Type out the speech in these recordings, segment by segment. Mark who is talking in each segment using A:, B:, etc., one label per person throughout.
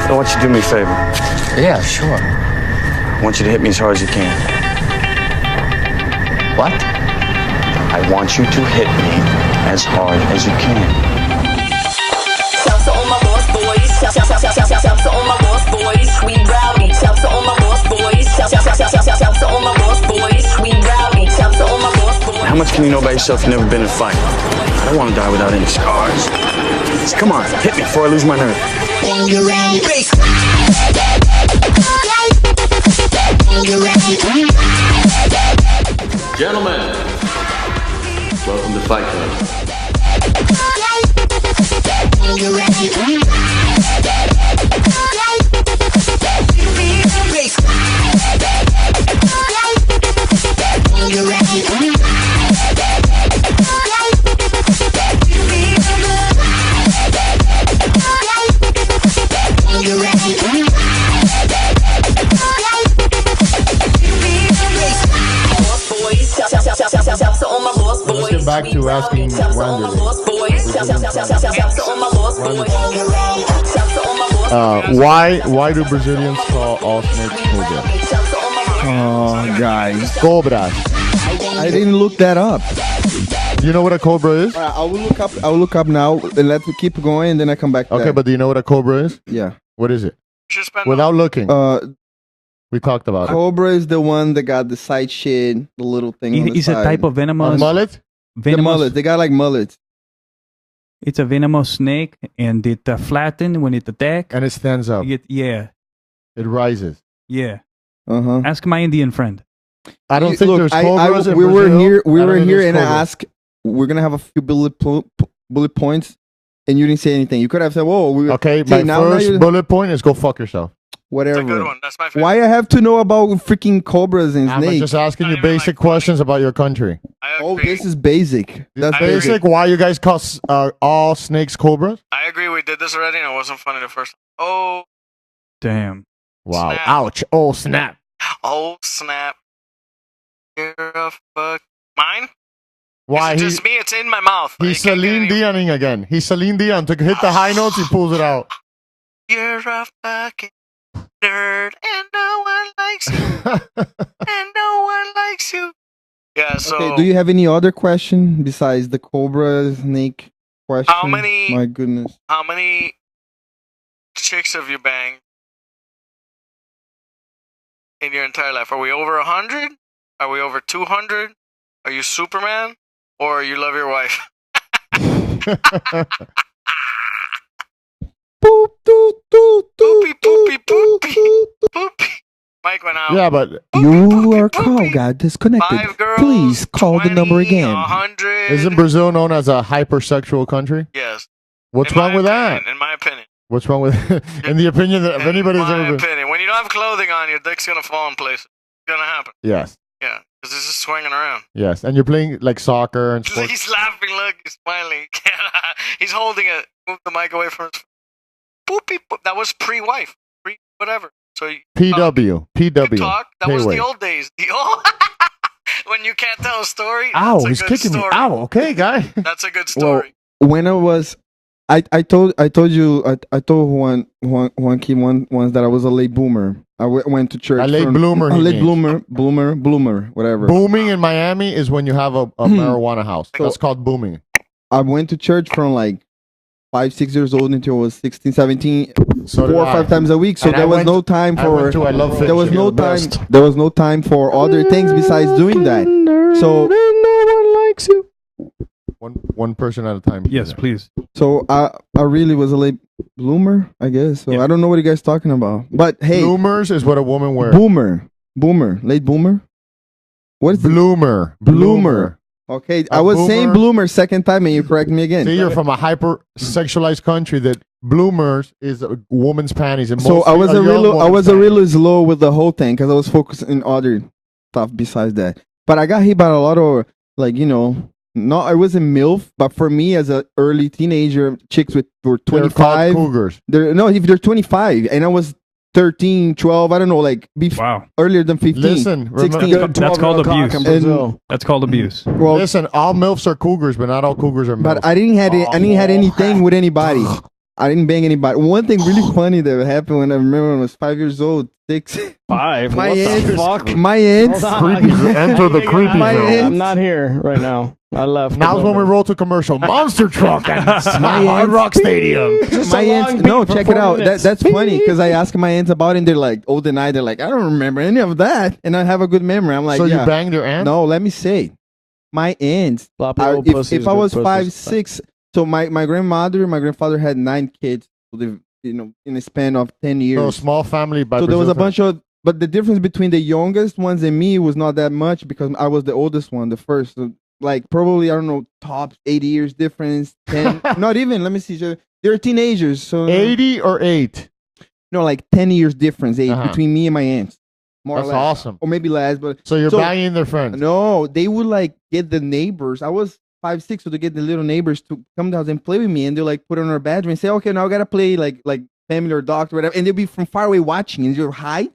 A: I want you to do me a favor.
B: Yeah, sure.
A: I want you to hit me as hard as you can.
B: What?
A: I want you to hit me as hard as you can.
C: Shout to all my boss boys. Shout to all my boss boys. We rowdy. Shout to all my boss boys. Shout to all my boss boys. We rowdy. Shout to all my boss boys.
A: How much can you know about yourself? You've never been in a fight. I don't want to die without any scars. So come on, hit me before I lose my nerve.
D: Gentlemen, welcome to Fight Club.
E: Let's get back to asking why do Brazilians call all snakes cobra?
F: Oh, guys.
E: Cobras.
F: I didn't look that up.
E: You know what a cobra is?
F: I will look up. I will look up now, and let's keep going, and then I come back to
E: Okay,
F: that.
E: but do you know what a cobra is?
F: Yeah.
E: What is it? Without looking. We talked about it.
F: Cobra is the one that got the side shit, the little thing on the
G: It's
F: side.
G: a type of venomous.
E: Mullet?
F: The mullet. They got like mullets.
G: It's a venomous snake, and it flatten when it attack.
E: And it stands up.
G: Yeah.
E: It rises.
G: Yeah.
F: Uh-huh.
G: Ask my Indian friend.
E: I don't think there's cobras in
F: we were
E: Brazil.
F: here. We
E: I don't
F: were
E: think
F: here,
E: there's
F: and I
E: cobras.
F: asked, we're gonna have a few bullet points, and you didn't say anything. You could have said, "Whoa, we
E: Okay,
F: see,
E: my
F: now
E: first
F: you-
E: bullet point is go fuck yourself.
F: whatever."
H: That's a good one. That's my favorite.
F: Why I have to know about freaking cobras and
E: I'm
F: snakes?
E: just asking you
H: Not even
E: basic
H: like funny.
E: questions about your country.
H: I
F: Oh,
H: agree.
F: this is basic. That's
H: I agree.
E: Basic, why you guys call all snakes cobras?
H: I agree. We did this already, and it wasn't funny the first time. Oh,
G: Damn.
E: Wow.
H: Snap.
E: Ouch. Oh, snap.
H: oh, snap! You're a fuck. Mine?
E: Why?
H: Is it just me? It's in my mouth.
E: He's
H: You can't get
E: Celine
H: any-
E: Dioning again. He's Celine Dion. To hit the high notes, he pulls it out.
H: You're a fucking nerd, and no one likes you, and no one likes you. Yeah. So,
F: Okay, do you have any other question besides the cobra snake question?
H: How many-
F: My goodness.
H: how many chicks have you banged in your entire life? Are we over 100? Are we over 200? Are you Superman, or you love your wife?
F: Boop, doo, doo, doo,
H: Poopy, poopy,
F: doo,
H: poopy.
F: doo, doo.
H: Poopy. Mike went out.
E: Yeah, but
F: Your call got disconnected.
H: 5 girls.
F: Please call the number
H: 20,
F: again.
H: 100.
E: isn't Brazil known as a hypersexual country?
H: Yes.
E: What's
H: In
E: wrong
H: my
E: with
H: opinion,
E: that?
H: In my opinion.
E: What's wrong with in the opinion that if anybody's
H: in my
E: ever been?
H: opinion. When you don't have clothing on, your dick's gonna fall in places. It's gonna happen.
E: Yes.
H: Yeah. Because it's just swinging around.
E: Yes. And you're playing like soccer and sports.
H: He's laughing. Look, he's smiling. He's holding it. Move the mic away from his. Poopy. Poop. That was pre-wife. Pre whatever. So you
E: PW.
H: you
E: PW.
H: talk. That was
E: Pay
H: the
E: weight.
H: old days. The old. When you can't tell a story.
E: Ow,
H: that's a
E: he's
H: good
E: kicking
H: story.
E: me. Ow, okay, guy.
H: That's a good
F: Well,
H: story.
F: when I was, I told you, I told Juanky once that I was a late boomer. I went to church.
E: A late
F: for-
E: bloomer,
F: A
E: he
F: late
E: means.
F: bloomer, whatever.
E: Booming in Miami is when you have a marijuana house.
F: So-
E: That's called booming.
F: I went to church from like 5, 6 years old until I was 16, 17,
E: So did
F: 4 or
E: I.
F: 5 times a week. So
E: And I
F: there was
E: went-
F: no time
E: I
F: for.
E: went to I Love
F: There was
E: Fiction.
F: no
E: The
F: time.
E: best.
F: There was no time for other things besides doing that. So
E: no one likes you. One person at a time.
G: Yes, please.
F: So I really was a late bloomer, I guess. So
G: Yeah.
F: I don't know what you guys talking about. But hey,
E: Bloomers is what a woman wears.
F: boomer, late boomer. What is the
E: Bloomer.
F: bloomer? Okay, I was saying
E: boomer-
F: bloomer second time, and you correct me again.
E: See, you're from a hyper sexualized country that bloomers is a woman's panties. And
F: So I was a
E: young
F: real, I
E: woman's
F: was a
E: panties.
F: real slow with the whole thing because I was focused on other stuff besides that. But I got hit by a lot of like no, I wasn't MILF, but for me as an early teenager, chicks were
E: They're called
F: 25.
E: cougars.
F: If they're 25, and I was 13, 12, I don't know, like
G: Wow.
F: earlier than 15.
E: Listen,
F: 16.
E: remember,
G: That's called abuse.
F: And-
G: That's called abuse.
F: Well,
E: listen, all MILFs are cougars, but not all cougars are MILFs.
F: but I didn't had anything with anybody. I didn't bang anybody. One thing really funny that happened when I remember when I was 5 years old, 6.
B: 5.
F: My
B: What the
F: aunt,
B: fuck?
F: my aunt,
B: Hold on.
E: Creepy. Enter the creepy
F: My
E: zone.
F: aunt-
B: I'm not here right now. I left.
E: Now's when we roll to commercial. Monster truck and
F: My
E: Hard
F: aunt-
E: Rock Stadium.
B: Just
F: my
B: a long
F: aunt.
B: beat
F: No,
B: for
F: check
B: 4
F: it out.
B: minutes.
F: That's funny because I asked my aunts about it, and they're like, old and they're like, I don't remember any of that, and I have a good memory. I'm like,
E: So
F: yeah.
E: you banged your aunt?
F: No, let me say, my aunts.
B: Sloppy
F: I-
B: old
F: if,
B: pussies,
F: if I
B: good
F: was
B: pussies.
F: 5, 6, so my grandmother, my grandfather had 9 kids. So they, in a span of 10 years.
E: So small family by
F: So there was a
E: Brazil
F: bunch of, but the difference between the youngest ones and me was not that much because I was the oldest one, the first. So like probably I don't know, top 8 years difference, 10, not even. Let me see. So they're teenagers, so
E: 80 or 8?
F: no, like 10 years difference
E: Uh-huh.
F: between me and my aunts. More
E: That's
F: or less,
E: awesome.
F: or maybe less, but
E: So you're
F: So-
E: banging their friends.
F: no, they would like get the neighbors. I was 5, 6, so they get the little neighbors to come down and play with me, and they'll like put on our badge and say, "Okay, now I gotta play like family or doctor, whatever." And they'll be from far away watching, and they'll hide,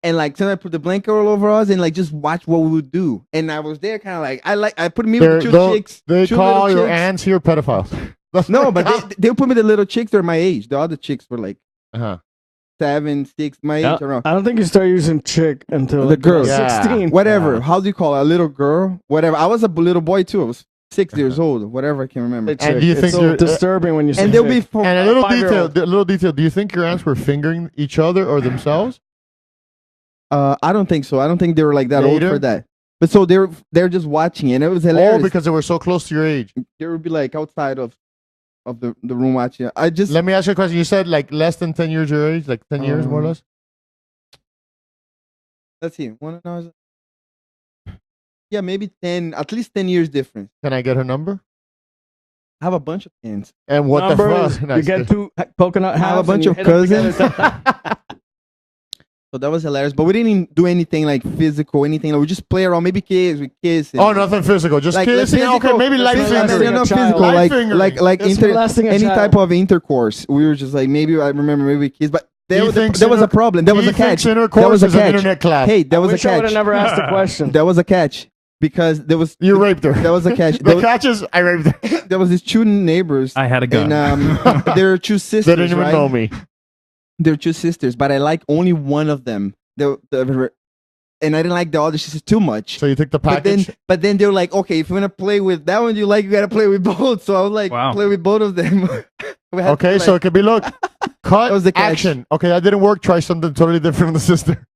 F: and like sometimes put the blanket all over us, and like just watch what we would do. And I was there, kind of like I put me with the 2 chicks.
E: They
F: 2
E: call
F: little
E: your
F: chicks.
E: aunts here pedophiles. That's
F: No,
E: what
F: but they'll put me the little chicks. They're my age. The other chicks were like
E: uh-huh.
F: 7, 6, my age around.
B: I don't think you start using chick until
F: The
B: like
F: girl.
E: Yeah.
B: 16.
F: Whatever.
E: Yeah.
F: How do you call it? A little girl? Whatever. I was a little boy too. I was 6 years old. Whatever. I can remember.
B: Say
E: And
B: chick.
E: do you
B: It's
E: think
B: so
E: you're-
B: disturbing when you say
F: And they'll be
B: chick.
F: from
E: And a little
B: 5-year-old.
E: detail. Do you think your aunts were fingering each other or themselves?
F: I don't think so. I don't think they were like that
E: Later?
F: old for that. But so they're just watching, and it was hilarious.
E: Oh, because they were so close to your age.
F: they would be like outside of the room watching. I just
E: Let me ask you a question. You said like less than 10 years your age, like 10 years more or less?
F: let's see. Yeah, maybe 10, at least 10 years difference.
E: Can I get her number?
F: I have a bunch of kids.
E: And what
B: Number
E: the
B: is
E: fuck?
B: you get 2 coconut
F: I have a
B: halves
F: bunch
B: and
F: of
B: you hit them
F: cousins.
B: together.
F: So that was hilarious. But we didn't do anything like physical, anything. Like, we just play around, maybe kids, we kiss. and-
E: Oh, nothing physical. Just
F: Like,
E: kissing.
F: physical-
E: Okay, maybe light
B: physical-
F: No,
E: fingering.
F: no, not
B: Child.
F: physical,
E: Light
F: like
E: fingering.
B: That's molesting a
F: any
B: child.
F: type of intercourse. We were just like, maybe I remember, maybe kids, but there
E: He
F: was
E: thinks
F: there was a
E: inter-
F: problem. There was
E: He
F: a catch.
E: thinks
F: There
E: intercourse
F: was a
E: is an
F: catch.
E: internet class.
F: Hey, there was a
B: Wish I would have
F: catch.
B: never asked the question.
F: There was a catch because there was
E: You raped her.
F: there was a catch.
E: The catch is I raped her.
F: There was these 2 neighbors.
G: I had a gun.
F: And there are 2 sisters.
E: They didn't even
F: right?
E: know me.
F: They're 2 sisters, but I like only one of them. And I didn't like the other sisters too much.
E: So you took the package?
F: But then they were like, okay, if you want to play with that one you like, you got to play with both. So I was like,
G: Wow.
F: play with both of them. We had
E: Okay,
F: to,
E: so
F: like-
E: it could be look. Cut
F: That was the catch.
E: action. Okay, that didn't work. Try something totally different with the sister.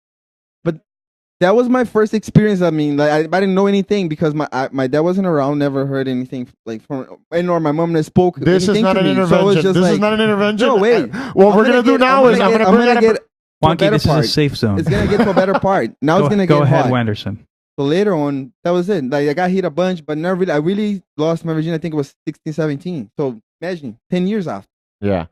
F: that was my first experience. I mean, like I didn't know anything because my dad wasn't around, never heard anything like from, and or my mom never spoke.
E: This is
F: anything
E: not
F: to
E: an
F: me. So it was
E: intervention.
F: just
E: This
F: like,
E: is not an intervention.
F: No, wait.
E: What we're gonna do now is I'm gonna bring that up.
G: Wonky, this is
F: part.
G: a safe zone.
F: It's gonna get to a better part. Now it's gonna
G: Go
F: get
G: ahead,
F: hot.
G: Wanderson.
F: So later on, that was it. Like I got hit a bunch, but never really. I really lost my virginity. I think it was 16, 17. So imagine 10 years after.
E: Yeah.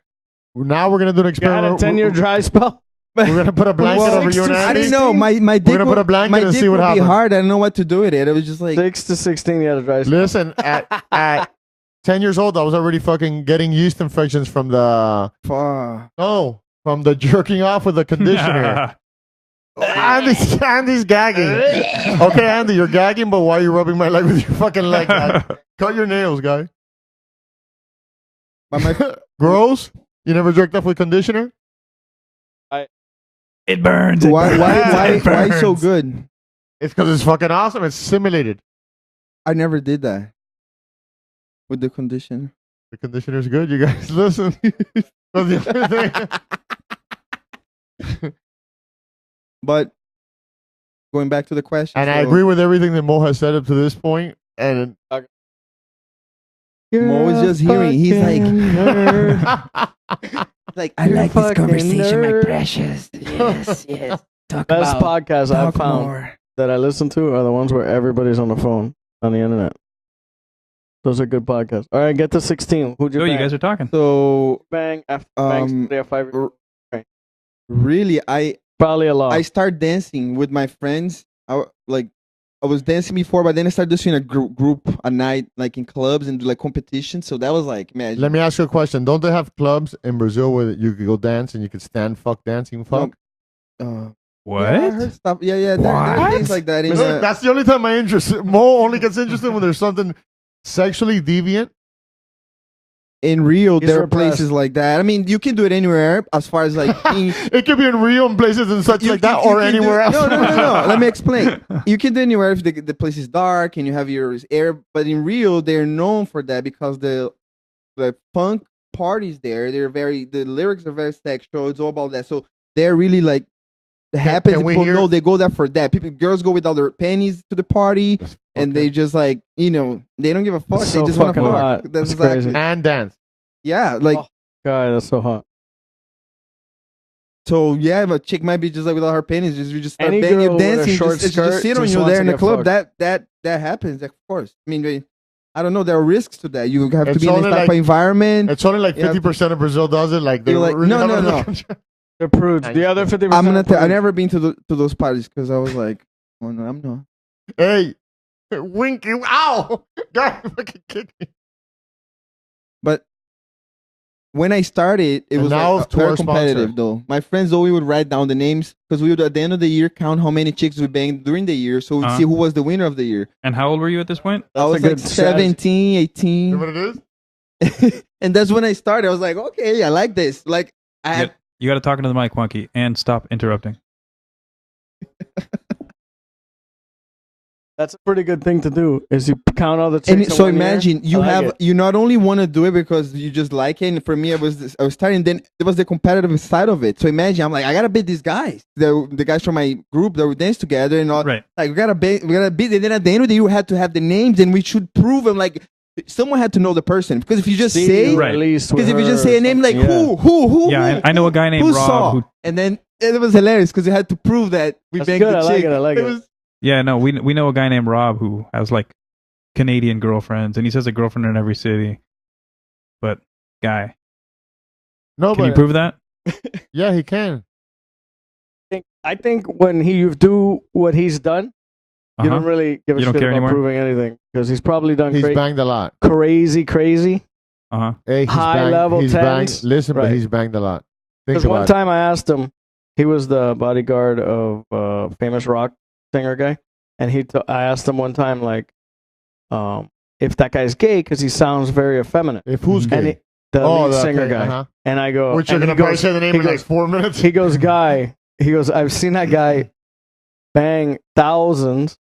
E: Now we're gonna do an
B: You had a
E: experiment.
B: 10-year dry spell.
E: We're gonna put a blanket
F: Well,
E: over you and
F: I
E: Andy.
F: didn't know. My dick.
E: gonna put a blanket
F: my
E: and
F: dick
E: see what
F: would be
E: happens.
F: hard. I didn't know what to do with it. It was just like
B: 6 to 16, you had a dry spell.
E: Listen, at 10 years old, I was already fucking getting yeast infections from the from the jerking off with the conditioner. Andy's gagging. Okay, Andy, you're gagging, but why are you rubbing my leg with your fucking leg? Guy? Cut your nails, guy.
F: But my
E: Gross. You never jerked off with conditioner?
G: It burns. It
F: why
G: burns.
F: why so good?
E: It's because it's fucking awesome. It's simulated.
F: I never did that with the conditioner.
E: The conditioner's good. You guys listen. That's the other thing.
F: But going back to the question,
E: And I agree with everything that Mo has said up to this point. And
F: Mo is just hearing. He's like, I like this conversation, my precious.
I: Yes, yes. Talk
B: Best
I: about
B: podcasts I've
I: talk
B: found
I: more.
B: that I listen to are the ones where everybody's on the phone on the internet. Those are good podcasts. All right, get to 16. Who'd you
G: Oh,
B: bang?
G: you guys are talking.
F: So
B: Bang after bang. They have 5 years.
F: really, I
B: Probably a lot.
F: start dancing with my friends. I was dancing before, but then I started doing a group a night, like in clubs and do like competitions. So that was like, man.
E: let me ask you a question. Don't they have clubs in Brazil where you could go dance and you could stand fuck dancing fuck?
G: What?
F: Yeah, I heard stuff. Yeah, there are things like that.
E: Look, that's the only time I'm interested. Mo only gets interested when there's something sexually deviant.
F: in Rio,
B: He's
F: there are
B: repressed.
F: places like that. I mean, you can do it anywhere as far as like being,
E: It could be in Rio and places and such like that, or
F: can do-
E: anywhere else.
F: No. Let me explain. You can do anywhere if the place is dark and you have your air. But in Rio, they're known for that because the punk parties there, the lyrics are very sexual. It's all about that. So they're really like it happens.
E: can we
F: People
E: hear-
F: know they go there for that. Girls go without their panties to the party, and they just like they don't give a fuck.
B: That's
F: They
B: so
F: just want to
B: fucking
F: fuck.
B: hot.
F: That's
B: That's
F: exactly.
B: crazy.
E: And dance.
F: Yeah, like
B: God, that's so hot.
F: so. Yeah, if a chick might be just like without her panties, you just start
B: Any
F: banging,
B: girl with a
F: dancing,
B: short
F: just
B: skirt
F: sit on
B: just
F: you
B: wants
F: there
B: to
F: in the
B: get
F: club.
B: fucked.
F: That happens, of course. I mean, I don't know. There are risks to that. You have to
E: It's
F: be in this
E: only
F: type of
E: like-
F: environment.
E: It's only like
F: You have
E: 50% of Brazil does it. Like they
F: You're like,
E: really
F: no,
E: have
F: no,
E: it
F: no.
E: under control.
B: They're prudes. The other 50%.
F: I'm gonna.
B: are prudes.
F: I never been to those parties because I was like, oh no, I'm not.
E: Hey, Winky! Ow! God, fucking kick me.
F: But when I started, it
E: And
F: was
E: now
F: like,
E: to our
F: very competitive
E: sponsor.
F: though. My friends always would write down the names because we would at the end of the year count how many chicks we banged during the year, so we'd
G: Uh-huh.
F: see who was the winner of the year.
G: And how old were you at this point?
F: I was
B: a
F: like
B: good strategy.
F: 17,
E: You
F: 18.
E: know what it is?
F: And that's when I started. I was like, okay, I like this. Like I have
G: You got to talk into the mic, Juanky, and stop interrupting.
B: That's a pretty good thing to do. Is you count all the chicks.
F: and
B: in
F: so
B: one year.
F: imagine you
B: I like
F: have
B: it.
F: you not only want to do it because you just like it. And for me, I was starting. Then there was the competitive side of it. So imagine I'm like, I gotta beat these guys. The guys from my group that we dance together and all.
G: Right.
F: Like we gotta beat. And then at the end of the year, we had to have the names, and we should prove them. Like someone had to know the person because if you just
B: See
F: say,
B: you
G: Right.
B: at least
F: because
B: with
F: if you just
B: her
F: say
B: or
F: a name like
B: something.
F: who,
G: Yeah, I know a guy named
F: who
G: Rob
F: saw,
G: who.
F: and then it was hilarious because you had to prove that we
B: That's
F: banged
B: good.
F: the
B: I like
F: chick.
B: it. I like it.
F: was
G: Yeah, no, we know a guy named Rob who has like Canadian girlfriends, and he says a girlfriend in every city. But guy,
E: No,
G: can you
E: but
G: prove that?
E: yeah, he can.
B: I think when you do what he's done, you
G: Uh-huh.
B: don't really give a
G: You don't
B: shit
G: care
B: about
G: anymore?
B: proving anything because he's probably done
E: He's banged a lot.
B: crazy.
G: Uh huh.
E: Hey, he's
B: High
E: banged,
B: level
E: he's
B: tens.
E: banged. Listen, but
B: Right.
E: he's banged a lot. Think
B: Because one
E: about it.
B: time I asked him, he was the bodyguard of famous rock singer guy, and I asked him one time like, if that guy's gay because he sounds very effeminate.
E: If who's
B: And
E: gay?
B: the lead
E: okay,
B: singer guy,
E: uh-huh.
B: and I go,
E: Which you're
B: and
E: gonna
B: he
E: probably
B: goes-
E: say the name
B: he
E: in like
B: goes-
E: 4 minutes.
B: He goes, I've seen that guy bang thousands,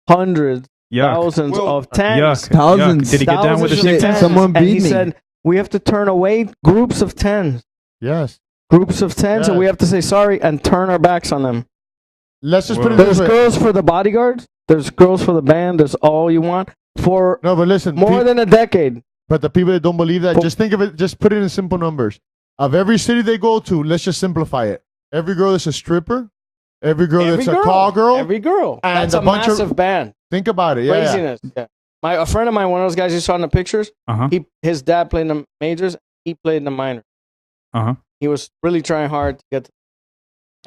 B: hundreds,
G: Yuck.
B: thousands
F: Well,
B: of tens.
G: Yuck.
F: Thousands.
G: Yuck. Did he get down with the
B: Thousands of
G: stick?
B: tens.
F: Someone
B: And
F: beat
B: he
F: me.
B: said, we have to turn away groups of tens.
E: Yes.
B: Groups of tens, and
E: Yes.
B: we have to say sorry and turn our backs on them.
E: Let's just put it
G: Whoa.
E: this
B: There's
E: way.
B: girls for the bodyguards. There's girls for the band. There's all you want for
E: No, but listen.
B: more than a decade.
E: But the people that don't believe that,
B: But-
E: just think of it. Just put it in simple numbers. Of every city they go to, let's just simplify it. Every girl that's a stripper, every girl that's a call girl.
B: Every girl.
E: and
B: That's
E: a
B: a
E: bunch of-
B: massive band.
E: Think about it. Yeah, yeah.
B: Craziness. Yeah. A friend of mine, one of those guys you saw in the pictures,
G: Uh huh.
B: his dad played in the majors. He played in the minors.
G: Uh huh.
B: He was really trying hard to get to.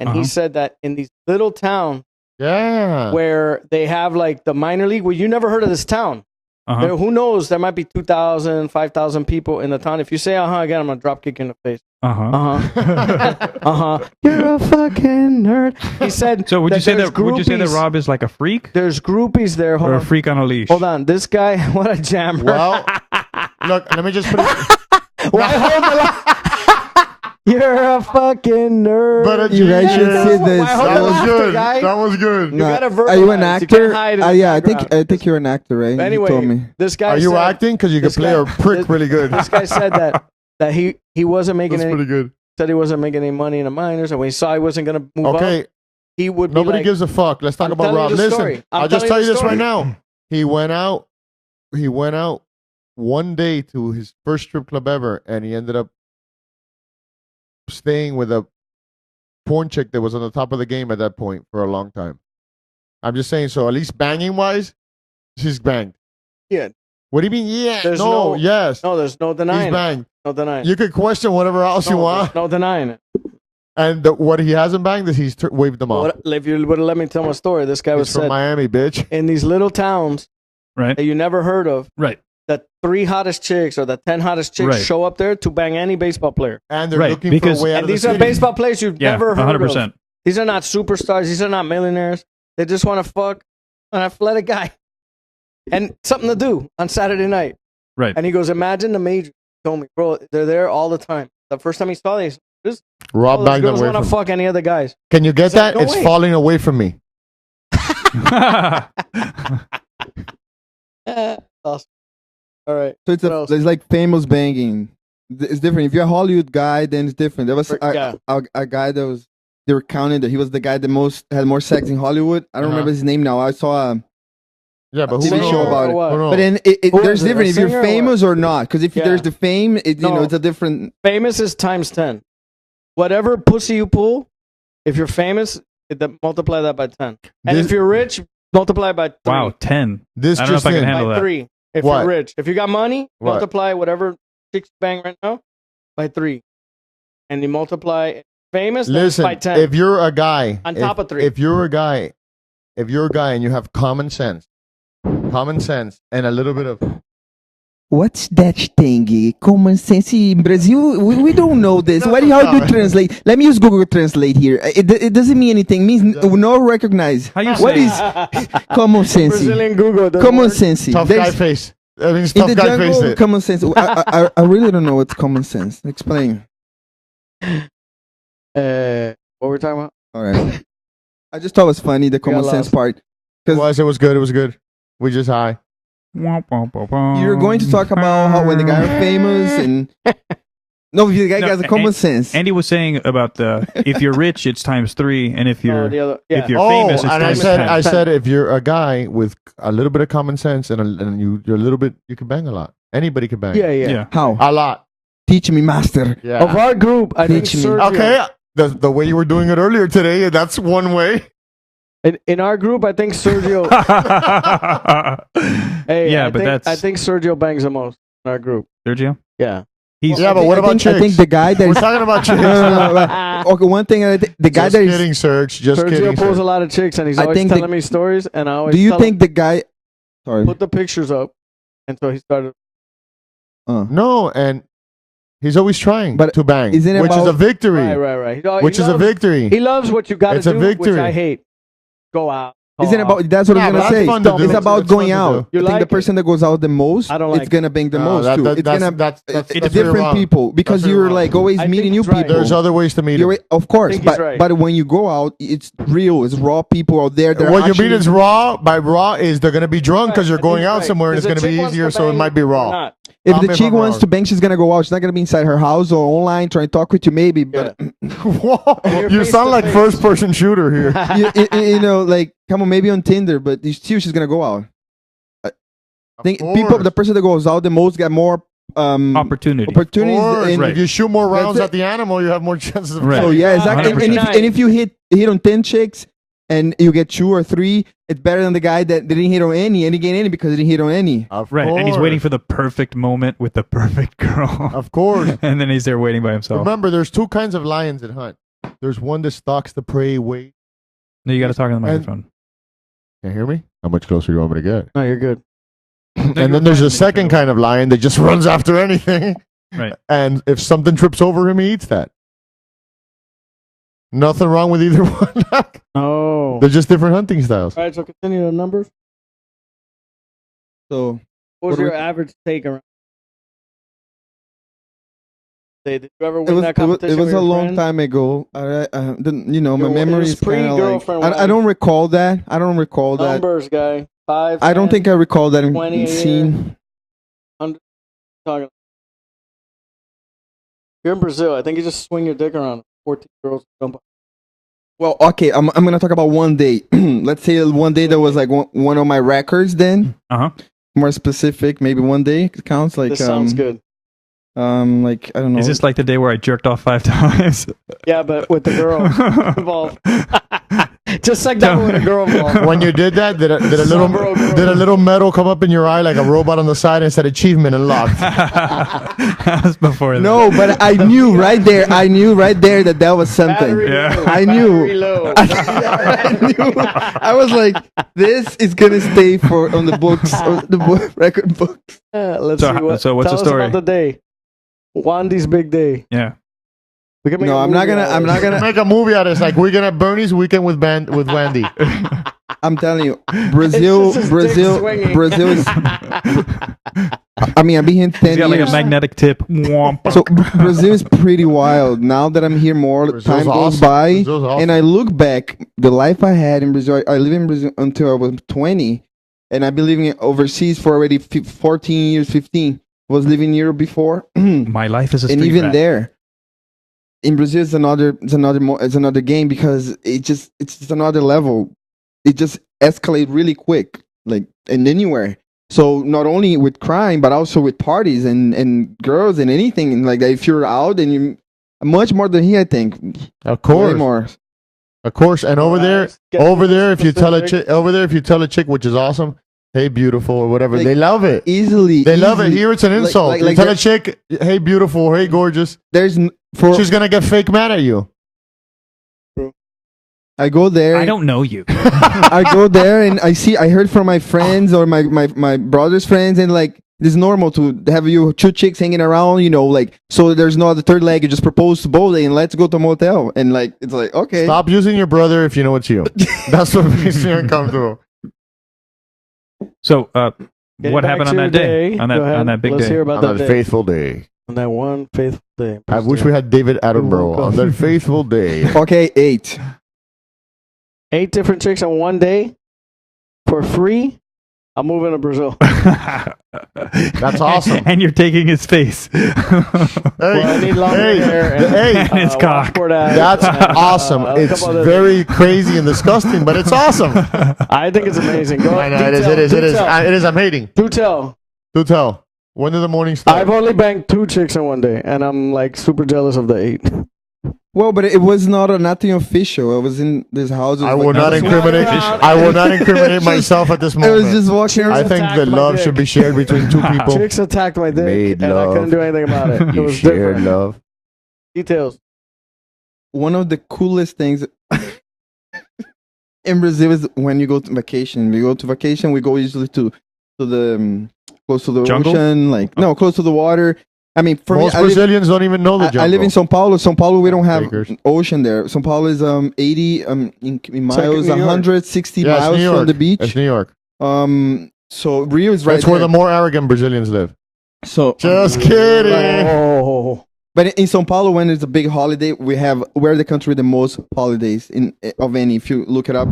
B: And he
G: Uh-huh.
B: said that in these little towns
E: Yeah.
B: where they have like the minor league, well, you never heard of this town.
G: Uh-huh.
B: There, who knows? There might be 2,000, 5,000 people in the town. If you say, again, I'm going to drop kick you in the face.
G: Uh-huh.
B: You're a fucking nerd. He said,
G: So would you say
B: there's
G: that would you say that
B: groupies-
G: Rob is like a freak
B: There's groupies there. Hold
G: or a
B: on.
G: freak on a leash?
B: Hold on. This guy, what a jammer.
E: Well, look. Let me just put it.
B: Why hold the line? You're a fucking nerd.
E: But
F: You guys should
E: genius.
F: see
B: Why
F: this.
B: hold
E: That
B: the
E: was
B: laughter,
E: good.
B: guy?
E: That was good.
B: You gotta
F: Are you an
B: verbalize. You
F: actor?
B: can't hide in the
F: Yeah, I
B: background.
F: think you're an actor, right?
B: But
F: You told me.
B: anyway, this guy
E: Are you
B: said,
E: acting? Because you can
B: this
E: play
B: guy-
E: a prick really good.
B: This guy said that he wasn't making
E: That's
B: any
E: pretty good.
B: said he wasn't making any money in the minors, and when he saw he wasn't gonna move
E: Okay.
B: up, he would be
E: Nobody
B: like,
E: gives a fuck. Let's talk
B: I'm
E: about
B: telling
E: Rob.
B: you the
E: Listen,
B: story. I'm
E: I'll just tell
B: telling
E: you
B: you
E: this
B: the
E: right
B: story.
E: now. He went out one day to his first strip club ever, and he ended up staying with a porn chick that was on the top of the game at that point for a long time. I'm just saying, so at least banging wise, she's banged.
B: Yeah.
E: What do you mean? Yeah.
B: There's
E: no.
B: no-
E: Yes.
B: no, there's no denying
E: He's
B: it.
E: banged.
B: No denying.
E: You could question whatever else you
B: no,
E: want,
B: there's no denying it.
E: and what he hasn't banged is he's waved them off.
B: If you would have let me tell my story, this guy was
E: He's from
B: said
E: Miami, bitch.
B: in these little towns
G: Right.
B: that you never heard of,
G: Right.
B: the 3 hottest chicks or the 10 hottest chicks
G: Right.
B: show up there to bang any baseball player.
E: And they're
G: Right,
E: looking
G: because-
E: for a way out
B: And
E: of the
B: these are
E: city.
B: baseball players you've
G: Yeah.
B: never heard
G: 100%.
B: of. These are not superstars. These are not millionaires. They just want to fuck an athletic guy and something to do on Saturday night.
G: Right.
B: And he goes, imagine the major. told me, bro, they're there all the time. The first time he saw this,
E: Rob
B: all
E: bagged
B: girls
E: away
B: want to
E: from.
B: fuck any other guys.
E: Can you get
B: He's like,
E: that?
B: "No
E: It's
B: way."
E: falling away from me.
B: Awesome. All right.
F: So
B: What else?
F: it's like famous banging. It's different. If you're a Hollywood guy, then it's different. There was
B: Yeah.
F: a guy that was they were counting that he was the guy that had more sex in Hollywood. I don't remember his name now. I saw
E: Yeah, but
F: a
E: who
F: TV
E: knows?
F: show about it.
B: What?
E: Who knows?
F: But then
B: Who
F: there's
B: is it, a
F: different if
B: singer
F: you're
B: or what?
F: famous or not. Because if
B: Yeah.
F: there's the fame, you know,
B: No.
F: it's a different.
B: Famous is times 10. Whatever pussy you pull, if you're famous, multiply that by 10. And
E: This-
B: if you're rich, multiply by 3.
G: Wow, 10.
E: This
G: I don't know
E: just
G: if I can
E: in.
G: handle
B: By
G: that.
B: 3. If
E: What?
B: you're rich. If you got money,
E: What?
B: multiply whatever chicks bang right now by 3. And you multiply famous, then it's
E: Listen,
B: by 10.
E: if you're a guy,
B: On top of 3.
E: if you're a guy and you have common sense, and a little bit of
F: What's that thing? Common sense in Brazil, we don't know this. How do you translate? Let me use Google Translate here. It doesn't mean anything. It means no recognize.
G: How you
F: What
G: say?
F: is common sense?
B: Brazilian Google. doesn't
F: Common
B: work.
F: sense.
E: tough guy face. That means
F: In
E: tough
F: the
E: guy face
F: jungle,
E: it.
F: common sense. I really don't know what's common sense. Explain.
B: What were we talking about?
F: All right. I just thought it was funny, the common sense
B: lost.
F: part.
E: It was good. It was good. We just high.
F: You're going to talk about how when the guy are famous and no, if the guy has a common sense.
G: Andy was saying about if you're rich, it's times 3, and if you're
B: the other, yeah.
G: if you're famous, it's
E: and I
G: times
E: said,
G: 10.
E: I said, if you're a guy with a little bit of common sense you're a little bit, you can bang a lot. Anybody can bang.
B: Yeah.
F: How?
E: A lot.
F: Teach me, master.
E: Yeah.
B: Of our group, I think
F: Teach me.
B: Sergio.
E: Okay. The way you were doing it earlier today, that's one way.
B: In our group, I think Sergio. Hey,
G: Yeah,
B: I
G: but
B: think,
G: that's-
B: I think Sergio bangs the most in our group.
G: Sergio?
B: Yeah.
G: He's
E: Yeah, but what about chicks?
F: I think the guy that
E: We're
F: is
E: talking about chicks.
F: okay, one thing the guy
E: Just
F: that is
E: kidding, Serge. Just
B: Sergio
E: kidding.
B: pulls
E: Serge.
B: a lot of chicks, and he's
F: I
B: always
F: think
B: telling me stories. And I always
F: do you
B: tell
F: think the guy sorry
B: him, put the pictures up, and so he started.
E: No, and he's always trying
F: But
E: to bang,
F: isn't it
E: which is
F: about-
E: a victory.
B: Right.
E: Which is a victory.
B: He loves what you got to
E: It's a
B: do, which
E: victory.
B: I hate. Go out.
F: isn't about that's what
E: Nah,
F: I'm
E: but
F: gonna
E: that's
F: say.
E: fun to do.
F: It's about
E: It's fun
F: going
E: to
F: out.
E: do.
F: I
B: You
F: think
B: like
F: the person that goes out the most,
B: I don't
F: it's
B: like
F: gonna bang the
E: No,
F: most too. It's gonna
E: that's
F: it's
E: where you're
F: different
E: wrong.
F: people because
E: That's where
F: you're
E: you're
F: like
E: wrong.
F: always
B: I think
F: meeting new
B: he's right.
F: people.
E: There's other ways to meet
F: You're
E: him.
F: of course,
B: think he's
F: but
B: right.
F: but when you go out, it's real. It's raw people out there.
E: What you mean is raw. By raw is they're gonna be drunk because you're
B: I think
E: going
B: he's
E: out
B: right.
E: somewhere and
B: If
E: it's
B: the
E: gonna be
B: chick wants
E: easier,
B: to
E: so it
B: bang
E: might be
B: or
E: raw.
B: not.
F: If
E: Tell
F: the
E: me if
F: chick
E: I'm
F: wants
E: wrong.
F: to bang, she's gonna go out. She's not gonna be inside her house or online trying to talk with you, maybe. But
E: Whoa,
B: You're
E: you
B: face
E: sound
B: to
E: like
B: face.
E: first person shooter here.
F: you know, like come on, maybe on Tinder, but still she's gonna go out. I think people, the person that goes out the most got more
G: opportunity.
F: opportunities. And
E: If you shoot more rounds
F: That's it.
E: at the animal, you have more chances of.
G: Right.
F: So yeah, exactly. And,
G: 100%.
F: and if you hit on 10 chicks and you get 2 or 3, it's better than the guy that didn't hit on any and he gained any because he didn't hit on any.
E: Of
G: Right, and he's
E: course.
G: waiting for the perfect moment with the perfect girl.
E: Of course.
G: And then he's there waiting by himself.
E: Remember, there's 2 kinds of lions that hunt. There's one that stalks the prey. Wait,
G: No, you got to talk on the
E: And-
G: microphone.
E: can you hear me? How much closer do you want me to get?
B: No, you're good.
E: And then there's a second kind of lion that just runs after anything.
G: Right.
E: And if something trips over him, he eats that. Nothing wrong with either one.
B: Oh.
E: They're just different hunting styles.
B: All right, so continue the numbers.
F: So
B: What was
F: What do
B: your
F: we-
B: average take around? Did you ever
F: it
B: win
F: was,
B: that
F: it was,
B: competition?
F: it was
B: with
F: a
B: your
F: long
B: friend?
F: time ago. You know, my
B: It was
F: memory is kind of like
B: pre-girlfriend
F: I
B: wife.
F: don't recall that. I don't recall that.
B: Numbers, guy. 5.
F: I don't
B: 10,
F: think I recall that
B: 20 a
F: in
B: year.
F: scene.
B: Talking. You're in Brazil. I think you just swing your dick around. 14 girls jump up.
F: Well, okay, I'm gonna talk about one day. Let's say one day that was like one of my records. Then
G: Uh-huh.
F: more specific, maybe one day it counts. Like
B: This sounds good.
F: like I don't know.
G: Is this like the day where I jerked off 5 times?
B: Yeah, but with the girl involved. Just like that with a girl involved.
E: When you did that, did a
B: Sombrero girl.
E: little medal come up in your eye like a robot on the side and said achievement unlocked?
G: That was before that.
F: No, but I knew right there. I knew right there that was something.
B: Battery
G: Yeah.
B: low.
F: I knew.
B: Battery low.
F: I knew. I was like, this is gonna stay for on the books, on the record books.
B: Let's
G: So
B: see what.
G: so what's
B: tell
G: the
B: us
G: story?
B: about the day. Wandy's big day.
G: Yeah.
B: We can make
F: No,
B: a
F: I'm not
B: movie
F: gonna.
B: out of
F: I'm
B: it.
F: not gonna.
E: Make a movie out of this, like we're gonna Bernie's weekend with Wendy.
F: I'm telling you, Brazil is. I mean, I've been here 10
G: He's got like
F: years.
G: a magnetic tip. Womp.
F: So Brazil is pretty wild. Now that I'm here more,
E: Brazil's
F: time goes
E: awesome.
F: by,
E: Brazil's awesome.
F: and I look back, the life I had in Brazil. I lived in Brazil until I was 20, and I've been living overseas for already 14 years, 15. Was living in Europe before,
G: My life is a street
F: and even
G: rat.
F: there, in Brazil, it's another game because it's just another level. It just escalates really quick, like and anywhere. So not only with crime, but also with parties and girls and anything and like that. If you're out and you much more than here, I think.
E: Of
F: Way
E: course.
F: more.
E: Of course. And over there,
B: Get
E: if you tell a
B: specific.
E: chick, which is awesome, hey, beautiful, or whatever,
F: Like,
E: they love it.
F: Easily,
E: They love it.
F: easily.
E: Here it's an
F: Like-
E: insult.
F: like-
E: you
F: like
E: tell
F: there-
E: a chick, hey, beautiful, hey, gorgeous.
F: There's
E: She's going to get fake mad at you.
F: I go there.
G: I don't know you.
F: I go there and I heard from my friends or my brother's friends and like it's normal to have you two chicks hanging around, like so there's no other third leg. You just propose to both and let's go to a motel and like it's like okay.
E: Stop using your brother if you know it's you. That's what makes me uncomfortable.
G: So,
B: Getting
G: what
B: back
G: happened
B: to
G: on
B: your
G: that day?
B: Go
G: On
B: ahead.
G: that big
B: Let's
G: day?
B: hear about
E: On
B: that
E: that
B: day.
E: faithful day.
B: On that one faithful day.
E: I wish we had David Attenborough on that faithful day.
F: Okay, 8.
B: 8 different chicks in one day for free. I'm moving to Brazil.
E: That's awesome.
G: And you're taking his face.
B: Well, I need longer hair and,
G: And his cock.
B: washboard abs,
E: That's
B: and,
E: awesome.
B: a
E: It's
B: couple other
E: very crazy and disgusting, but it's awesome.
B: I think it's amazing. Go
E: I know,
B: ahead.
E: it is. I'm hating.
B: Do tell.
E: Do tell. When did the morning start?
B: I've only banged 2 chicks in one day, and I'm like super jealous of the 8.
F: Well, but it was nothing official. I was in this house.
E: I will not incriminate. I will not incriminate myself at this
F: I
E: moment.
F: was just walking
E: I
F: around.
E: think
B: attacked
E: the
B: my
E: love
B: dick.
E: should be shared between two people.
B: Chicks attacked my dick,
E: Made
B: and I
E: love.
B: couldn't do anything about it. It
E: You
B: was
E: shared
B: different.
E: love.
B: Details.
F: One of the coolest things in Brazil is when you go to vacation. We go to vacation. We go usually to the close to the
G: Jungle?
F: ocean, like no, close to the water. I mean, for
E: Most
F: me, I live,
E: Brazilians don't even know the jungle.
F: I live in São Paulo. São Paulo, we don't have
E: Bakers.
F: ocean there. São Paulo is 80 in miles,
B: New York.
F: 160
E: Yeah, it's
F: miles
E: New York.
F: from the beach.
E: It's New York.
F: So Rio is right
E: That's where
F: there.
E: the more arrogant Brazilians live.
F: So
E: Just kidding.
B: Oh.
F: But in São Paulo, when it's a big holiday, we're the country with the most holidays of any. If you look it up,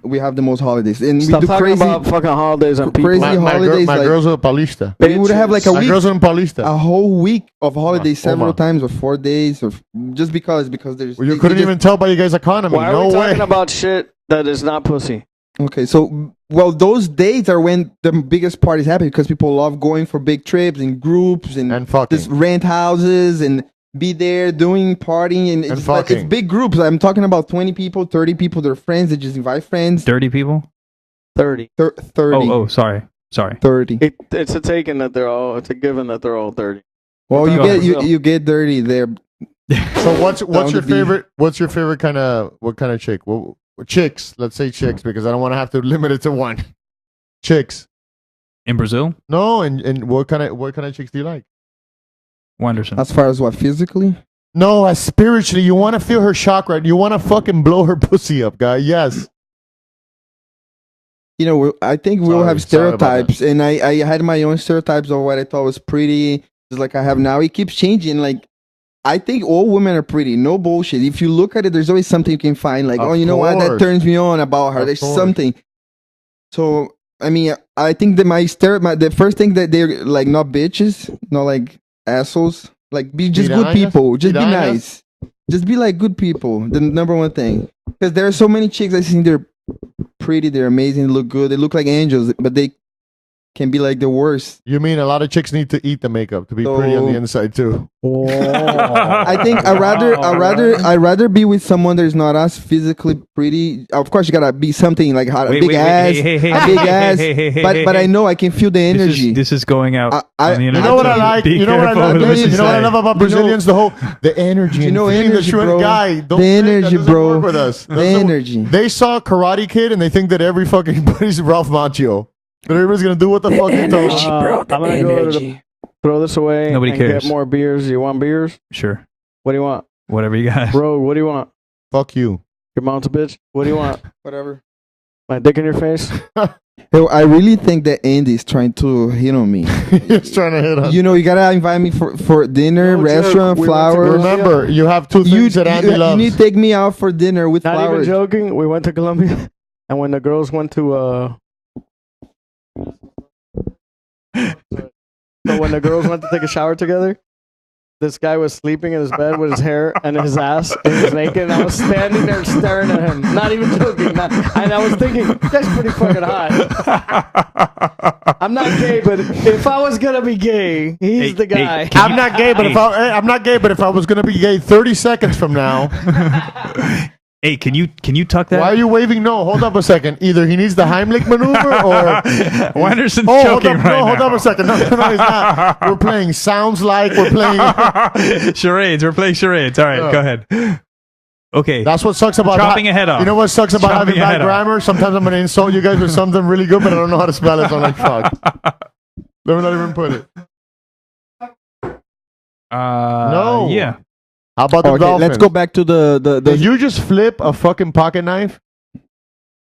F: we have the most holidays, and
B: Stop
F: we do
B: talking
F: crazy.
B: about fucking holidays and people.
F: crazy
E: My
F: holidays.
E: my
F: like,
E: girls are Paulista.
F: we would have like a
E: My
F: week,
E: girls are in Paulista.
F: a whole week of holidays,
E: Oma.
F: several times, or 4 days, or just because there's.
E: Well, you
F: they
E: couldn't
F: just-
E: even tell by you guys' economy.
B: Why are
E: No
B: we
E: way.
B: talking about shit that is not pussy?
F: Okay, so those days are when the biggest parties happen because people love going for big trips and groups and
E: fucking.
F: just rent houses and be there doing partying and it's
E: fucking.
F: big groups. I'm talking about 20 people, 30 people. They're friends. They just invite friends.
G: Dirty people?
B: 30.
F: 30.
G: Oh, sorry.
F: 30.
B: It's a taken that they're all. It's a given that they're all 30.
F: Well, you
B: Go
F: get
B: ahead.
F: you get dirty there.
E: So what's
F: Down
E: your
F: to be-
E: favorite? What's your favorite kind of chick? Well, chicks. Let's say chicks because I don't want to have to limit it to one. Chicks.
G: In Brazil?
E: No, and what kind of chicks do you like?
G: Wanderson.
F: As far as what physically?
E: No, as spiritually, you want to feel her chakra. You want to fucking blow her pussy up, guy. Yes.
F: You know, I think we'll
E: Sorry,
F: have
E: sorry about
F: stereotypes, and I had my own stereotypes of what I thought was pretty, just like I have now. It keeps changing. Like, I think all women are pretty. No bullshit. If you look at it, there's always something you can find. Like,
E: Of
F: oh, you know what? That
E: course.
F: turns me on about her.
E: Of
F: There's
E: course.
F: something. So, I mean, I think that the first thing that they're like not bitches, not like assholes. Like, be just good
E: Piranhas?
F: people. Just be
E: Piranhas?
F: nice. Just be like good people. The number one thing. Because there are so many chicks I think they're pretty, they're amazing, look good, they look like angels, but they can be like the worst.
E: You mean a lot of chicks need to eat the makeup to be pretty on the
F: So-
E: inside too?
F: I think I'd rather be with someone that's not as physically pretty. Of course, you gotta be something like a big ass, a big ass. But I know I can feel the energy.
G: This is going out.
F: I-
G: on the
F: you
G: internet,
E: You know what
G: so
E: I like?
G: be
E: You know what I
G: careful
E: like?
G: with what
E: You know what I
G: say.
E: love about
F: You know-
E: Brazilians? The energy.
F: You
E: and
F: know
E: feeling
F: energy,
E: the
F: bro.
E: guy. Don't
F: The
E: think that
F: energy,
E: doesn't
F: bro.
E: work with us.
F: The energy.
E: They saw Karate Kid and they think that every fucking body's Ralph Macchio. That everybody's gonna do what the fuck he told them.
B: I'm gonna go to throw this away.
G: Nobody
B: and
G: cares.
B: Get more beers. You want beers?
G: Sure.
B: What do you want?
G: Whatever you got.
B: Bro, what do you want?
E: Fuck you.
B: Your mom's a bitch. What do you want?
F: Whatever.
B: My dick in your face.
F: Yo, I really think that Andy's trying to hit on me.
E: He's trying to hit us.
F: You know, you gotta invite me for dinner,
B: No joke.
F: restaurant,
B: We went to
F: flowers.
E: Remember, you have two things that Andy
F: you
E: loves.
F: need to take me out for dinner with
B: Not
F: flowers.
B: even joking. We went to Colombia, and when the girls went to so when the girls went to take a shower together, this guy was sleeping in his bed with his hair and his ass, and he was naked, and I was standing there staring at him. Not even joking. And I was thinking, that's pretty fucking hot. I'm not gay, but if I was gonna be gay, he's the guy.
E: I'm not gay, but if I was gonna be gay 30 seconds from now,
G: Hey, can you tuck that?
E: why are you waving no? Hold up a second. Either he needs the Heimlich maneuver or
G: Wanderson's
E: hold
G: choking
E: up,
G: right
E: no, hold
G: now.
E: up a second. No, he's not. We're playing sounds like we're playing.
G: Charades. We're playing charades. All right, go ahead. Okay.
E: That's what sucks about
G: Chopping a head off.
E: You know what sucks about
G: Chopping
E: having
G: a
E: bad
G: head off.
E: grammar? Sometimes I'm gonna insult you guys with something really good, but I don't know how to spell it. So I'm like, fuck. Let me not even put it. No.
G: Yeah.
E: How about the
F: Okay,
E: dolphins?
F: let's go back to the
E: Did you just flip a fucking pocket knife?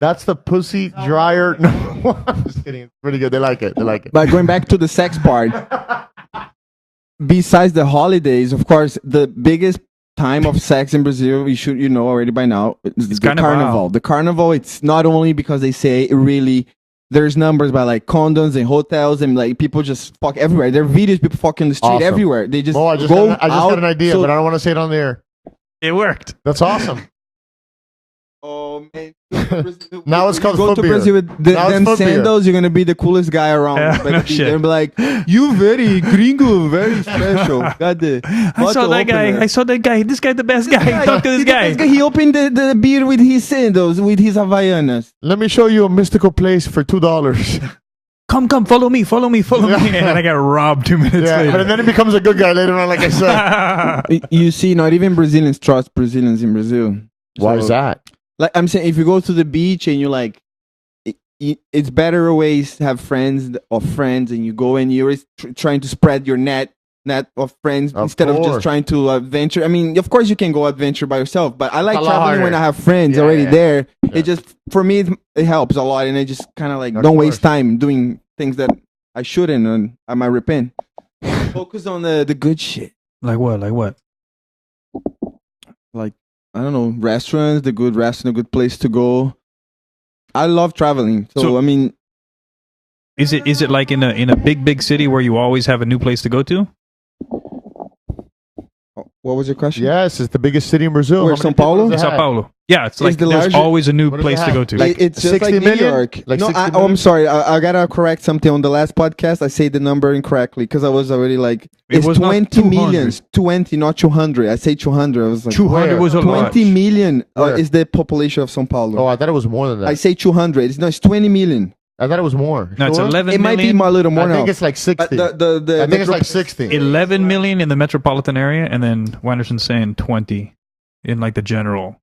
E: That's the pussy dryer. No, I'm just kidding. It's pretty good. They like it. They like it.
F: But going back to the sex part, besides the holidays, of course, the biggest time of sex in Brazil, you know already by now, is the
G: Carnival.
F: carnival. The carnival, it's not only because they say it really, there's numbers by like condoms and hotels and like people just fuck everywhere. There are videos people fuck in the street
E: Awesome.
F: everywhere. They just
E: Oh, I just
F: go
E: got
F: out.
E: an idea,
F: So-
E: but I don't want to say it on the air.
G: It worked.
E: That's awesome.
F: Oh man!
E: Now it's called
F: go
E: foot
F: to
E: beer.
F: Brazil with
E: Now it's
F: them
E: foot beer.
F: sandals. You're gonna be the coolest guy around.
G: Yeah,
F: But
G: no
F: they're
G: shit.
F: gonna be like, "You very gringo, very special." Got the.
G: I saw that guy. I saw that guy. This guy, the best guy. Talk to this guy.
F: He opened the beer with his sandals, with his Havaianas.
E: Let me show you a mystical place for $2.
G: Come, follow me. And then I got robbed 2 minutes
E: Yeah,
G: later.
E: but then it becomes a good guy later on, like I said.
F: You see, not even Brazilians trust Brazilians in Brazil.
E: Why
F: So,
E: is that?
F: Like I'm saying, if you go to the beach and you like, it's better always have friends and you go and you're trying to spread your net of friends
E: Of
F: instead of
E: course.
F: just trying to adventure. I mean, of course you can go adventure by yourself, but I like
E: A lot
F: traveling
E: harder.
F: when I have friends
E: Yeah,
F: already
E: yeah.
F: there.
E: Yeah.
F: It just for me it helps a lot, and I just kind of like
E: Of
F: don't
E: course.
F: waste time doing things that I shouldn't, and I might repent. Focus on the good shit.
G: Like what?
F: Like I don't know, restaurants, the good restaurant, a good place to go. I love traveling, so I mean,
G: Is it like in a big city where you always have a new place to go to?
F: what was your question?
E: Yes, it's the biggest city in Brazil.
F: Where,
E: How many
F: São Paulo?
E: people does it
G: Sao
E: have?
G: Paulo. Yeah, it's like
F: the
G: there's
F: largest-
G: always a new
E: What does
G: place
E: it
G: to go
E: have?
G: to.
E: Like
F: It's just
E: 60
F: like
E: million?
F: New York.
E: Like
F: no,
E: 60
F: I'm
E: million?
F: sorry. I gotta correct something on the last podcast. I said the number incorrectly because I was already like,
G: It
F: it's
G: was not
F: 20
G: 200.
F: millions. 20, not 200. I say 200. I was like,
G: 200 was a lot.
F: 20 million
E: Where?
F: is the population of São Paulo.
E: Oh, I thought it was more than that.
F: I say 200. It's 20 million.
E: I thought it was more.
G: No, it's
E: Sure?
G: 11
F: It might be
G: million.
F: a little more
E: I
F: now.
E: think it's like 60.
F: the
E: I think it's
F: metro-
E: like 60.
G: 11 million in the metropolitan area, and then Wanderson's saying 20 in like the general.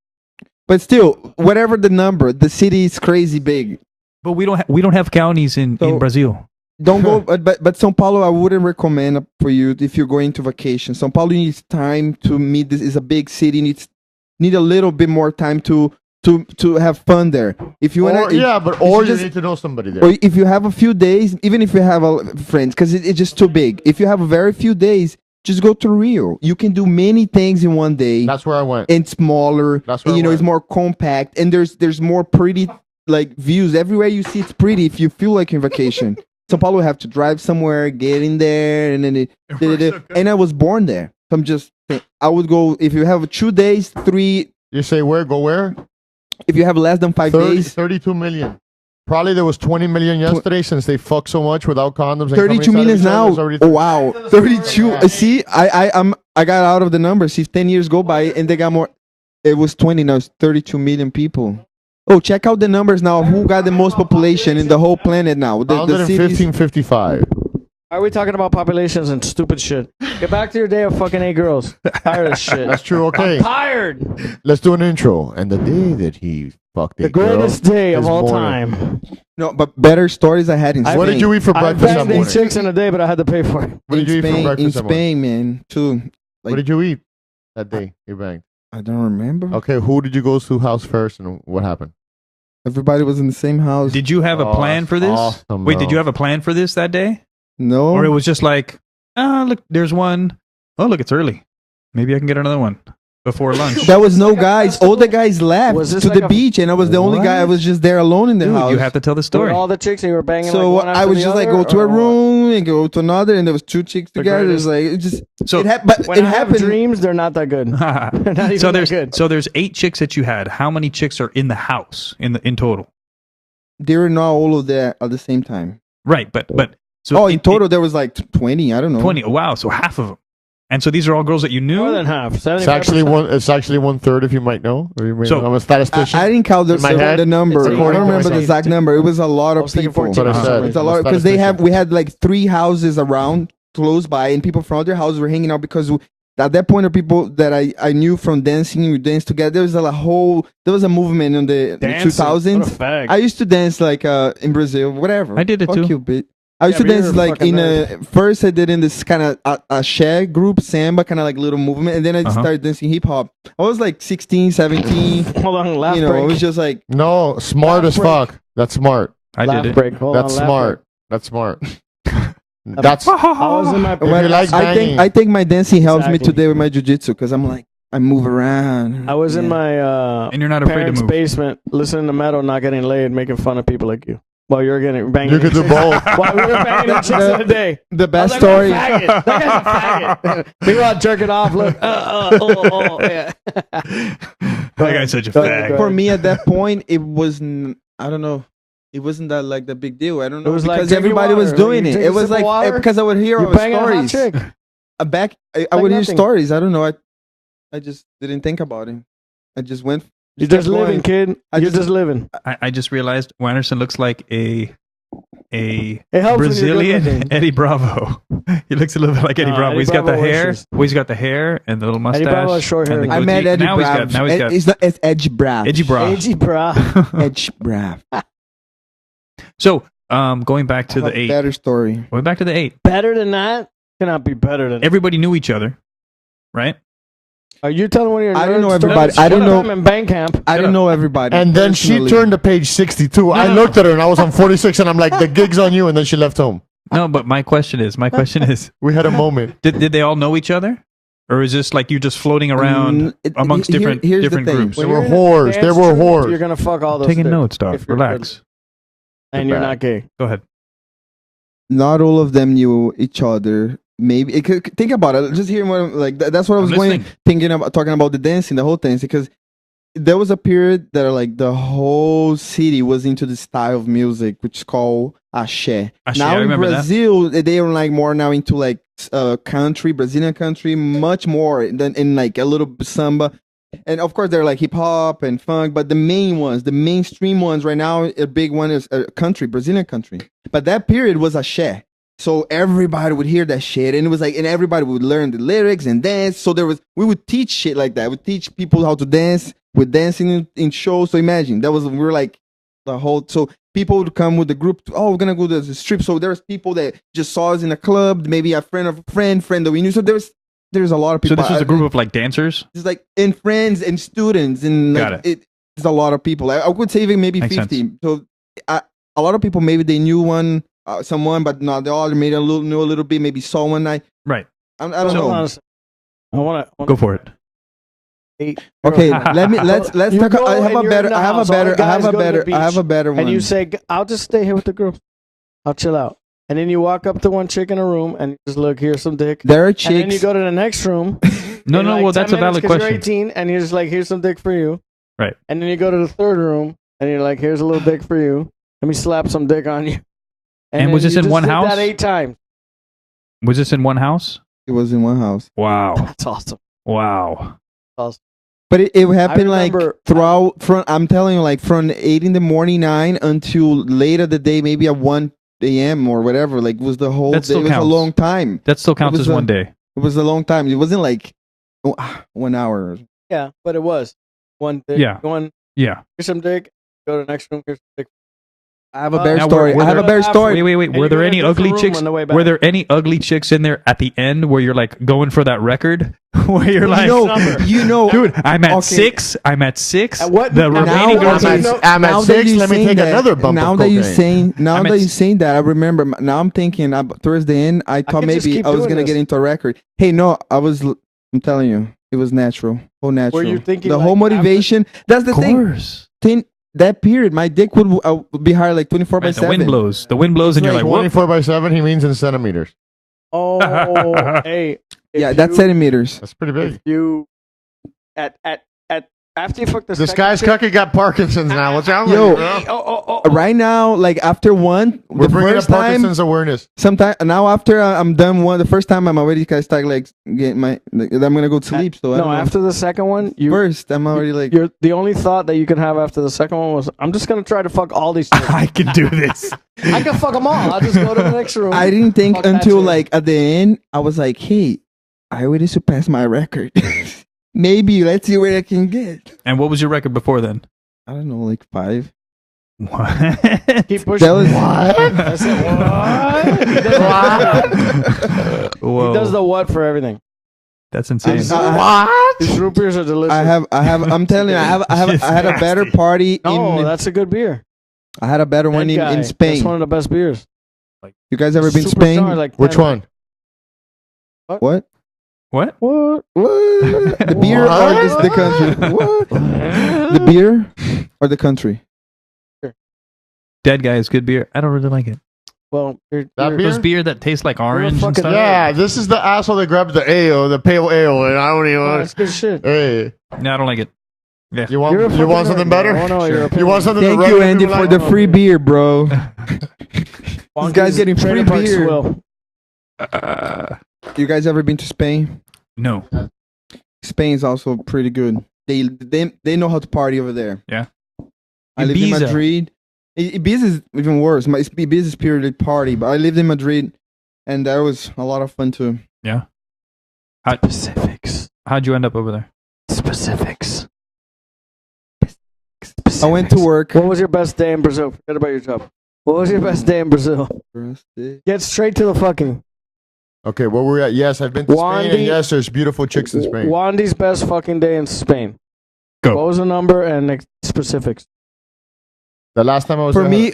F: But still, whatever the number, the city is crazy big.
G: But we don't have counties in
F: So-
G: Brazil.
F: Don't go, but São Paulo, I wouldn't recommend for you if you're going to vacation. São Paulo needs time to meet. This is a big city. Need a little bit more time to have fun there. If you
E: Or,
F: want,
E: yeah, but
F: you
E: or you
F: just-
E: need to know somebody there.
F: or if you have a few days, even if you have friends, because it's just too big. If you have a very few days, just go to Rio. You can do many things in one day.
E: That's where I went.
F: And smaller.
E: That's where
F: and,
E: I
F: it's
E: went.
F: more compact, and there's more pretty like views everywhere you see. It's pretty if you feel like on vacation. São Paulo have to drive somewhere, get in there, and then and I was born there. So I'm just saying, I would go if you have 2 days, 3.
E: You say where? Go where?
F: If you have less than 5 days,
E: 32 million. Probably there was 20 million yesterday since they fucked so much without condoms. And
F: 32
E: coming inside
F: million
E: of each other.
F: now.
E: There's already
F: Oh wow, 32. See, I got out of the numbers. See, 10 years go by and they got more. It was 20 now. It's 32 million people. Oh, check out the numbers now. Who got the most population in the whole planet now? The cities.
E: 115.55.
B: Why are we talking about populations and stupid shit? Get back to your day of fucking 8 girls. Tired of shit.
E: That's true. Okay.
B: I'm tired.
E: Let's do an intro. And the day that he fucked
B: The
E: a girl
B: greatest day of
E: is
B: all
E: morning.
B: time.
F: No, but better stories I had in Spain.
E: What did you eat for
B: I
E: breakfast that
B: banged 8
E: morning?
B: chicks in a day, but I had to pay for it.
E: What did you eat for
F: in
E: breakfast that morning?
F: Spain, man, too.
E: What did you eat that day you banged?
F: I don't remember.
E: Okay, who did you go to house first and what happened?
F: Everybody was in the same house.
G: Did you have a plan for this?
E: awesome,
G: Wait, did
E: bro.
G: you have a plan for this that day?
F: No.
G: Or it was just like, look, there's one. Oh, look, it's early. Maybe I can get another one before lunch.
F: There was no guys. All the guys left
B: Was this
F: to
B: like
F: the
B: a-
F: beach, and I was the only guy. I was just there alone in the
G: Dude,
F: house.
G: you have to tell the
B: Were
G: story.
B: all the chicks and you were banging
F: So
B: like one
F: I
B: after
F: was
B: the
F: just like
B: other,
F: go to a
B: or what?
F: room and go to another, and there was two chicks together. It was like it just
G: So-
F: but
B: When
F: it
B: I have
F: happened.
B: dreams, they're not that good. They're not even
G: so
B: that
G: there's
B: good.
G: so there's 8 chicks that you had. How many chicks are in the house in total?
F: They were not all of that at the same time.
G: Right, but so
F: In total there was like 20. I don't know.
G: 20. Wow, so half of them. And so these are all girls that you knew.
B: More than half.
E: It's actually
B: 75%.
E: It's actually 1/3 if you might know. Or you may
G: So-
E: know. I'm a statistician.
F: I didn't count
E: In my head,
F: the number.
B: it's
F: I don't
E: according to
F: remember the
E: myself.
F: exact number. It was a lot
B: I
F: of
B: was thinking
F: people.
B: 14.
E: That's what I said.
F: It's a
E: I'm
F: lot because
E: statistician.
F: we had like 3 houses around close by, and people from other houses were hanging out because at that point, the people that I knew from dancing, we danced together. There was a movement in the
B: Dancing.
F: 2000s.
B: What a fag.
F: I used to dance like in Brazil, whatever.
G: I did it
F: Fuck
G: too.
F: you, bitch. I used
B: Yeah,
F: to
B: but you're
F: dance
B: a
F: like
B: fucking
F: in first I did in this kind of a share group, samba, kind of like little movement, and then I started dancing hip hop. I was like 16, 17.
B: Hold on, laugh
F: You know,
B: break.
F: it was just like
E: No, smart as
B: break.
E: fuck. That's smart.
G: I
B: laugh
G: did it.
B: break. Hold
E: That's
B: on, laugh
E: smart. That's smart. That's
B: break. I was in my
E: If you like banging.
F: I think my dancing helps me
B: Exactly.
F: today with my jujitsu because I'm like I move around.
B: I was in
F: Yeah.
B: my
G: And you're not afraid to
B: parents'
G: move.
B: basement, listening to metal, not getting laid, making fun of people like you. While you're getting banging.
E: You could do
B: chicks.
E: both.
B: While we were banging chicks in the day.
F: The
B: I was
F: best
B: like,
F: story.
B: That guy's a faggot. We were all jerking off. Look. Yeah.
G: That guy's such a
B: Go ahead,
G: fag.
B: go
F: For
B: ahead.
F: me at that point, it wasn't. I don't know. It wasn't that like the big deal. I don't know.
B: It was like
F: because
B: drinking
F: everybody was
B: water.
F: doing
B: You
F: it.
B: take
F: It
B: a
F: was
B: sip of
F: like
B: water,
F: because I would hear
B: You're
F: all the
B: banging a hot
F: stories.
B: chick.
F: I
B: Like
F: would hear
B: nothing.
F: stories. I don't know. I just didn't think about it. I just went.
B: You're
F: kept
B: just living,
F: going.
B: kid. You're just living.
G: I just realized Wanderson looks like a
B: It helps when you're good
G: Brazilian
B: looking.
G: Eddie Bravo. He looks a little bit like Eddie
B: No,
G: Bravo.
B: Eddie
G: He's got the
B: Bravo
G: hair.
B: wishes.
G: Well, he's got the hair and the little mustache.
B: Bravo has short
G: and
B: hair.
G: the
F: I
G: goatee.
F: met Eddie
G: Now he's got.
F: Brav.
G: Now he's got.
F: It's not. It's Edge Brav.
G: Edgy Bra.
B: Edgy bra.
F: Edge Brav.
G: So, going back to
F: I have
G: the
F: a
G: 8.
F: Better story.
G: Going back to the 8.
B: Better than that? Cannot be better than that.
G: Everybody knew each other, right?
B: Are you telling one of your
F: I didn't
B: nerd
F: know everybody.
B: stories?
F: I didn't
B: One
F: know.
B: time in band camp.
F: I didn't know everybody.
E: And then she
F: personally.
E: turned to page 62. I
G: no.
E: looked at her and I was on 46 and I'm like, the gig's on you. And then she left home.
G: No, but my question is,
E: We had a moment.
G: did they all know each other, or is this like you just floating around amongst different
F: here's the
G: different
F: thing.
G: groups?
E: They
B: When
E: were
B: you're in a
E: whores.
B: dance
E: They were
B: troupe,
E: whores.
B: You're gonna fuck all those.
G: Taking
B: chicks
G: notes, dog.
B: if you're
G: Relax.
B: good. And you're
E: Bad.
B: not gay.
G: Go ahead.
F: Not all of them knew each other. Maybe think about it. Just hearing what like that's what I was
G: I'm
F: going
G: listening.
F: thinking about talking about the dancing, the whole thing, because there was a period that like the whole city was into the style of music which is called axé.
G: Axé,
F: Now
G: I
F: in
G: remember that.
F: Brazil, they are like more now into like country, Brazilian country, much more than in like a little samba. And of course, they're like hip hop and funk, but the main ones, the mainstream ones right now, a big one is country, Brazilian country. But that period was axé. So everybody would hear that shit, and it was like, and everybody would learn the lyrics and dance. So we would teach shit like that. We teach people how to dance with dancing in shows. So imagine we were like the whole. So people would come with the group. We're gonna go to the strip. So there's people that just saw us in a club, maybe a friend of a friend that we knew. So there's a lot of
G: So
F: people.
G: this was a group of like dancers.
F: It's like and friends and students and
G: Got
F: like, it's a lot of people. I would say even maybe
G: Makes
F: 50.
G: sense.
F: So a lot of people maybe they knew someone, but not the other. Maybe knew a little bit. Maybe saw one night.
G: Right.
F: I don't
B: So,
F: know.
B: I want to
G: Go for it.
F: Okay, let's
B: You
F: talk.
B: go
F: I have
B: and
F: a
B: you're
F: better.
B: in the
F: I have a
B: house, all
F: better.
B: the
F: I have
B: guys
F: a
B: go to the
F: better. I have a
B: beach,
F: better one.
B: And you say, "I'll just stay here with the group. I'll chill out." And then you walk up to one chick in a room and you just look, here's some dick.
F: There are
B: And then you
F: chicks.
B: go to the next room.
G: No,
B: in
G: no.
B: like
G: Well,
B: 10
G: that's a valid
B: minutes 'cause
G: question.
B: You're 18 and you're just like, here's some dick for you.
G: Right.
B: And then you go to the third room and you're like, here's a little dick for you. Let me slap some dick on you.
G: And
B: then
G: was this
B: you
G: in
B: just
G: one
B: did
G: house?
B: That 8 times.
G: Was this in one house?
F: It was in one house,
G: Wow.
B: That's awesome.
G: Wow.
F: but it happened like
B: remember-
F: throughout. From I'm telling you, like from 8 in the morning, 9 until later the day, maybe at 1 a.m. or whatever. Like was the whole
G: That
F: day.
G: still
F: It was a
G: counts.
F: long time.
G: That still counts
F: was
G: as
F: a-
G: one day.
F: It was a long time. It wasn't like 1 hour.
B: Yeah, but it was. One dick.
G: Yeah.
B: One,
G: Yeah.
B: here's some dick. Go to the next room. Here's some dick.
F: I have a bear
G: Now,
F: story.
G: were
F: I have a
G: there-
F: bear story.
G: Wait.
B: And
G: Were
B: you
G: there
B: go to a
G: any
B: different
G: ugly
B: room
G: chicks?
B: on the way back.
G: Were there any ugly chicks in there at the end where you're like going for that record? Where you're like,
F: You know,
G: dude, I'm at
F: Okay.
G: 6. I'm at 6.
B: At what-
G: The
B: now-
G: remaining
B: now-
G: girls
B: okay,
G: are.
B: no-
E: I'm
F: now
E: at
F: that
E: 6.
F: you're
E: Let me
F: saying
E: take
F: that-
E: another bump
F: Now
E: of
F: that you're
E: cocaine.
F: saying,
G: I'm at
F: that, I remember. Now I'm thinking towards the end. I thought
B: could just
F: maybe
B: keep
F: I was
B: doing
F: gonna
B: this.
F: get into a record. Hey, no, I'm telling you, it was natural. Whole natural.
B: you thinking,
F: the
B: like,
F: whole motivation? That's the
G: Of
F: thing.
G: course.
F: That period, my dick would be hard like 24 by
G: Right, the
F: 7.
G: wind blows. The wind blows, and you're like, what?
E: 24 by 7, he means in centimeters.
B: Oh, hey.
F: Yeah, that's centimeters.
E: That's pretty big.
B: If you at after you fuck the
E: This
B: second
E: guy's
B: chick-
E: cucky got Parkinson's now. What's wrong
F: Yo.
E: with you, bro?
F: Right now, like after one,
E: We're
F: the
E: bringing up
F: first time,
E: Parkinson's awareness.
F: sometime now after I'm done one, the first time I'm already kind of start like getting I'm gonna go to sleep. So I
B: No,
F: don't know.
B: after the second one, you
F: first I'm already like
B: you're the only thought that you can have after the second one was I'm just gonna try to fuck all these chicks.
G: I can do this.
B: I can fuck them all. I'll just go to the next room.
F: I didn't think
B: Fuck that
F: until
B: shit.
F: like at the end I was like, hey, I already surpassed my record. Maybe let's see where I can get.
G: And what was your record before then?
F: I don't know, like 5.
G: What?
B: keep pushing.
F: That was
B: I said, what?
G: Whoa.
B: He does the what for everything.
G: That's insane.
B: These root beers are delicious.
F: I have. I'm telling you, I had a better party.
B: No, that's a good beer.
F: I had a better one
B: That guy,
F: in
B: That's
F: Spain.
B: one of the best beers.
F: You guys ever been to
B: Superstar,
F: Spain?
B: like
E: Which
B: 10.
E: one?
F: What?
G: What?
B: What?
F: The beer or the country? What? The beer or the country?
G: Dead Guy is good beer. I don't really like it.
B: Well,
E: That
G: Those
E: beer?
G: beer that taste like orange and
B: fucking-
G: stuff.
E: Yeah, this is the asshole that grabs the ale, the pale ale, and I don't even
B: Oh,
E: want
B: that's good shit.
E: Hey,
G: No, I don't like it. Yeah.
E: you
B: You're a
E: want
B: fucking
E: something
B: nerd,
E: better?
B: bro. Oh, no, you're a
E: You want something
F: Thank
E: to
F: you,
E: regular
F: Andy,
E: people
F: for
E: like?
F: the free beer, bro.
B: Juanky's
F: guy's getting free
B: Trailer Park
F: beer.
B: Swill.
F: You guys ever been to Spain?
G: No.
F: Spain is also pretty good. They know how to party over there.
G: Yeah.
F: I lived in
G: Ibiza.
F: Madrid. Ibiza is even worse. Ibiza is purely party, but I lived in Madrid, and that was a lot of fun too.
G: Yeah.
B: Specifics.
G: How'd you end up over there?
B: Specifics.
F: I went to work.
B: What was your best day in Brazil? Forget about your job. What was your best day in Brazil? Get straight to the fucking.
E: Okay, where we're at? Yes, I've been to Spain,
B: Wandy-
E: and yes, there's beautiful chicks in Spain.
B: Wandy's best fucking day in Spain.
G: Go.
B: What was the number and the specifics?
E: The last time I was
F: For
E: there,
F: me,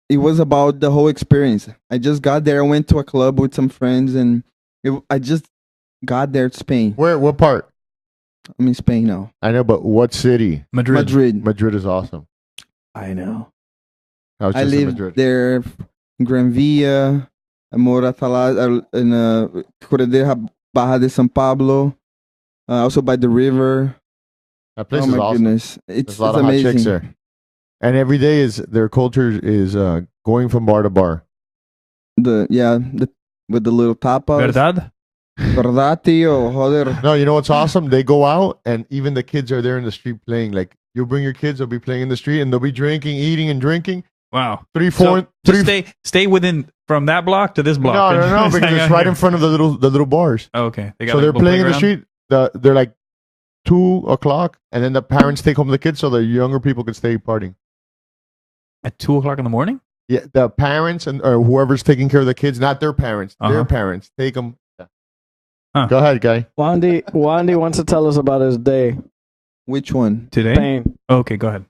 F: it was about the whole experience. I just got there. I went to a club with some friends, and I just got there to Spain.
E: where? What part?
F: I'm in Spain now.
E: I know, but what city?
G: Madrid.
F: Madrid.
E: Madrid is awesome.
B: I know.
E: I was
F: I
E: just in
F: lived
E: Madrid.
F: there in Gran Via. I mora lá in Corredera Barra de São Pablo. Also by the river.
E: That place
F: Oh
E: is
F: my
E: awesome.
F: goodness.
E: There's
F: It's
E: a lot of
F: amazing.
E: hot chicks there. And every day is their culture is going from bar to bar.
F: With the little tapas.
G: Verdad?
F: Verdad, tío. Joder.
E: No, you know what's awesome? They go out and even the kids are there in the street playing. Like you'll bring your kids, they'll be playing in the street and they'll be drinking, eating, and drinking.
G: Wow.
E: Three,
G: So
E: four,
G: just
E: three.
G: stay within from that block to this block.
E: No, because it's right in front of the little bars.
G: Oh, okay. They got
E: So
G: like a
E: they're
G: little
E: playing in the
G: playground?
E: street. They're like 2:00, and then the parents take home the kids so the younger people can stay partying.
G: At 2:00 in the morning?
E: Yeah, the parents or whoever's taking care of the kids, not their parents, their
G: Uh-huh.
E: parents take them.
G: Huh.
E: Go ahead, guy.
B: Wandy wants to tell us about his day.
F: Which one?
G: Today?
B: Spain.
G: Okay, go ahead.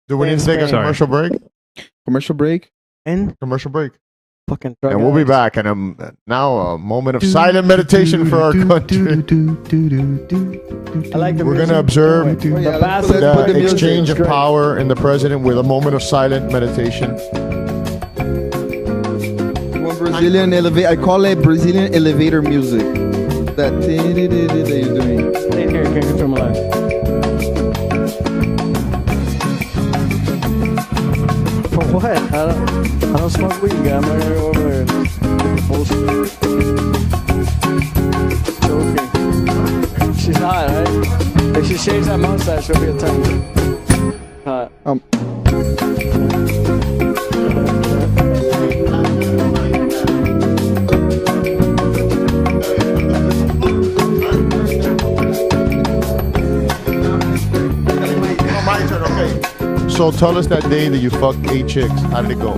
E: Do we need to take a
B: Spain.
E: commercial break?
F: Commercial break?
B: And
E: Commercial break.
B: fucking drug
E: And we'll be
B: addicts.
E: back. And now a moment of silent meditation for our country.
B: I like the
E: We're
B: music.
E: going to observe
F: Oh, yeah,
B: The
F: let's
B: bathroom-
F: put
E: the
F: music.
E: exchange of
B: Great.
E: power in the president with a moment of silent meditation.
F: One Brazilian elevator. I call it Brazilian elevator music. That you're doing.
B: Stay here, can't control my life. For what? I don't smoke weed, guy. I'm not gonna go over there and get the bullshit. Joking. She's hot, right? If she shaves that mustache, she'll be a 10. Hot.
E: My turn, okay. So tell us that day that you fucked 8 chicks. How did it go?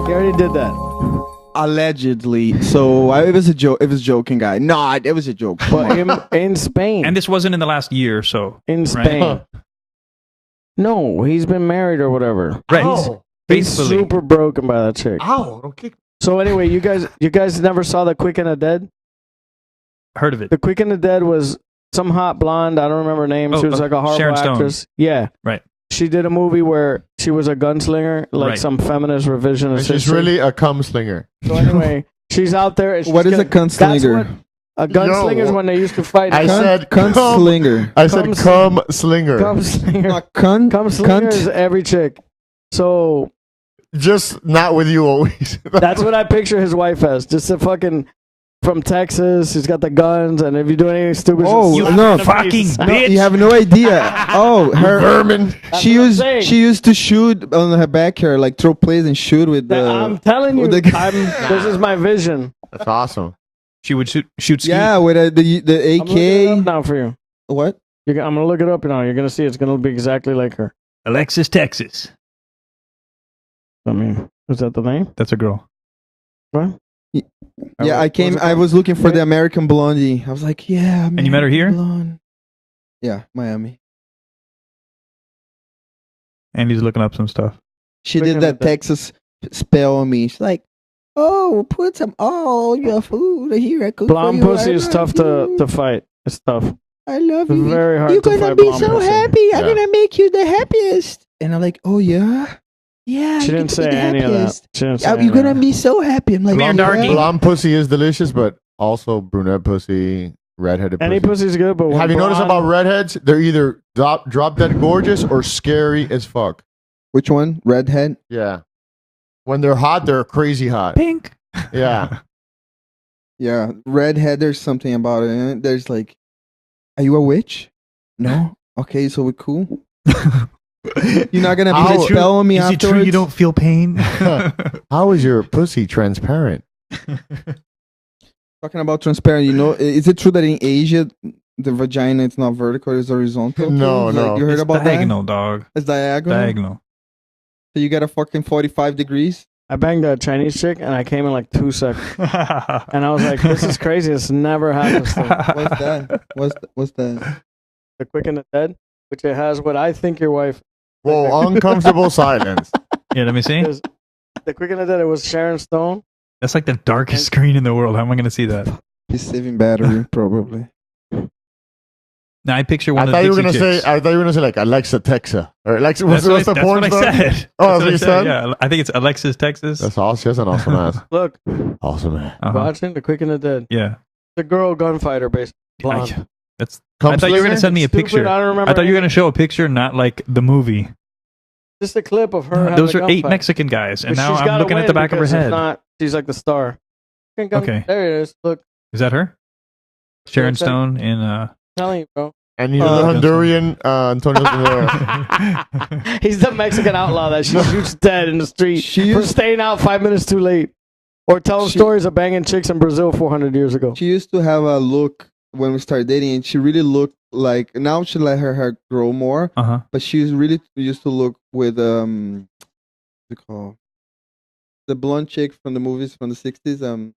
B: He already did that.
F: Allegedly. So it was a joke. It was joking, guy. No, it was a joke.
B: But in Spain.
G: And this wasn't in the last year or so.
B: In
G: right?
B: Spain. No, he's been married or whatever.
G: Right.
E: Oh.
B: He's
G: Faithfully.
B: super broken by that chick.
E: Ow, don't kick me.
B: So anyway, you guys never saw The Quick and the Dead?
G: Heard of it.
B: The Quick and the Dead was some hot blonde. I don't remember her name.
G: Oh,
B: She was like a horrible
G: Sharon Stone.
B: actress. Yeah.
G: Right.
B: She did a movie where she was a gunslinger, like
G: Right.
B: some feminist revisionist.
E: And she's
B: history.
E: really a cum slinger.
B: So anyway, she's out there. And she's
F: What is a
B: gonna-
F: gunslinger?
B: A gunslinger is when they used to fight.
E: I said cum.
F: Gunslinger.
E: I said cum slinger.
B: Cum slinger.
F: Not cunt.
B: Cum slinger
F: Cunt.
B: is every chick. So
E: Just not with you always.
B: that's what I picture his wife as. Just a fucking from Texas. He's got the guns, and if you do anything stupid,
F: Oh,
B: she'll slap
F: no.
B: you in the
G: Fucking
B: face.
G: bitch.
F: You have no idea. Oh, her
E: vermin.
B: That's
F: She
B: what I'm
F: used
B: saying.
F: she used to shoot on her back hair, like throw plays and shoot with the.
B: I'm telling you,
F: with the-
B: this is my vision.
E: That's awesome.
G: She would shoot ski.
F: Yeah, with the
B: I'm looking it up
F: AK.
B: now for you.
F: What?
B: I'm gonna look it up now. You're gonna see it's gonna be exactly like her.
G: Alexis, Texas.
B: I mean, is that the name?
G: That's a girl.
B: What?
F: Yeah, I came. I was looking for the American Blondie. I was like, yeah.
G: And you met her here?
F: Blonde. Yeah, Miami.
G: And he's looking up some stuff.
F: She
B: Quick
F: did
B: and
F: that
B: the-
F: Texas spell on me. She's like, oh, put some all your food here. I cook
B: Blonde
F: for you.
B: pussy
F: I
B: is
F: love
B: tough
F: you.
B: to fight. It's tough.
F: I love
B: It's
F: you.
B: very hard
F: You're
B: to
F: gonna
B: fight
F: be
B: blonde
F: so
B: pussy.
F: happy. I'm
E: Yeah.
F: gonna make you the happiest. And I'm like, oh yeah, yeah.
B: She
F: you're
B: didn't
F: gonna
B: say
F: be the
B: any of that.
F: happiest.
B: She didn't say
F: Yeah,
B: any
F: you're
B: of
F: gonna
B: that.
F: be so happy. I'm like,
G: Come here,
F: yeah.
G: darky.
E: Blonde pussy is delicious, but also brunette pussy, redheaded
B: Any
E: pussy.
B: pussy's good, but when
E: Have you noticed
B: blonde-
E: about redheads? They're either drop dead gorgeous or scary as fuck.
F: Which one? Redhead.
E: Yeah. When they're hot, they're crazy hot.
G: Pink.
E: Yeah.
F: Yeah, redhead. There's something about it. And there's like, are you a witch? No. Okay, so we're cool. You're not gonna
E: How-
F: put a spell on me
G: Is it
F: afterwards.
G: true you don't feel pain?
E: How is your pussy transparent?
F: Talking about transparent, you know, is it true that in Asia the vagina is not vertical, it's horizontal?
E: No,
F: too?
E: no.
F: You heard
G: It's
F: about
G: diagonal, dog.
F: that? It's diagonal.
G: Diagonal.
F: So you got a fucking 45 degrees.
B: I banged a Chinese chick and I came in like 2 seconds. And I was like, this is crazy. This never happens to me.
F: What's that? What's that?
B: The Quick and the Dead, which it has what I think your wife
E: Whoa, uncomfortable silence.
G: Yeah, let me see.
B: is. The Quick and the Dead, it was Sharon Stone.
G: That's like the darkest screen in the world. How am I going to see that?
F: He's saving battery, probably.
G: Now I picture
E: I
G: one
E: thought
G: of
E: you
G: the
E: were gonna
G: Dixie
E: say.
G: chicks.
E: I thought you were gonna say like Alexa Texa or Alexa. What's
G: That's
E: the
G: what
E: porn
G: I
E: star?
G: said.
E: Oh,
G: That's
E: that's
G: what
E: what
G: I
E: you
G: said.
E: said.
G: Yeah, I think it's Alexis, Texas.
E: That's awesome. She has an awesome ass.
B: Look,
E: Awesome man.
G: Uh-huh.
B: watching The Quick and the Dead.
G: Yeah.
B: The girl gunfighter, basically. Blonde.
G: That's.
E: Cum
G: I thought you were
E: slinger?
G: gonna send me a
B: Stupid,
G: picture.
B: I don't remember.
G: I thought you were
B: anything.
G: gonna show a picture, not like the movie.
B: Just a clip of her.
G: Those
B: having
G: are
B: a
G: 8
B: gunfight.
G: Mexican guys, and
B: But
G: now
B: she's
G: I'm
B: gotta
G: looking at
B: win
G: the back of her
B: because if
G: head.
B: Not, she's like the star.
G: Okay.
B: There it is. Look,
G: Is that her? Sharon
B: What's that?
G: Stone in.
B: I'm telling you, bro.
E: And he's the Honduran Antonio Rivera.
B: He's the Mexican outlaw that she shoots dead in the street
F: She
B: for
F: used-
B: staying out 5 minutes too late. Or telling
F: She-
B: stories of banging chicks in Brazil 400 years ago.
F: She used to have a look when we started dating, and she really looked like. Now she let her hair grow more,
G: Uh-huh.
F: but she was really used to look with what's it called? The blonde chick from the movies from the 60s,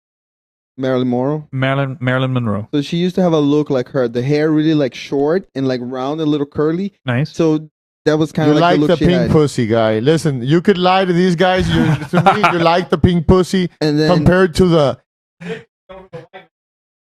F: Marilyn Monroe.
G: Marilyn Monroe.
F: So she used to have a look like her. The hair really like short and like round, a little curly.
G: Nice.
F: So that was kind
E: You
F: of
E: like
F: the
E: the
F: look she
E: pink
F: had.
E: pussy guy. Listen, you could lie to these guys. To me, you like the pink pussy
F: And then,
E: compared to the.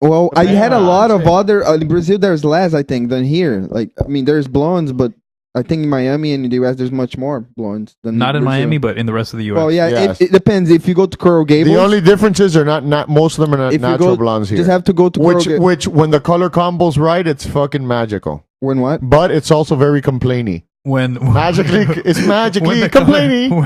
F: well, I had a
E: Yeah.
F: lot of other in Brazil. There's less, I think, than here. Like, I mean, there's blondes, but I think in Miami and in the US, there's much more blondes than
G: Not in
F: Brazil.
G: Miami, but in the rest of the U.S.
F: Well, yeah,
E: Yes.
F: it depends. If you go to Coral Gables,
E: The only differences are not most of them are not
F: if you
E: natural
F: go,
E: blondes here.
F: just have to go to Coral Gables.
E: Which when the color combo's right, it's fucking magical.
F: When what?
E: But it's also very complainy.
G: when
E: Magically, it's magically
G: when the
E: complaining.
G: color,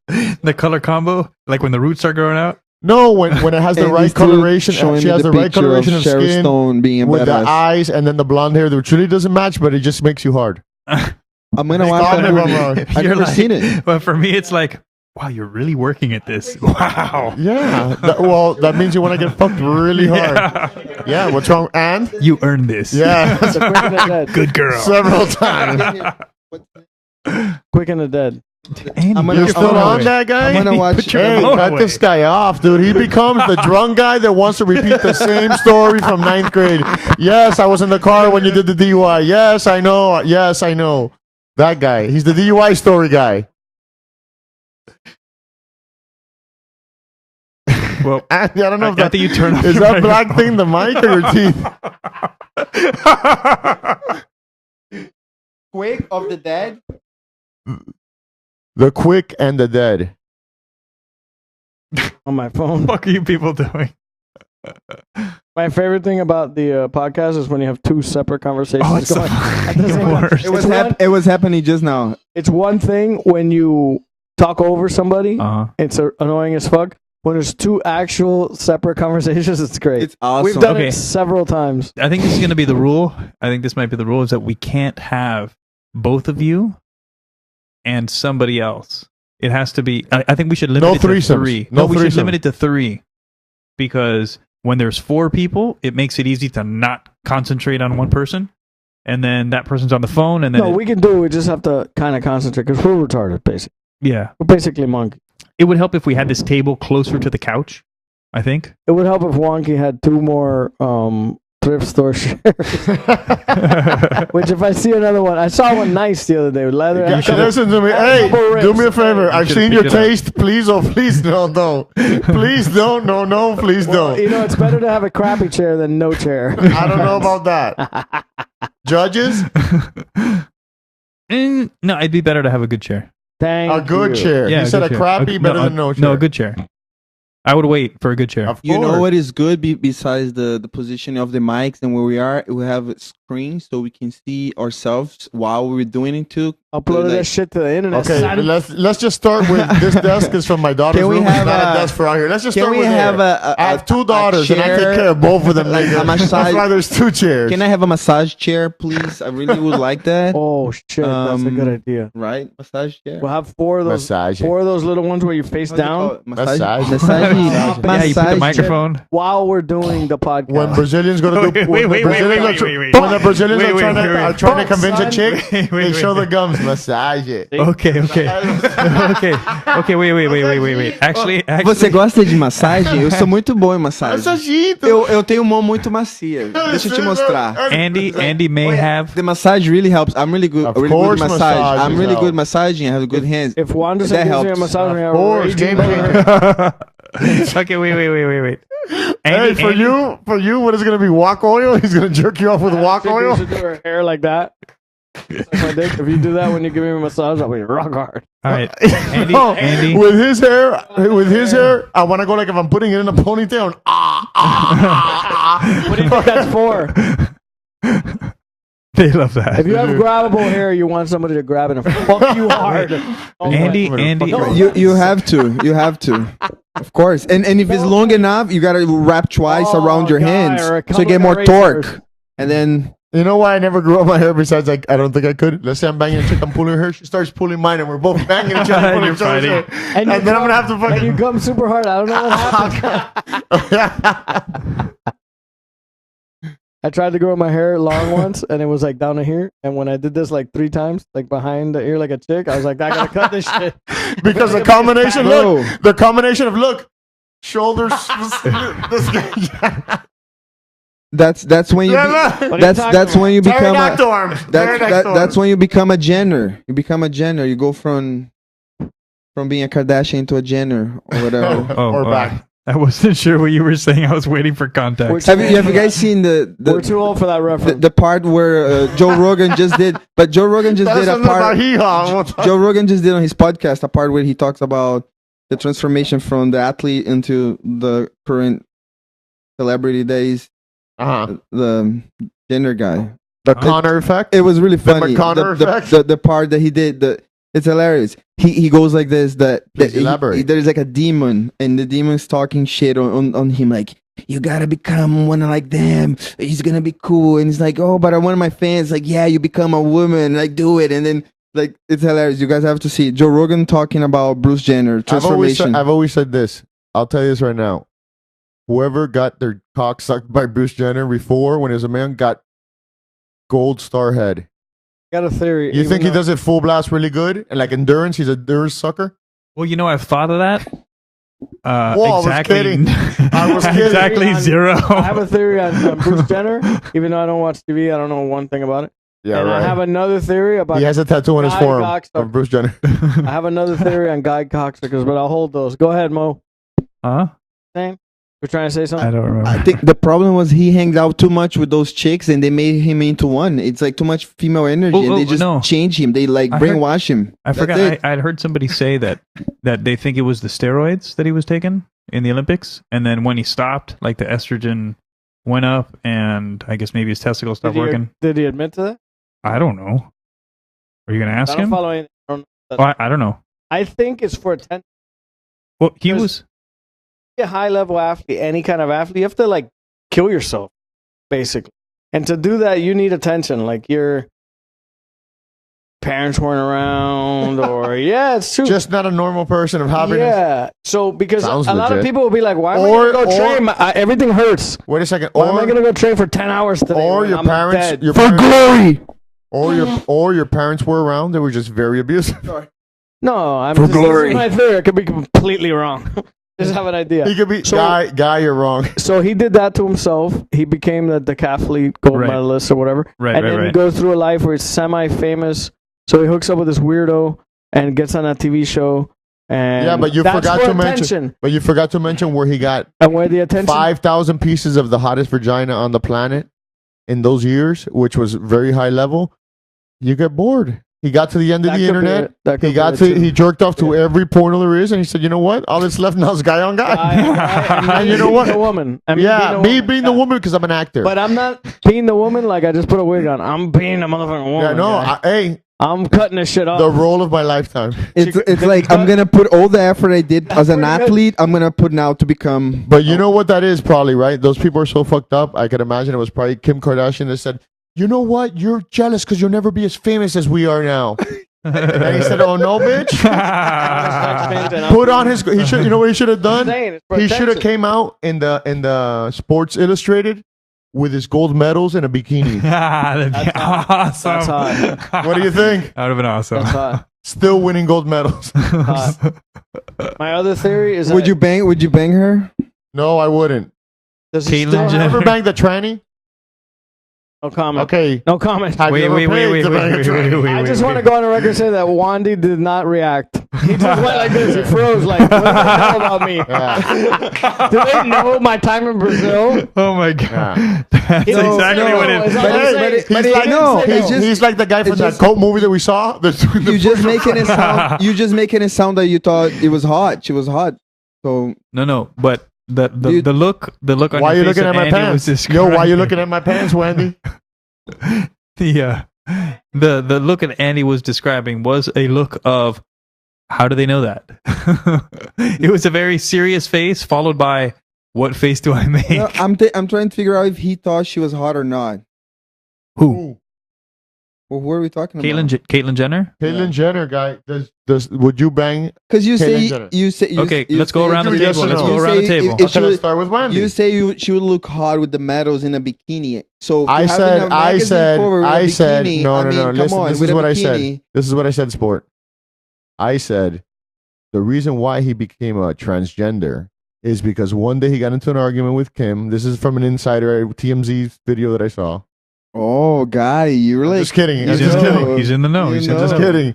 G: when the color combo, like when the roots start growing out.
E: No, when it has the
F: And
E: right
F: he's still
E: coloration,
F: showing
E: she
F: me
E: has the right
F: picture
E: coloration of
F: Sharon
E: skin
F: Stone being a
E: with the
F: badass.
E: eyes, and then the blonde hair, which really doesn't match, but it just makes you hard.
F: I'm gonna watch
E: Stop
F: that
E: it,
F: movie.
E: Ramon.
F: I've
G: You're
F: never
G: like-
F: seen it.
G: But for me, it's like, wow, you're really working at this. Wow.
E: Yeah. Well, that means you want to get fucked really hard.
G: Yeah.
E: Yeah. What's wrong? And
G: You earned this.
E: yeah,
B: The Quick and the Dead.
G: Good girl.
E: several times.
G: Quick
B: Quick and the Dead.
G: Andy,
F: I'm gonna-
E: You're still
F: gonna
E: on
F: watch-
E: that guy?
F: I'm gonna watch.
G: Put your
E: Hey,
G: phone
E: cut
G: away.
E: this guy off, dude. He becomes the drunk guy that wants to repeat the same story from 9th grade. Yes, I was in the car when you did the DUI. Yes, I know. Yes, I know. That guy. He's the DUI story guy.
G: Well,
E: Andy, I don't know if
G: I
E: that
G: think you turn off
E: is
G: your
E: that black
G: microphone.
E: thing the mic or your teeth?
F: Quick of the Dead.
E: The Quick and the Dead.
B: On my phone.
G: What are you people doing?
B: My favorite thing about the podcast is when you have two separate conversations
G: Oh, it's
B: going at the same
G: the
B: time.
G: worst.
F: It was happening just now.
B: It's one thing when you talk over somebody.
G: Uh-huh.
B: It's annoying as fuck. When there's two actual separate conversations, it's great.
F: It's awesome.
B: We've done
G: Okay.
B: it several times.
G: I think this is going to be the rule. I think this might be the rule is that we can't have both of you and somebody else. It has to be. I think we should limit
E: No
G: it to
E: threesomes.
G: 3.
E: No
G: we should
E: threesome.
G: limit it to 3 because when there's 4 people, it makes it easy to not concentrate on one person, and then that person's on the phone, and then
B: No, we can do it. We just have to kind of concentrate because we're retarded, basically.
G: yeah,
B: We're basically monkeys.
G: it would help if we had this table closer to the couch. I think.
B: It would help if Juanky had 2 more thrift store shares. Which if I see another one, I saw one nice the other day with leather.
E: Yeah, listen to me. Hey, do me a favor. I've seen your taste. Please, oh, please, no, no. Please don't. No, no, please
B: Well,
E: don't.
B: you know, it's better to have a crappy chair than no chair.
E: I don't know about that. Judges?
G: No, it'd be better to have a good chair.
B: Thank
E: A good
B: you.
E: chair.
G: Yeah,
E: You said a
G: good chair.
E: crappy better than no chair.
G: No, a good chair. I would wait for a good chair.
E: Of
F: You know
E: course.
F: what is good besides the position of the mics and where we are? We have a screen so we can see ourselves while we're doing it too.
B: Upload
F: Like-
B: that shit to the internet.
E: Okay,
B: son.
E: let's just start with this desk is from my daughter's
F: Can we
E: room. It's
F: have
E: not a
F: a-
E: desk for out here. Let's just
F: Can
E: start
F: we
E: with
F: have
E: there. I have 2 daughters and I take
F: chair,
E: care of both of them.
F: like
E: nigga.
F: a massage-
E: That's why there's 2 chairs.
F: Can I have a massage chair, please? I really would like that.
B: Oh shit, that's a good idea.
F: Right? Massage chair.
B: We'll have 4 of those.
E: Massage.
B: 4 of those little ones where you face
F: How's it
B: down
F: called?
E: Massage.
F: Massage.
G: Yeah, you put the
F: Massage
G: microphone.
B: while we're doing the podcast.
E: When Brazilians go to do,
G: Wait,
E: when
G: wait,
E: the
G: wait,
E: Brazilians
G: wait,
E: are tr-
G: wait, wait,
E: when the Brazilians
G: wait,
E: are
G: wait,
E: trying to
G: wait, wait.
E: are trying to convince a
B: Son.
E: chick,
G: Wait,
E: they show the
G: wait.
E: gums. Massage it.
G: Okay. Okay, wait. Actually,
F: Você gosta de massagem? Eu sou muito bom em massagem.
E: Massagito.
F: Eu tenho mão muito macia. Deixa eu te mostrar.
G: Andy may have.
F: The massage really helps. I'm really good.
E: Of
F: Really good
E: course
F: at massage.
E: massages
F: I'm really
E: help.
F: good at massaging. I have good hands.
B: if Wanda
F: That
B: gives you a
F: helps.
B: massage,
E: Of
B: we have
E: course,
B: raging
E: game
B: boner.
G: Okay, wait.
E: Hey, for you, what is it gonna be? Wok oil? He's gonna jerk you off with wok
B: She
E: oil.
B: should do her hair like that. That's my dick. If you do that when you give me a massage, I'll be rock hard.
G: All right, Andy.
E: No,
G: Andy.
E: with his hair, I want to go like if I'm putting it in a ponytail.
B: What do you think that's for?
G: They love that.
B: If you have grabbable hair, you want somebody to grab it and fuck you hard. Oh,
G: Andy.
B: No.
F: You have to. You have to. Of course. And if it's long enough, you gotta wrap twice
B: Oh,
F: around your
B: God,
F: hands
B: or a
F: so you get
B: couple
F: more
B: of
F: torque.
B: erasers.
F: And then
E: You know why I never grew up my hair? Besides, like, I don't think I could. Let's say I'm banging a chick, I'm pulling her, she starts pulling mine, and we're both banging each other, pulling
G: You're
E: each other's
G: fighting.
E: hair.
B: And,
E: And then I'm gonna have to
B: And you
E: fucking.
B: come super hard. I don't know what happened. I tried to grow my hair long once, and it was like down to here. And when I did this like 3 times, like behind the ear, like a chick, I was like, I gotta cut this shit.
E: Because the combination,
F: Bro.
E: look, the combination of shoulders. This guy.
F: that's when you
E: Yeah,
F: be,
E: look.
F: that's when you become
E: Pterodactyl
F: a,
E: arms. Pterodactyl
F: that's when you become a Jenner. You become a Jenner. You go from being a Kardashian to a Jenner or whatever.
E: Or back.
G: I wasn't sure what you were saying. I was waiting for context.
F: Have you guys seen the
B: We're too old for that reference.
F: the part where Joe Rogan just did? But Joe Rogan just
E: That's
F: did a
E: something about
F: part.
E: hee-haw.
F: Joe Rogan just did on his podcast a part where he talks about the transformation from the athlete into the current celebrity days,
E: Uh-huh.
F: the Jenner guy.
E: The Connor effect.
F: It was really funny.
E: McConnor effect?
F: The part that he did, it's hilarious. He goes like this.
E: Please elaborate.
F: There's like a demon, and the demon's talking shit on him, like, you gotta become one like them. He's gonna be cool. And he's like, oh, but I want my fans. Like, yeah, you become a woman. Like, do it. And then, like, it's hilarious. You guys have to see it. Joe Rogan talking about Bruce Jenner transformation.
E: I've always said this. I'll tell you this right now. Whoever got their cock sucked by Bruce Jenner before, when he was a man, got gold star head.
B: Got a theory.
E: You
B: even
E: think he
B: though-
E: does it full blast really good? And like endurance, he's a endurance sucker?
G: Well, I've thought of that.
E: Whoa, I was
G: Exactly.
E: kidding. I was kidding.
G: Exactly
B: On-
G: zero.
B: I have a theory on Bruce Jenner. Even though I don't watch TV, I don't know one thing about it.
E: Yeah,
B: and
E: right.
B: I have another theory about.
E: He has a tattoo on his
B: Guy
E: forearm
B: Coxer.
E: of Bruce Jenner.
B: I have another theory on guy cocksuckers, but I'll hold those. Go ahead, Mo.
G: Huh?
B: Same. We're trying to say something.
G: I don't remember.
F: I think the problem was he hangs out too much with those chicks, and they made him into one. It's like too much female energy, and they just change him. They like
G: I heard-
F: brainwash him.
G: I
F: That's
G: forgot.
F: it.
G: I'd heard somebody say that they think it was the steroids that he was taking in the Olympics, and then when he stopped, like the estrogen went up, and I guess maybe his testicles stopped working.
B: Did he admit to that?
G: I don't know. Are you going to ask
B: I don't
G: him?
B: follow anything.
G: I don't know.
B: I think it's for attention.
G: Well, he
B: There's-
G: was.
B: A high level athlete, any kind of athlete, you have to like kill yourself, basically. And to do that, you need attention. Like your parents weren't around, or it's true.
E: Just not a normal person of happiness.
B: Yeah. So because
E: Sounds
B: a lot of
E: legit.
B: people will be like, "Why am
E: Or-
B: I going to go train? Everything hurts.
E: Wait a second.
B: Why am I going to go train for 10 hours today?
E: Or
B: when
E: your
B: I'm
E: parents,
B: dead?
E: your
F: For
E: parents,
F: glory.
E: or your parents were around. They were just very abusive.
B: No, I'm
F: For
B: just,
F: glory.
B: This is my theory. I could be completely wrong. Just have an idea.
E: He could be
B: So-
E: guy. You're wrong.
B: So he did that to himself. He became the decathlete gold
G: Right.
B: medalist or whatever.
G: Right,
B: and
G: right,
B: then he
G: right.
B: goes through a life where he's semi-famous. So he hooks up with this weirdo and gets on that TV show. And
E: Yeah, but you
B: that's
E: forgot
B: for
E: to mention.
B: attention.
E: But you forgot to mention where he got
B: And where the attention
E: 5,000 pieces of the hottest vagina on the planet in those years, which was very high level. You get bored. He got to the end of
B: That
E: the
B: could be
E: internet.
B: it. That could
E: He
B: be
E: got
B: it
E: to.
B: too.
E: He jerked off to every porno there is, and he said, "You know what? All that's left now is guy on guy." And you know what?
B: The woman. I
E: Yeah, me
B: woman.
E: being the woman because I'm an actor.
B: But I'm not being the woman like I just put a wig on. I'm being a motherfucking woman.
E: yeah, no.
B: guy.
E: Hey,
B: I'm cutting this shit off.
E: the role of my lifetime.
F: It's like I'm gonna put all the effort I did as an
B: pretty good.
F: athlete. I'm gonna put now to become.
E: But you know what that is probably, right? Those people are so fucked up. I could imagine it was probably Kim Kardashian that said, "You know what? You're jealous because you'll never be as famous as we are now." And he said, "Oh no, bitch." Put on his. He should. You know what he should have done? He should have came out in the Sports Illustrated with his gold medals and a bikini.
G: That'd be awesome.
B: That's hot.
E: What do you think?
G: That would have been awesome.
B: That's hot.
E: Still winning gold medals.
B: Hot. My other theory is
F: Would
B: that
F: you bang? Would you bang her?
E: No, I wouldn't.
B: does he
G: Caitlyn
B: still
G: Jenner.
B: have,
E: Ever banged the tranny?
B: no comment.
E: Okay.
B: No comment.
E: Have you
G: Wait,
E: ever
G: wait, wait,
E: paid
G: wait,
E: to bang a
G: wait,
E: tranny?
G: wait, wait,
B: I
G: wait,
B: just
G: wait.
B: want to go on the record and say that Wandy did not react. He just went like this. He froze like, what do they know about me?
E: Yeah.
B: Do they know my time in Brazil?
G: Oh my god,
E: Yeah.
G: that's
B: No,
G: exactly
B: no,
G: what it
B: it's
G: is.
B: all I'm
E: Hey,
B: saying.
E: he's
F: but
E: like,
F: no,
E: he's,
F: it's just-
E: he's like the guy from
F: it's
E: that
F: just-
E: Colt movie that we saw. That's doing the
F: You just
E: push-ups.
F: making it sound. You just making it sound that you thought it was hot. She was hot. So
G: No, but the
F: Dude.
G: the look on
E: Why are
G: your
E: you
G: face
E: looking at
G: that
E: my
G: Andy was
E: pants? Yo, why are you
G: describing-
E: looking at my pants, Wendy?
G: The look that Andy was describing was a look of how do they know that? It was a very serious face followed by what face do I make?
F: no, I'm trying to figure out if he thought she was hot or not.
G: Who?
F: Well, who are we talking about?
G: Caitlyn Jenner?
E: Caitlyn Jenner, guy. Does would you bang?
F: Because you
E: Caitlyn Jenner.
F: say you
G: Okay,
F: you
G: let's go
F: say-
G: around the
E: you
G: table.
E: yes or
G: Let's
E: no?
G: go
F: You
G: around the
F: say
G: table.
F: if
E: Okay, let's start with Wendy.
F: You say she would look hot with the medals in a bikini. So if
E: I
F: you're having a
E: said, I
F: magazine
E: said,
F: cover with a
E: I said,
F: bikini,
E: no,
F: I
E: no,
F: mean,
E: no.
F: come
E: Listen,
F: on,
E: this
F: with
E: is
F: a
E: what I
F: bikini.
E: said. This is what I said, sport. I said the reason why he became a transgender is because one day he got into an argument with Kim. This is from an insider TMZ video that I saw.
F: Oh, guy, you were like
E: Just kidding.
F: you
E: I'm
G: He's
E: just
G: in the
F: know.
E: kidding.
G: know. He's in the know.
F: You
G: He's in
F: know.
G: the
E: Just
G: know.
E: kidding.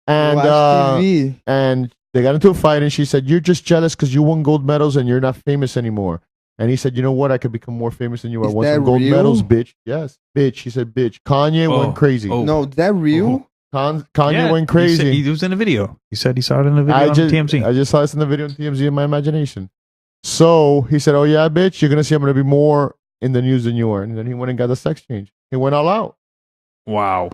E: And
F: watch TV.
E: and they got into a fight, and she said, "You're just jealous because you won gold medals and you're not famous anymore." And he said, "You know what? I could become more famous than you. I
F: Is
E: won
F: that
E: some gold
F: real?
E: medals, bitch." Yes, bitch. He said, "Bitch." Kanye
G: Oh.
E: went crazy.
G: Oh.
F: No, is that real?
E: Kanye
G: Yeah,
E: went
G: He, said,
E: crazy.
G: he was in a video. He said he saw it in a video
E: I
G: on
E: just,
G: TMZ.
E: I just saw this in the video on TMZ in my imagination. So he said, "Oh yeah, bitch, you're gonna see I'm gonna be more in the news than you are." And then he went and got the sex change. He went all out.
G: Wow.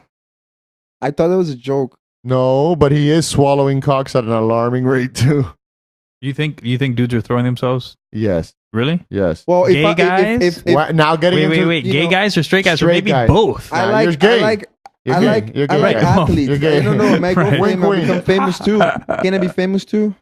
F: I thought that was a joke.
E: No, but he is swallowing cocks at an alarming rate too.
G: You think dudes are throwing themselves?
E: Yes,
G: Really?
E: yes.
F: Well,
G: Gay
F: if
G: guys?
F: if
E: Wha- now getting
G: Wait,
E: into
G: wait.
F: you
G: Gay
F: know,
G: guys or straight guys or
E: straight
G: maybe
E: guy.
G: both?
F: I
E: Nah,
F: like
E: you're gay.
F: I like
E: You're
F: I
E: gay.
F: like
E: You're
F: I
E: gay.
F: like
G: Right.
F: athletes.
E: You're gay.
F: I don't know. Am I
G: Right.
F: going
E: Wink,
F: to
E: wink.
F: become famous too? Can I be famous too?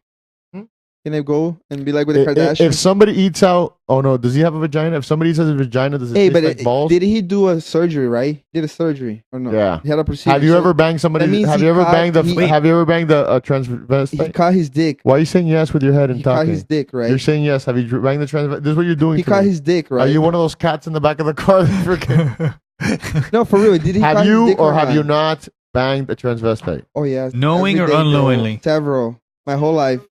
F: Can Can I go and be like with the
E: If
F: Kardashians?
E: somebody eats out, oh no, does he have a vagina? If somebody eats out his vagina, does it
F: Hey,
E: taste
F: but
E: like balls?
F: did he do a surgery? Right? Did a surgery or no?
E: Yeah.
F: He had a procedure.
E: Have you
F: so
E: ever banged somebody?
F: that means
E: Have
F: he
E: you ever
F: caught-
E: banged a?
F: he-
E: Have you ever banged a
F: He
E: transvestite?
F: caught his dick.
E: Why are you saying yes with your head and
F: He caught
E: talking?
F: his dick, right?
E: You're saying yes. Have you banged the transvestite? This is what you're doing.
F: He
E: to
F: caught
E: me.
F: his dick, right?
E: Are you one of those cats in the back of the car? That freaking-
F: No, for real. Did he?
E: have
F: caught his
E: you
F: dick
E: or have you not banged a transvestite?
F: Oh yeah.
G: Knowing
F: every
G: or
F: day, bro.
G: unknowingly?
F: Several. My whole life.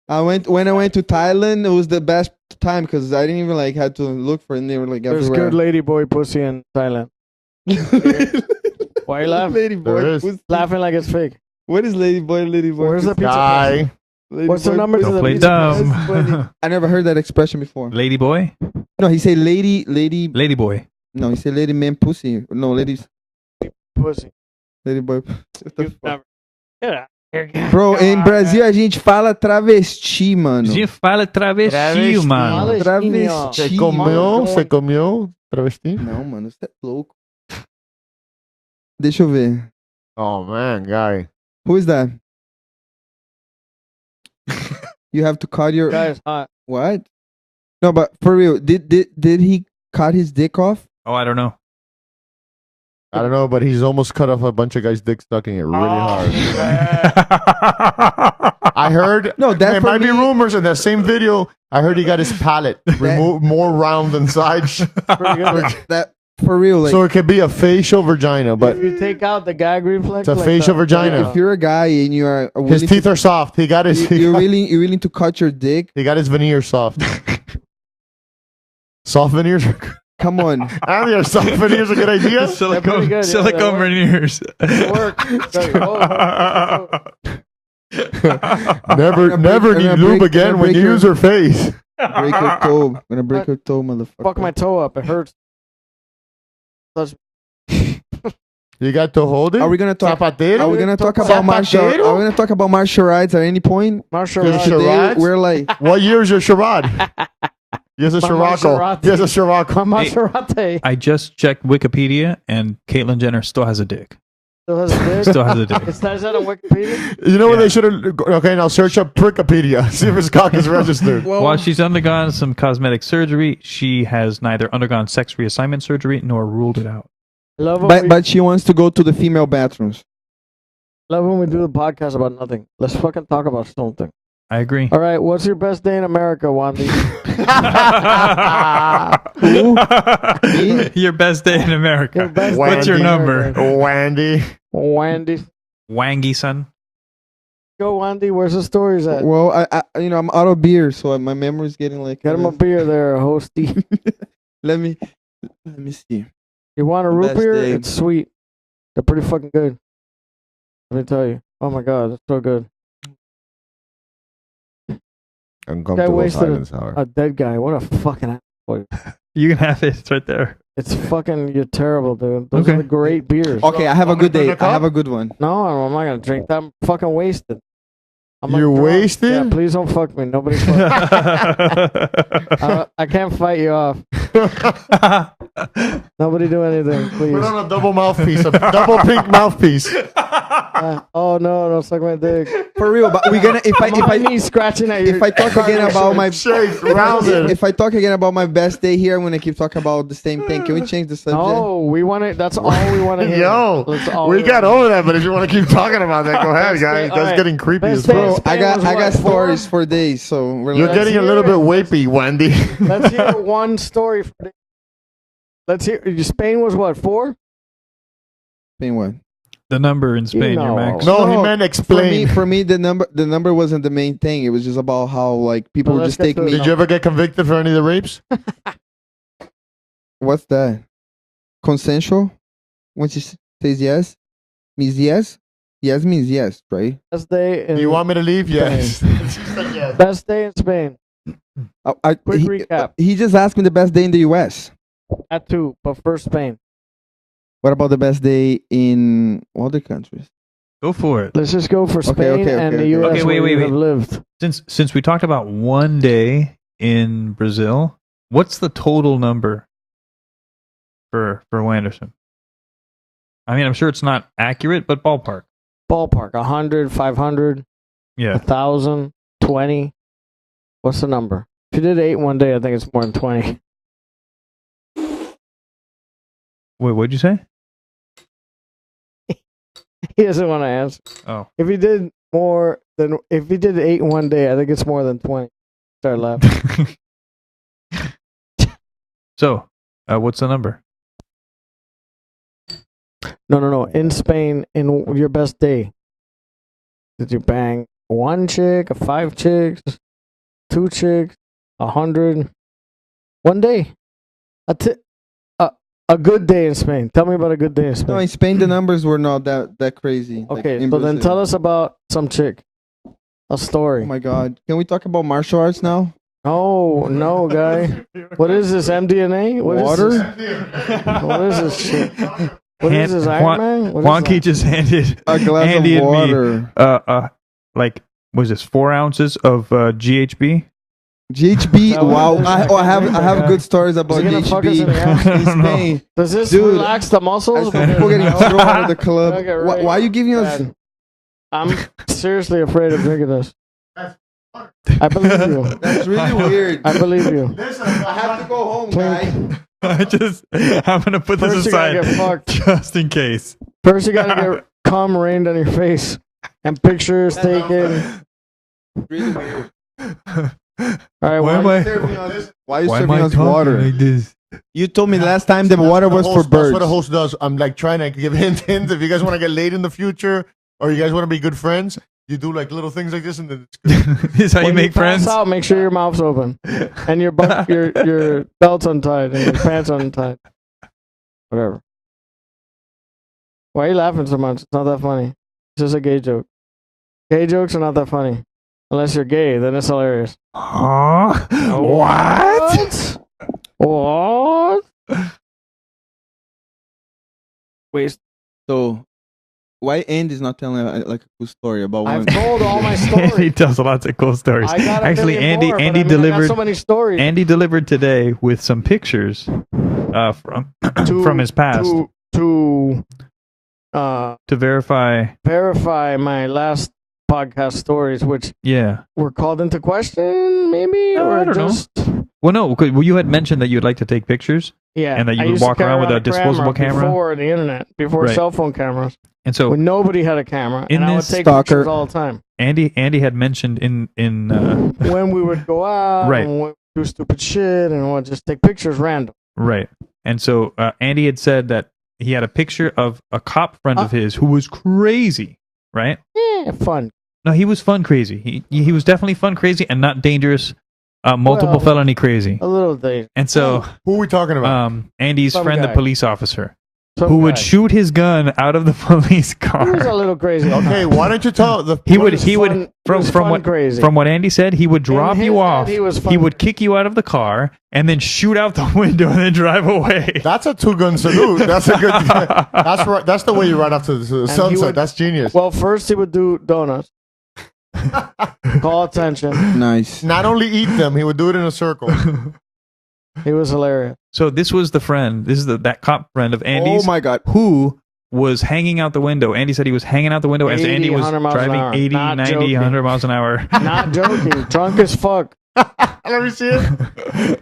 F: When I went to Thailand, it was the best time because I didn't even like had to look for it. And they were like
B: There's
F: everywhere.
B: good ladyboy pussy in Thailand. Why are you laughing?
F: Lady boy.
E: There is.
B: Laughing like it's fake.
F: What is lady boy? Lady boy.
B: Where's the pizza?
E: Guy.
B: place? What's the number to
G: Don't
B: the
G: play
B: pizza
G: dumb.
B: place?
F: I never heard that expression before.
G: Lady boy?
F: No, he said lady.
G: Lady boy.
F: No, he said lady man pussy. No, ladies.
B: Pussy.
F: Lady boy. What the
B: You
F: fuck?
B: never. Get out here, guy.
F: Bro,
B: Come
F: em
B: on,
F: Brasil
B: guy.
F: a gente fala travesti, mano.
G: Você fala travesti, mano.
F: Travesti.
E: Se comeu? Você comeu travesti?
F: Não, mano, você é louco. Deixa eu ver.
E: Oh man, guy.
F: Who is that? You have to cut your
B: Guy's hot.
F: what? No, but for real, did he cut his dick off?
G: Oh, I don't know.
E: I don't know, but he's almost cut off a bunch of guys' dick sucking it really hard. I heard.
F: No, that
E: there
F: for
E: might be
F: me-
E: rumors in that same video. I heard he got his palate removed more round than side,
B: Pretty good.
F: That for real, like
E: so it could be a facial vagina, but
B: if you take out the gag reflex,
E: It's a facial vagina.
F: if you're a guy and you are
E: his
F: willing
E: teeth
F: to,
E: are soft. He got his.
F: you're willing to cut your dick,
E: He got his veneer soft. Soft veneers.
F: come on.
E: I think soft veneers a good idea.
B: pretty good, yeah,
G: silicone
B: that
G: veneers.
B: work.
E: Never,
F: I'm
E: never
F: gonna
E: need
F: break-
E: lube again
F: gonna
E: when
F: break
E: you
F: your-
E: use her face.
F: Break your toe. I'm gonna break your toe, motherfucker.
B: Fuck my toe up. It hurts.
E: You got to hold it.
F: Are we gonna talk?
E: Zapatero?
F: Are we gonna talk about martial? Are we
E: Zapatero?
F: gonna talk about martial arts at any point?
B: Martial
E: Good
B: arts.
E: shit.
F: Today,
E: Charades?
F: we're like,
E: What year is your charade? Yes, a
B: My
E: Scirocco.
B: Maserati.
E: Yes, a Scirocco.
B: My Maserati
G: I just checked Wikipedia, and Caitlyn Jenner still has a dick.
B: still has a dick.
G: Still has a dick.
B: It says that on Wikipedia.
E: You know what
G: Yeah.
E: they should have? Okay, now search up Prickopedia. See if his cock is registered.
G: While she's undergone some cosmetic surgery, she has neither undergone sex reassignment surgery nor ruled it out.
B: Love when,
F: but she wants to go to the female bathrooms.
B: love when we do the podcast about nothing. Let's fucking talk about something.
G: I agree.
B: All right, what's your best day in America, Wandy?
G: Your best day in America.
B: Your best
G: What's your
B: day in
G: number?
B: America.
E: Wandy.
B: Wandy.
G: Wangy son.
B: Go, Wandy. Where's the stories at?
F: Well, I I'm out of beer, so my memory's getting like.
B: Get him a beer there, hosty.
F: Let me see.
B: You want a root
F: Best
B: beer?
F: day.
B: It's sweet. They're pretty fucking good. Let me tell you. Oh my god, it's so good.
E: Uncomfortable
B: wasted
E: silence hour.
B: A dead guy. What a fucking asshole.
G: You can have it. It's right there.
B: It's fucking. You're terrible, dude. Those
G: Okay.
B: are the great beers.
F: Okay, I have a
E: Want me
F: good
E: to put
F: day.
E: in a
F: I
E: cup?
F: have a good one.
B: No, I'm not gonna drink that. I'm fucking wasted. I'm like
E: You're
B: drunk.
E: wasted?
B: Yeah, please don't fuck me. Nobody fuck me. I can't fight you off. Nobody do anything, please.
E: Put on a double mouthpiece, a double pink mouthpiece.
B: Oh no, don't suck my dick.
F: For real, but we're gonna
B: I'm on my knees scratching at you.
F: if I talk again about my
E: Shake, rounded.
F: if I talk again about my best day here, I'm gonna keep talking about the same thing. Can we change the subject?
B: No, we want it. That's all we want to hear.
E: Yo,
B: That's all
E: we got over that, but if you want to keep talking about that, go ahead,
B: Best
E: guys.
B: day-
E: That's
B: alright.
E: getting creepy
B: Best
E: as
B: day
E: fuck.
F: Bro,
B: Spain
F: I got
B: was what,
F: stories
B: 4?
F: for days, so we're
E: You're
F: like,
E: getting a little bit wapy, Wendy.
B: Let's hear one story. Let's hear. Spain was what 4?
F: Spain what?
G: The number in Spain,
B: You
G: your
B: know.
G: max.
E: No, he
F: No,
E: meant explain.
F: For me, the number wasn't the main thing. It was just about how like people
B: Well,
F: would
B: let's
F: just take
B: get to
F: me.
B: the
E: Did you ever get convicted for any of the rapes?
F: What's that? Consensual? When she says yes, means yes. Yes means yes, right?
B: Best day. In,
E: Do you want me to leave? Yes. She said yes.
B: best day in Spain? Quick
F: he,
B: recap.
F: He just asked me the best day in the U.S.
B: At 2, but first Spain.
F: What about the best day in other countries?
G: Go for it.
B: Let's just go for Spain
F: okay,
B: and
F: okay,
B: the
F: okay.
B: U.S.
G: Okay,
B: where
G: wait,
B: you
G: wait.
B: have lived.
G: Since we talked about one day in Brazil, what's the total number for Wanderson? I mean, I'm sure it's not accurate, but ballpark.
B: Ballpark 100, 500,
G: Yeah.
B: 1,000, 20. What's the number? If you did 8 one day, I think it's more than 20.
G: Wait, what'd you say?
B: He doesn't want to answer.
G: Oh.
B: If he did 8 one day, I think it's more than 20. Start laughing.
G: So, what's the number?
B: No. In Spain, in your best day, did you bang 1 chick, 5 chicks, 2 chicks, 100? 1 day. A good day in Spain. Tell me about a good day in Spain.
F: No, in Spain the numbers were not that crazy.
B: Okay,
F: in
B: so then
F: Brazil.
B: tell us about some chick. A story.
F: Oh my god. Can we talk about martial arts now?
B: Oh, no, guy. What is this, MDNA? What
F: Water?
B: Is this? What is this shit? What is this, Iron Man? What is
G: Juanky
B: that?
G: just handed
F: A glass
G: Andy
F: of
G: and
F: water.
G: me, like, was this 4 ounces of GHB?
F: GHB. Wow. I have good stories about
B: Is he gonna fuck us in the ass?
F: GHB in Spain.
B: Does this
F: Dude,
B: relax the muscles?
F: People getting thrown out of the club.
B: Okay,
F: Why
B: right.
F: are you giving us?
B: Bad. I'm seriously afraid of drinking this. I believe you.
F: That's really weird.
B: I believe you.
F: I have to go home, guys.
G: I'm gonna put this
B: First you gotta
G: aside
B: get fucked.
G: just in case.
B: First, you gotta get cum rained on your face and pictures taken.
F: Really weird.
B: All right,
G: Why am
B: well,
G: I?
F: Why are you
G: Why am
F: serving
G: I
F: us
G: talking
F: water?
G: like this?
F: You told me last time the water was for
E: That's
F: birds.
E: what a host does. I'm like trying to give hints. If you guys want to get laid in the future, or you guys want to be good friends, you do like little things like this, and then it's good.
G: This is how you
B: when
G: make
B: pass
G: friends.
B: out, make sure your mouth's open and your your belt's untied and your pants untied. Whatever. Why are you laughing so much? It's not that funny. It's just a gay joke. Gay jokes are not that funny. Unless you're gay, then it's hilarious.
G: Huh? What?
B: What? Wait,
F: So, why Andy's not telling like a cool story about
B: I've
F: one?
B: told all my
G: He
B: stories.
G: tells lots of cool stories.
B: I got a
G: Actually,
B: million
G: Andy
B: more, but
G: Andy
B: I got
G: delivered
B: so many stories.
G: Andy delivered today with some pictures from
B: To-
G: from his past
B: to
G: verify.
B: my last podcast stories, which
G: Yeah.
B: were called into question, maybe,
G: No,
B: or
G: I don't know.
B: just
G: Well, no, well, you had mentioned that you'd like to take pictures,
B: yeah,
G: and that you
B: I
G: would
B: used to
G: walk
B: carry
G: around with a disposable camera?
B: before the internet, before
G: Right.
B: cell phone cameras,
G: and so
B: when nobody had a camera,
G: In
B: and I would
G: this
B: take
F: stalker-
B: pictures all the time.
G: Andy had mentioned in
B: When we would go out,
G: Right.
B: and we'd do stupid shit, and we'd just take pictures random.
G: right, and so Andy had said that he had a picture of a cop friend of his who was crazy, right?
B: Yeah, fun.
G: No, he was fun crazy. He was definitely fun crazy and not dangerous, multiple
B: Well,
G: felony crazy.
B: A little day.
G: And so
E: Who are we talking about?
G: Andy's
B: Some
G: friend,
B: guy.
G: the police officer,
B: Some
G: who would
B: guy.
G: shoot his gun out of the police
B: He was a
G: car.
B: little crazy.
E: Okay, why don't you tell the?
G: He would
B: was
G: he
B: fun-
G: would
B: it was fun
G: what
B: crazy.
G: from what Andy said, he would drop
B: his
G: you
B: head,
G: off.
B: he was fun.
G: He would kick you out of the car and then shoot out the window and then drive away.
E: That's a 2-gun salute. That's a good. That's right. That's the way you ride off to the
B: he
E: sunset.
B: would-
E: That's genius.
B: Well, first he would do donuts. Call attention.
F: Nice.
E: Not only eat them, he would do it in a circle.
B: He was hilarious.
G: So this was the friend. This is that cop friend of Andy's.
F: Oh my god.
G: Who was hanging out the window. Andy said he was hanging out the window as
B: 80,
G: Andy was
B: 100 miles an
G: driving
B: hour.
G: 80,
B: Not
G: 90,
B: joking.
G: 100 miles an hour.
B: Not joking. Drunk as fuck.
E: Let me see it.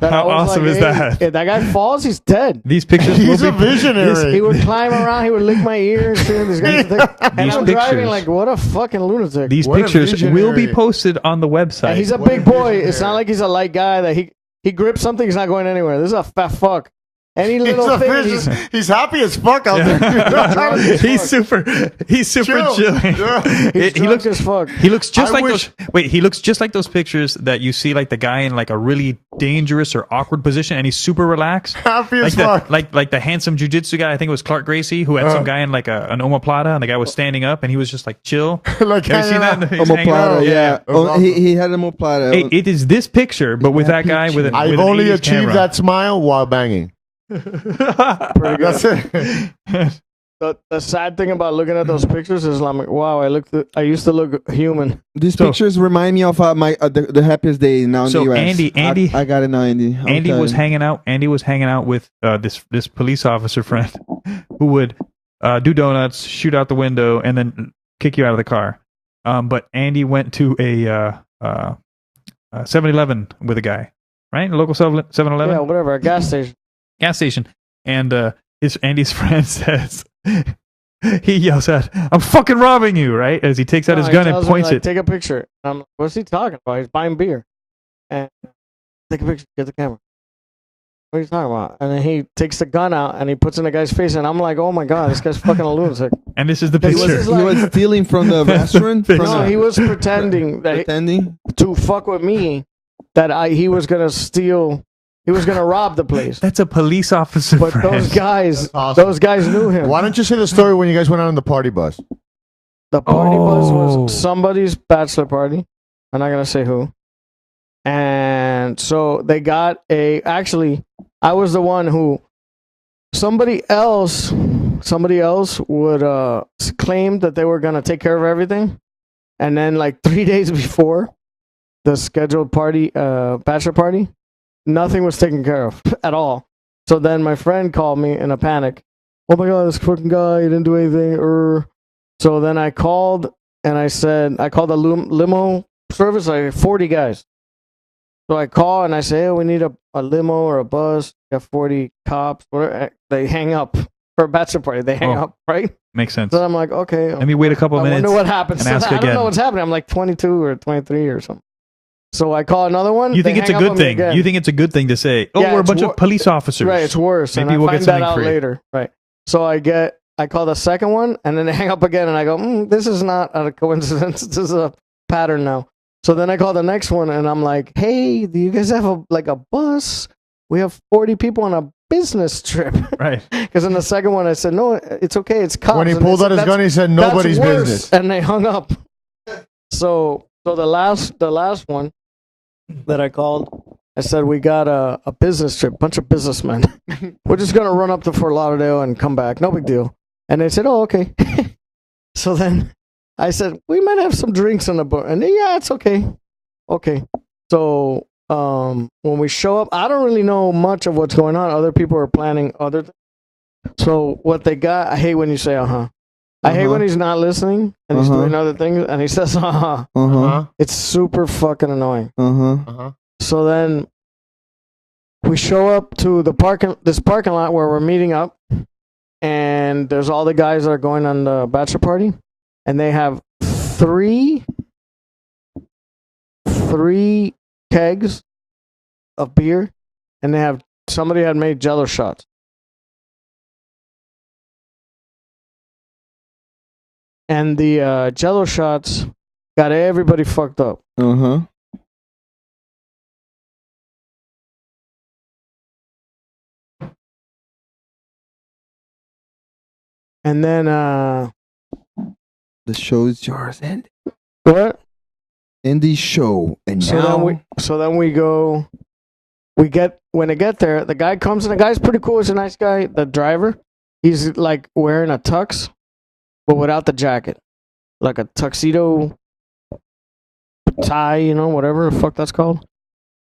B: That I
G: How
B: was
G: awesome
B: like,
G: is
B: hey,
G: that?
B: If that guy falls, he's dead.
G: These pictures
E: He's
G: will
E: a
G: be
E: visionary.
B: He would climb around. He would lick my ears. This guy's and
G: These
B: I'm driving
G: pictures-
B: like, what a fucking lunatic.
G: These
E: What a
G: pictures will be
E: visionary.
G: posted on the website.
B: And he's a
E: What
B: big
E: a
B: boy. It's
E: visionary.
B: not like he's a light guy that he grips something. He's not going anywhere. This is a fat fuck. Any little thing.
E: He's happy as fuck out there.
G: he's super
E: Chill.
G: chilling.
E: Yeah.
B: He's
G: He
B: drunk
G: looks
B: as fuck.
G: He looks just
E: I
G: like
E: wish-
G: those. Wait, he looks just like those pictures that you see, like the guy in like a really dangerous or awkward position, and he's super relaxed.
E: Happy
G: Like
E: as
G: the
E: fuck.
G: like the handsome jujitsu guy. I think it was Clark Gracie who had some guy in like an omoplata, and the guy was standing up, and he was just like chill.
E: Like
G: Have you seen
E: hanging
G: that?
E: out.
G: He's hanging out.
F: Omoplata, yeah.
E: Yeah.
F: He had a omoplata.
G: Hey, it is this picture, but with that guy with an.
E: I've
G: with an
E: only
G: 80s
E: achieved
G: camera.
E: that smile while banging.
B: Pretty good.
E: That's it.
B: The sad thing about looking at those pictures is like, wow, I used to look human.
F: These
G: So-
F: pictures remind me of my the happiest day now in
G: So
F: the US.
G: Andy-
F: I got it now, Andy. I'll
G: Andy
F: tell
G: was
F: you.
G: hanging out. Andy was hanging out with this police officer friend who would do donuts, shoot out the window, and then kick you out of the car. But Andy went to 7-Eleven with a guy, right? A local 7-Eleven.
B: Yeah, whatever. A gas station.
G: Gas station, and Andy's friend says, he yells out, "I'm fucking robbing you!" Right as he takes out his
B: he
G: gun and
B: tells me,
G: points
B: like,
G: it.
B: Take a picture. I'm like, what's he talking about? He's buying beer. And take a picture. Get the camera. What are you talking about? And then he takes the gun out and he puts it in the guy's face, and I'm like, oh my god, this guy's fucking a lunatic.
G: And this is the
B: He was
G: picture.
B: just
F: He was stealing from the restaurant.
G: No,
B: No, he was pretending that
F: Pretending.
B: to fuck with me, that he was gonna steal. He was gonna rob the place.
G: That's a police officer.
B: But
G: friend.
E: awesome.
B: those guys knew him.
E: Why don't you say the story when you guys went out on the party bus?
B: The party bus
G: Oh.
B: was somebody's bachelor party. I'm not gonna say who. And so they got actually, I was the one who somebody else would claim that they were gonna take care of everything, and then like 3 days before the scheduled party, bachelor party, nothing was taken care of at all. So then my friend called me in a panic. Oh my god, this fucking guy, he didn't do anything. So then I called and I called a limo service, like 40 guys. So I call and I say, hey, we need a limo or a bus. We got 40 cops. Whatever. They hang up for a bachelor party. They hang up, right?
G: Makes sense.
B: So I'm like, okay.
G: Let me wait a couple
B: I
G: minutes.
B: wonder what happens.
G: and ask
B: I don't
G: again.
B: know what's happening. I'm like 22 or 23 or something. So I call another one.
G: You think
B: they
G: it's a
B: hang up
G: good
B: on me
G: thing?
B: again.
G: You think it's a good thing to say, "Oh,
B: Yeah,
G: we're a
B: it's
G: bunch of police officers."
B: Right, it's worse.
G: Maybe
B: and
G: we'll
B: I
G: get
B: find that
G: something
B: out
G: free.
B: later. Right. So I call the second one, and then they hang up again, and I go, this is not a coincidence. This is a pattern now. So then I call the next one, and I'm like, hey, do you guys have a bus? We have 40 people on a business trip.
G: Right.
B: Because in the second one, I said, no, it's okay. It's cops.
E: When he
B: And they
E: pulled
B: said,
E: out his
B: "That's-
E: gun, he said,
B: that's
E: nobody's
B: worse."
E: business.
B: And they hung up. So the last one that I called, I said, we got a business trip, bunch of businessmen. We're just going to run up to Fort Lauderdale and come back. No big deal. And they said, oh, okay. So then I said, we might have some drinks on the boat. And yeah, it's okay. Okay. So when we show up, I don't really know much of what's going on. Other people are planning other things. So what they got, I hate when you say, uh-huh. I hate when he's not listening and he's doing other things and he says, uh-huh.
E: Uh-huh.
B: It's super fucking annoying.
E: Uh-huh.
B: So then we show up to this parking lot where we're meeting up, and there's all the guys that are going on the bachelor party, and they have three kegs of beer, and somebody had made Jello shots. And the Jello shots got everybody fucked up.
F: Uh-huh.
B: And then
F: The show's yours, and
B: what?
F: Andy's show. And
B: So then we go. When I get there, the guy comes, and the guy's pretty cool. He's a nice guy. The driver, he's like wearing a tux, but without the jacket, like a tuxedo tie, whatever the fuck that's called,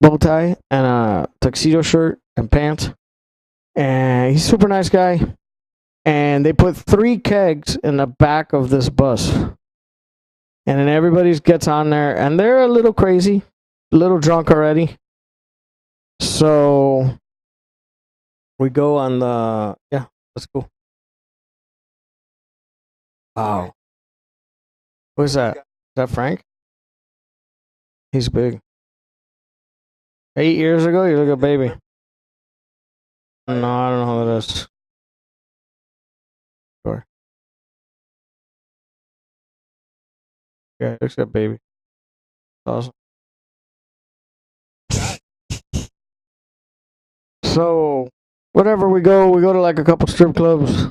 B: bow tie, and a tuxedo shirt and pants. And he's a super nice guy. And they put 3 kegs in the back of this bus. And then everybody gets on there, and they're a little crazy, a little drunk already. So we go on let's go. Wow. Who's that? Is that Frank? He's big. 8 years ago, you look a baby. No, I don't know who that is. Sure. Yeah, looks like a baby. Awesome. So, whatever, we go to like a couple strip clubs.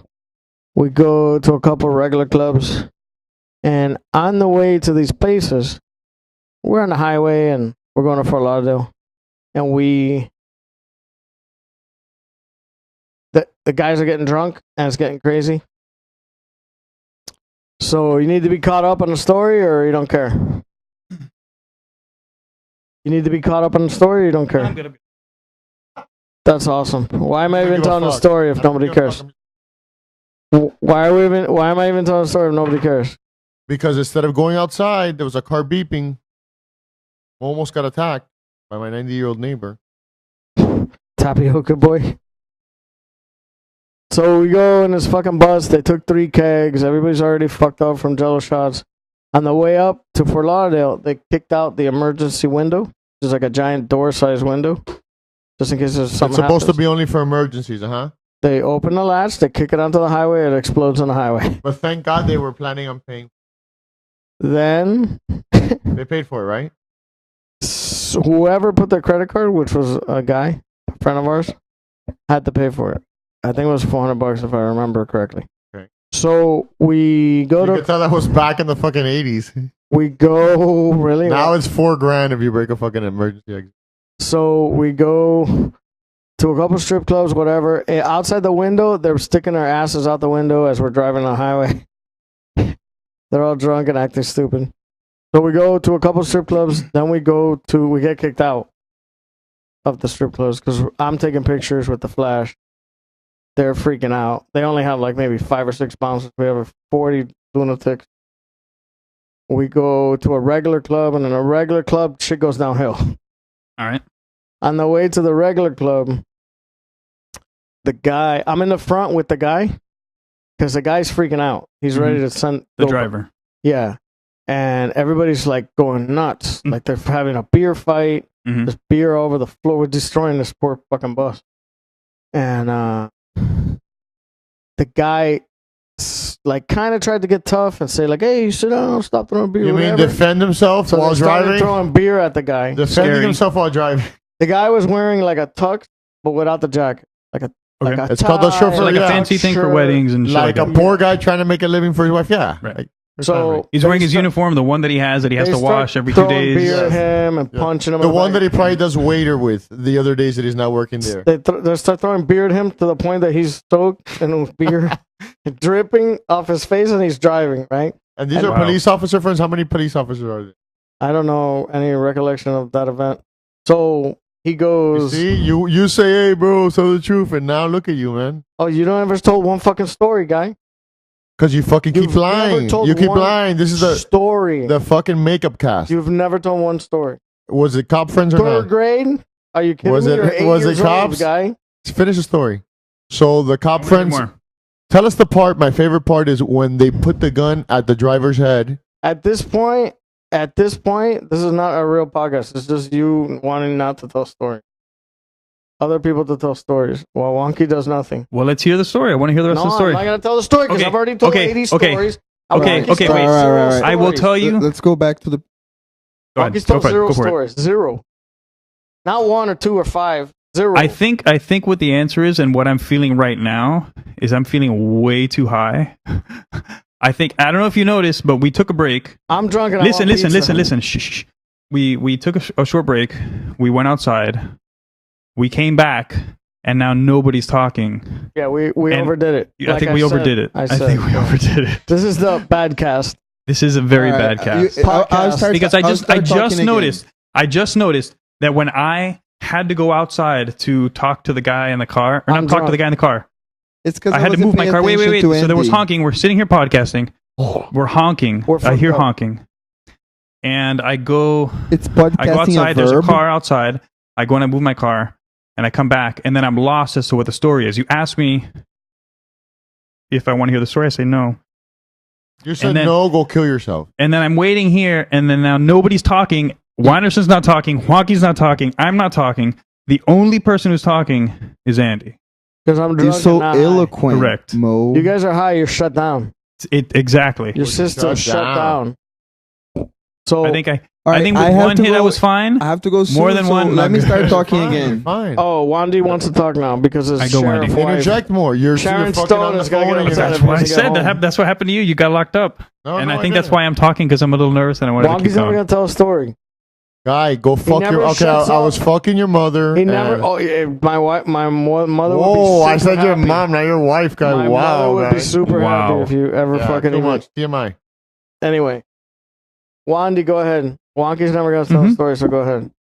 B: We go to a couple regular clubs. And on the way to these places, we're on the highway and we're going to Fort Lauderdale. And the guys are getting drunk and it's getting crazy. So you need to be caught up on the story, or you don't care? You need to be caught up on the story, or you don't care?
G: I'm gonna be.
B: That's awesome. Why am I even
E: Give a
B: telling the
E: fuck.
B: story if nobody
E: Give a
B: cares?
E: fuck.
B: Why am I even telling the story if nobody cares?
E: Because instead of going outside, there was a car beeping. almost got attacked by my 90-year-old neighbor.
B: Tapioca boy. So we go in this fucking bus. They took 3 kegs. Everybody's already fucked up from Jello shots. On the way up to Fort Lauderdale, they kicked out the emergency window. There's like a giant door-sized window, just in case there's something.
E: It's supposed
B: happens.
E: to be only for emergencies,
B: They open the latch. They kick it onto the highway. It explodes on the highway.
E: But thank God they were planning on paying.
B: Then
E: They paid for it, right?
B: whoever put their credit card, which was a guy, a friend of ours, had to pay for it. I think it was $400 if I remember correctly.
E: Okay.
B: So we go
E: You could tell that was back in the fucking 80s.
B: We go really
E: Now it's $4,000 if you break a fucking emergency exit.
B: So we go to a couple strip clubs, whatever. Outside the window, they're sticking their asses out the window as we're driving on the highway. They're all drunk and acting stupid. So we go to a couple strip clubs, then we get kicked out of the strip clubs because I'm taking pictures with the flash. They're freaking out. They only have like maybe 5 or 6 bouncers. We have 40 lunatics. We go to a regular club, and in a regular club, shit goes downhill.
G: All right.
B: On the way to the regular club, I'm in the front with the guy because the guy's freaking out. He's ready to send
G: the driver.
B: Yeah. And everybody's like going nuts. Like they're having a beer fight. There's beer all over the floor. We're destroying this poor fucking bus. And the guy like kind of tried to get tough and say like, "Hey, sit down, stop throwing beer."
E: You mean defend himself
B: so
E: while
B: they started
E: driving?
B: throwing beer at the guy.
E: Defending himself while driving.
B: The guy was wearing like a tux, but without the jacket. Like a
E: It's called the chauffeur.
G: So like a fancy thing for weddings and shit
E: like a
G: that.
E: poor guy trying to make a living for his wife. Yeah.
G: Right.
E: Like,
B: So
G: he's wearing his uniform, the one that he has
B: they
G: to
B: start
G: wash every 2
B: throwing
G: days.
B: beer at him and punching him.
E: the
B: in
E: one
B: back.
E: that he probably does waiter with the other days that he's not working there.
B: They start throwing beer at him to the point that he's soaked and with beer dripping off his face, and he's driving, right?
E: And these are police officer friends. How many police officers are there?
B: I don't know any recollection of that event. So he goes.
E: See, you say, "Hey, bro, tell the truth," and now look at you, man.
B: Oh, you don't ever told one fucking story, guy.
E: Because you fucking keep
B: You've never
E: lying.
B: told
E: You keep
B: one
E: lying. This is the
B: story.
E: the fucking makeup cast.
B: You've never told one story.
E: Was it cop friends or
B: Third
E: not?
B: grade? Are you kidding
E: Was
B: me?
E: it-
B: You're 8
E: was it
B: years old,
E: cops?
B: guy?
E: Finish the story. So the cop friends.
G: more.
E: Tell us the part. My favorite part is when they put the gun at the driver's head.
B: At this point, this is not a real podcast. It's just you wanting not to tell stories. Other people to tell stories. While Juanky does nothing.
G: Well, let's hear the story. I want to hear the rest
B: No,
G: of the story.
B: I'm not going to tell the story because
G: Okay,
B: I've already told
G: okay,
B: 80
G: okay,
B: stories.
G: okay,
B: Juanky's
G: okay,
B: told
G: wait.
B: zero
G: I will
B: stories.
G: tell you.
F: Let's go back to the.
G: Go ahead.
B: Juanky's
G: Go
B: told
G: for it.
B: zero
G: Go for it.
B: stories. Zero. Not 1 or 2 or 5. Zero.
G: I think what the answer is, and what I'm feeling right now is I'm feeling way too high. I don't know if you noticed, but we took a break.
B: I'm drunk and I
G: Listen.
B: want pizza.
G: Shh, shh, shh. We took a short break. We went outside. We came back, and now nobody's talking.
B: Yeah, we
G: And
B: overdid it.
G: I think we
B: said.
G: overdid it. I
B: said.
G: think we overdid it.
B: This is the bad cast.
G: This is a very
F: All right,
G: bad cast.
F: I'll start-
G: Because
F: I'll start talking
G: I just noticed that when I had to go outside to talk to the guy in the car, or
B: I'm
G: not talk to
B: drunk.
G: the guy in the car,
F: It's because
G: I had to move my car. Wait. So there was honking. We're sitting here podcasting. We're honking.
B: We're
G: I hear
B: fucked up.
G: honking. And I go
F: It's podcasting
G: outside.
F: a
G: There's a
F: verb.
G: car outside. I go and I move my car. And I come back. And then I'm lost as to what the story is. You ask me if I want to hear the story. I say no.
E: You said
G: And then-
E: no, go kill yourself.
G: And then I'm waiting here. And then now nobody's talking. Winderson's not talking. Juanky's not talking. I'm not talking. The only person who's talking is Andy.
B: Because I'm drunk.
F: You're so
B: and not high.
F: eloquent.
G: Correct.
F: Mo.
B: You guys are high. You're shut down.
G: Exactly.
B: Your system's
E: shut
B: shut down. So
G: I think
F: All
G: I
F: right,
G: think
F: I
G: with
F: have
G: one
F: to
G: hit I
F: go-
G: was fine.
F: I have to go soon,
G: More than
F: so
G: one,
F: Let
G: not
F: me
G: good.
F: start talking
E: Fine,
F: again.
E: Fine.
B: Oh, Wandy wants to talk now because his
G: I go,
B: sheriff
G: Wandy.
B: wife.
E: Interject more. You're
B: Sharon
E: fucking
B: Stone
E: on the
B: is gonna
E: phone
B: get
E: and
B: upset
E: you're
B: if
E: not-
B: he
G: That's why I
B: doesn't get
G: said
B: home.
G: that's what happened to you. You got locked up,
E: No,
G: and
E: no,
G: I think that's
E: didn't.
G: why I'm talking because I'm a little nervous and I wanted to keep
B: Wonky's never
G: going.
B: gonna tell a story.
E: Guy, go fuck
B: never
E: your. Okay,
B: shuts
E: I
B: up.
E: was fucking your mother.
B: He never.
E: and-
B: Oh, yeah, my wife, my mother.
E: Whoa!
B: would be
E: I
B: super
E: said your
B: happy.
E: mom, not your wife, guy.
B: My
E: Wow,
B: mother would be
E: guy.
B: super
G: Wow.
B: happy if you ever
E: Yeah,
B: fucking
E: too
B: even.
E: much. TMI.
B: Anyway, Wandy, go ahead. Wonky's never gonna tell a story, so go ahead.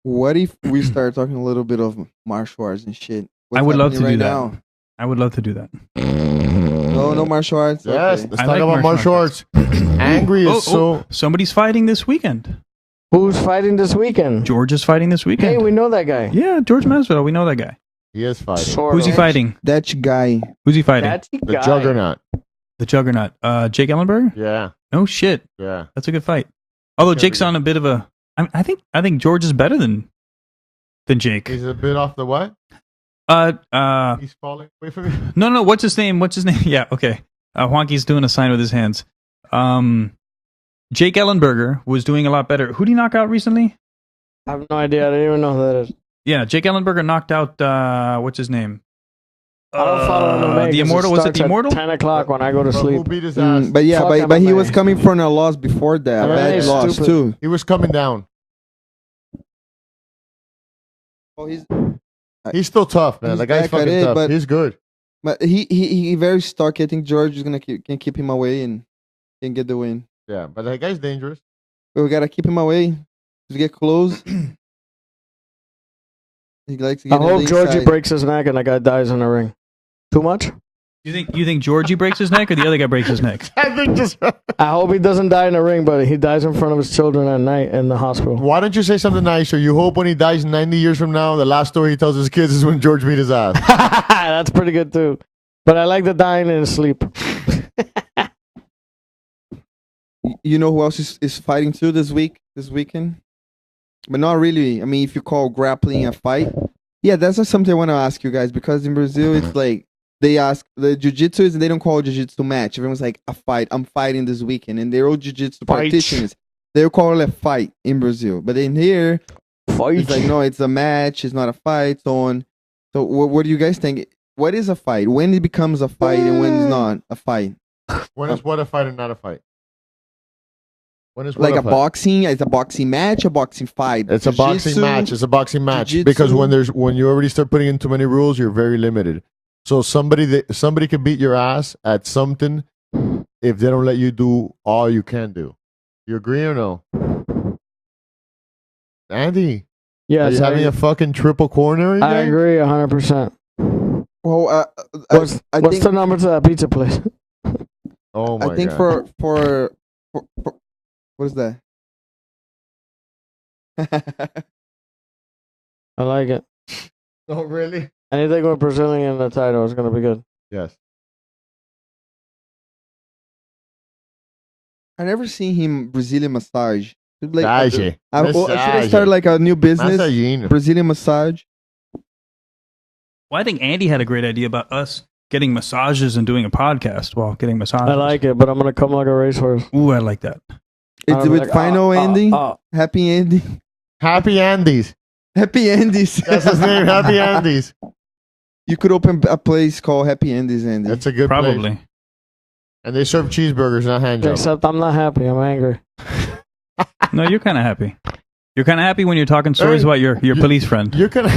F: What if we start talking a little bit of martial arts and shit? What's
G: I would love to
F: happening
G: do that.
F: now?
G: I would love to do that.
F: No martial arts.
E: Yes,
F: Okay.
E: let's
G: I
E: talk
G: like
E: about martial
G: martial
E: arts. Angry is so.
G: Somebody's fighting this weekend.
B: Who's fighting this weekend?
G: George is fighting this weekend.
B: Hey, we know that guy.
G: Yeah, George Masvidal. We know that guy.
E: He is fighting.
B: Sort
G: Who's he
B: of.
G: fighting?
F: That guy.
G: Who's he fighting?
B: That's the
E: The
B: guy.
E: Juggernaut.
G: The Juggernaut. Jake Ellenberger?
E: Yeah.
G: No shit.
E: Yeah.
G: That's a good fight. Although
E: Gonna
G: Jake's
E: be
G: on a bit of a. I think George is better than Jake.
E: He's a bit off the what? He's falling away from you.
G: No. What's his name? Yeah. Okay. Juanky's doing a sign with his hands. Jake Ellenberger was doing a lot better. Who did he knock out recently?
B: I have no idea. I didn't even know who that is.
G: Yeah, Jake Ellenberger knocked out what's his name?
B: I don't follow MMA.
G: The
B: 'cause
G: Immortal.
B: it
G: Was it
B: starts
G: the
B: at
G: Immortal?
B: 10 o'clock when I go to
E: But who
B: sleep.
E: beat his ass?
F: But yeah,
B: Fuck
F: but he was
B: MMA.
F: coming from a loss before that. A
B: MMA
F: bad
B: is
F: loss
B: stupid.
F: too.
E: He was coming down.
F: Oh,
E: He's still tough, man.
F: He's
E: That guy's
F: back at
E: fucking
F: it,
E: tough.
F: but-
E: He's good.
F: but he very stocky. I think George is gonna can keep him away and can get the win.
E: Yeah, but that guy's dangerous.
F: But we gotta keep him away to get close. He likes to
B: I
F: get on
B: hope
F: the
B: Georgie
F: inside.
B: breaks his neck and that guy dies in the ring. Too much?
G: You think Georgie breaks his neck or the other guy breaks his neck?
E: I think just.
B: I hope he doesn't die in the ring, but he dies in front of his children at night in the hospital.
E: Why don't you say something nicer? You hope when he dies 90 years from now, the last story he tells his kids is when George beat his ass.
B: That's pretty good too. But I like the dying in his sleep.
F: You know who else is fighting too this weekend? But not really. I mean, if you call grappling a fight, yeah, that's just something I want to ask you guys because in Brazil it's like they ask the jiu-jitsu is and they don't call it jiu-jitsu match. Everyone's like a fight. I'm fighting this weekend, and they're all jiu-jitsu practitioners. They'll call it a fight in Brazil, but in here it's like no, it's a match. It's not a fight. So on. So what do you guys think? What is a fight? When it becomes a fight and when it's not a fight?
E: When is what a fight and not a fight? When is what
F: Like a
E: fight?
F: boxing? It's a boxing match, a boxing fight.
E: It's a boxing
F: Jiu-jitsu?
E: match. It's a boxing match
F: Jiu-jitsu?
E: because when you already start putting in too many rules, you're very limited. So somebody can beat your ass at something if they don't let you do all you can do. You agree or no? Andy, are
B: Yes,
E: you having a fucking triple coronary?
B: I
E: game?
B: agree 100%.
F: Well,
B: What's
F: I
B: the
F: think
B: number to that pizza place?
E: Oh my
F: I think
E: god!
F: for what is that?
B: I like it.
E: Oh really?
B: Anything with Brazilian in the title is going to be good.
E: Yes.
F: I never seen him Brazilian massage. Like,
E: Massage.
F: I should have
E: Massage.
F: started like a new business.
E: Massaging.
F: Brazilian massage.
G: Well, I think Andy had a great idea about us getting massages and doing a podcast while getting massages.
B: I like it, but I'm going to come like a racehorse.
G: Ooh, I like that.
F: It's
B: I'm
F: with
B: like,
F: final ending. Happy ending.
E: Happy Andes.
F: Happy Andes.
E: That's his name. Happy Andes.
F: You could open a place called Happy Andes, Andy.
E: That's a good
G: Probably.
E: place. And they serve cheeseburgers, not hand jobs.
B: Except I'm not happy. I'm angry.
G: No, you're kind of happy. You're kind of happy when you're talking stories about your police friend.
E: You're gonna.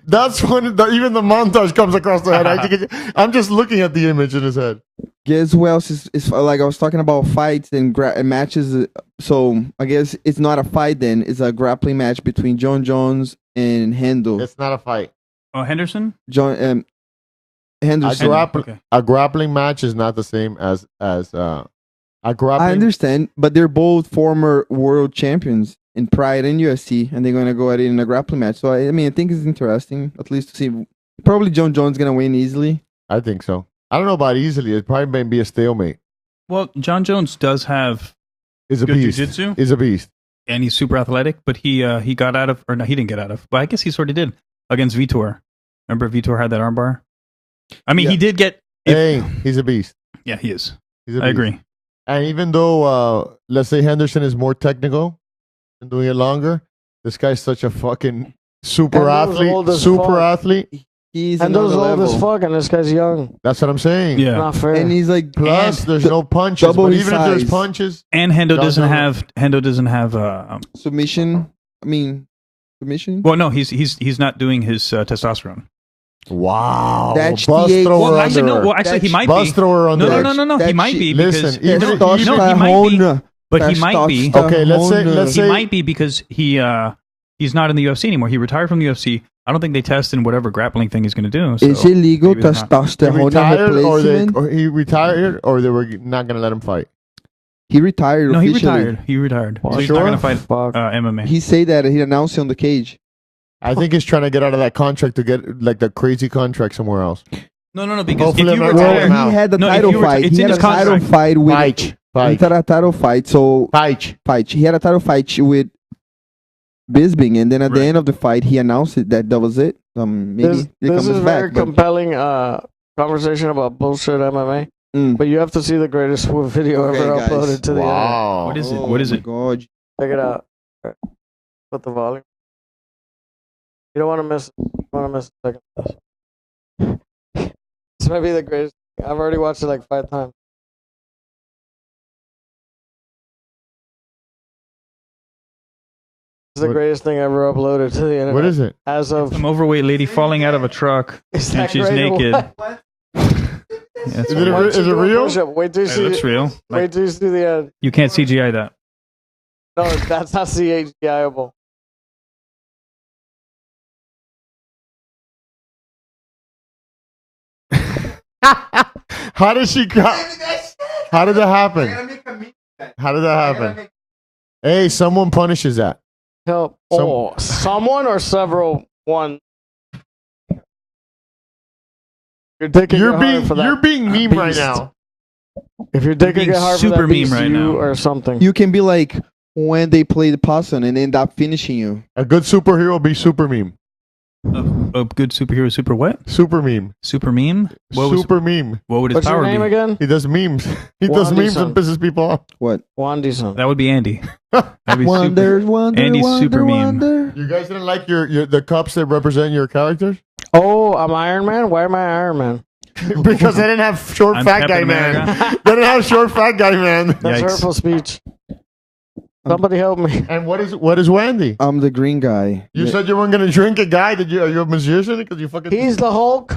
E: That's when even the montage comes across the head. I'm just looking at the image in his head.
F: Guess who else is like I was talking about fights and matches. So I guess it's not a fight then. It's a grappling match between John Jones and Hendo.
E: It's not a fight.
G: Oh, Henderson?
F: Henderson.
G: Okay.
E: A grappling match is not the same as a grappling.
F: I understand, but they're both former world champions in Pride and UFC, and they're gonna go at it in a grappling match. So I mean, I think it's interesting, at least to see. Probably John Jones gonna win easily.
E: I think so. I don't know about easily. It probably may be a stalemate.
G: Well, John Jones does have
E: Is a
G: good
E: beast.
G: jiu-jitsu,
E: Is a beast.
G: and he's super athletic, but he got out of, or no, he didn't get out of, but I guess he sort of did against Vitor. Remember Vitor had that armbar? I mean,
F: Yeah.
G: he did get...
E: Hey, he's a beast.
G: Yeah, he is.
E: He's a beast.
G: I agree.
E: And even though, let's say Henderson is more technical and doing it longer, this guy's such a fucking super
B: Henderson's old
E: athlete.
B: as
E: Super
B: fuck.
E: athlete.
F: He's
B: And those
F: another
B: old as
F: level.
B: fuck, and this guy's young.
E: That's what I'm saying.
G: Yeah.
B: Not fair.
F: And he's like
E: Plus, there's no punches.
F: double
E: But
F: his
E: even if there's
F: size.
E: punches,
G: And Hendo
E: John
G: doesn't have
F: submission. I mean, submission.
G: well, no, he's not doing his testosterone.
E: wow.
F: That's
E: Bus
F: the-
E: thrower
G: Well, actually, no.
E: under.
G: Well, actually, he
F: That's
G: might
E: Bus
G: be.
E: thrower under.
G: No. He
F: That
G: might
F: shit-
G: be because
E: Listen, even
G: no,
E: if-
G: he might be. But he might be.
E: Okay, let's
G: He
E: say
G: might be because he's not in the UFC anymore. He retired from the UFC. I don't think they test in whatever grappling thing he's going to do. So
F: Is illegal
G: maybe it's not.
E: he
F: testosterone
E: retired,
F: replacement?
E: or he retired, or they were not going to let him fight.
F: He retired.
G: No, he
F: officially.
G: retired. He retired. So he's
E: Sure?
G: not gonna fight
B: Fuck.
G: MMA.
F: He said that he announced it on the cage.
E: I think he's trying to get out of that contract to get like the crazy contract somewhere else.
G: No, because
E: Hopefully
G: if you
E: I'm not
F: Well,
E: Retire
G: retire,
E: now.
F: he had the
G: No, if
F: title
G: you
F: fight.
G: it's
F: He
G: in
F: had a
G: his
F: title
G: contract.
F: fight with
E: Fight.
F: he had a title fight. So
E: Fight.
F: He had a title fight with Bisping, and then at the
G: Right.
F: end of the fight, he announced it that was it. Maybe
B: This
F: he comes
B: is very
F: back. But,
B: compelling conversation about bullshit MMA.
F: Mm.
B: But you have to see the greatest video
F: Okay,
B: ever
F: guys.
B: uploaded to the internet.
E: Wow.
G: What is it?
F: Oh
G: What is
F: my
G: it?
F: God.
B: Check it out. Put the volume. You don't want to miss. You want to miss a second of this. This might be the greatest. I've already watched it like 5 times. It's the
E: What-
B: greatest thing ever uploaded to the internet.
E: What is it?
B: As of
G: Some overweight lady falling out of a truck
B: is
G: and
B: that
G: she's
B: great or
G: naked.
B: what?
G: Yeah, that's
E: Is it,
B: Why don't you
E: is it
B: do a
E: real?
B: push-up? Wait till you
G: It
B: see.
G: looks real.
B: Wait
G: Like,
B: till you see the end.
G: you can't CGI that.
B: No, that's not CHGIable.
E: How did she How did that happen? How did that happen? Hey, someone punishes that.
B: Help. Oh, someone or several. One. You're taking
E: You're
B: it hard for that
E: you're being meme right
B: beast.
E: now.
B: If you're taking
G: being
B: it hard
G: super
B: for that
G: meme
B: beast,
G: right
B: you
G: now.
B: or something.
F: You can be like when they play the person and end up finishing you.
E: A good superhero be super meme.
G: A good superhero, super what?
E: Super meme.
G: Super meme? What was,
E: Super meme.
G: what would his
B: What's
G: power
B: your name
G: be?
B: again?
E: He does memes. He does
B: Wandy
E: memes
B: son.
E: and pisses people off.
F: What?
B: Wandy-san.
G: That would be Andy. That'd be
F: Wonder, wonder,
G: Andy's
F: wonder,
G: super meme.
F: wonder.
E: You guys didn't like your the cups that represent your characters?
B: Oh, I'm Iron Man? Why am I Iron Man?
E: Because they didn't have short
G: I'm
E: fat
G: Captain
E: guy man.
G: America.
E: They didn't have short fat guy man.
B: That's
G: Yikes.
B: hurtful speech. Somebody help me.
E: And what is Wendy?
F: I'm the green guy.
E: You said you weren't gonna drink a guy. Did you? Are you a musician? Because you fucking.
B: He's the Hulk.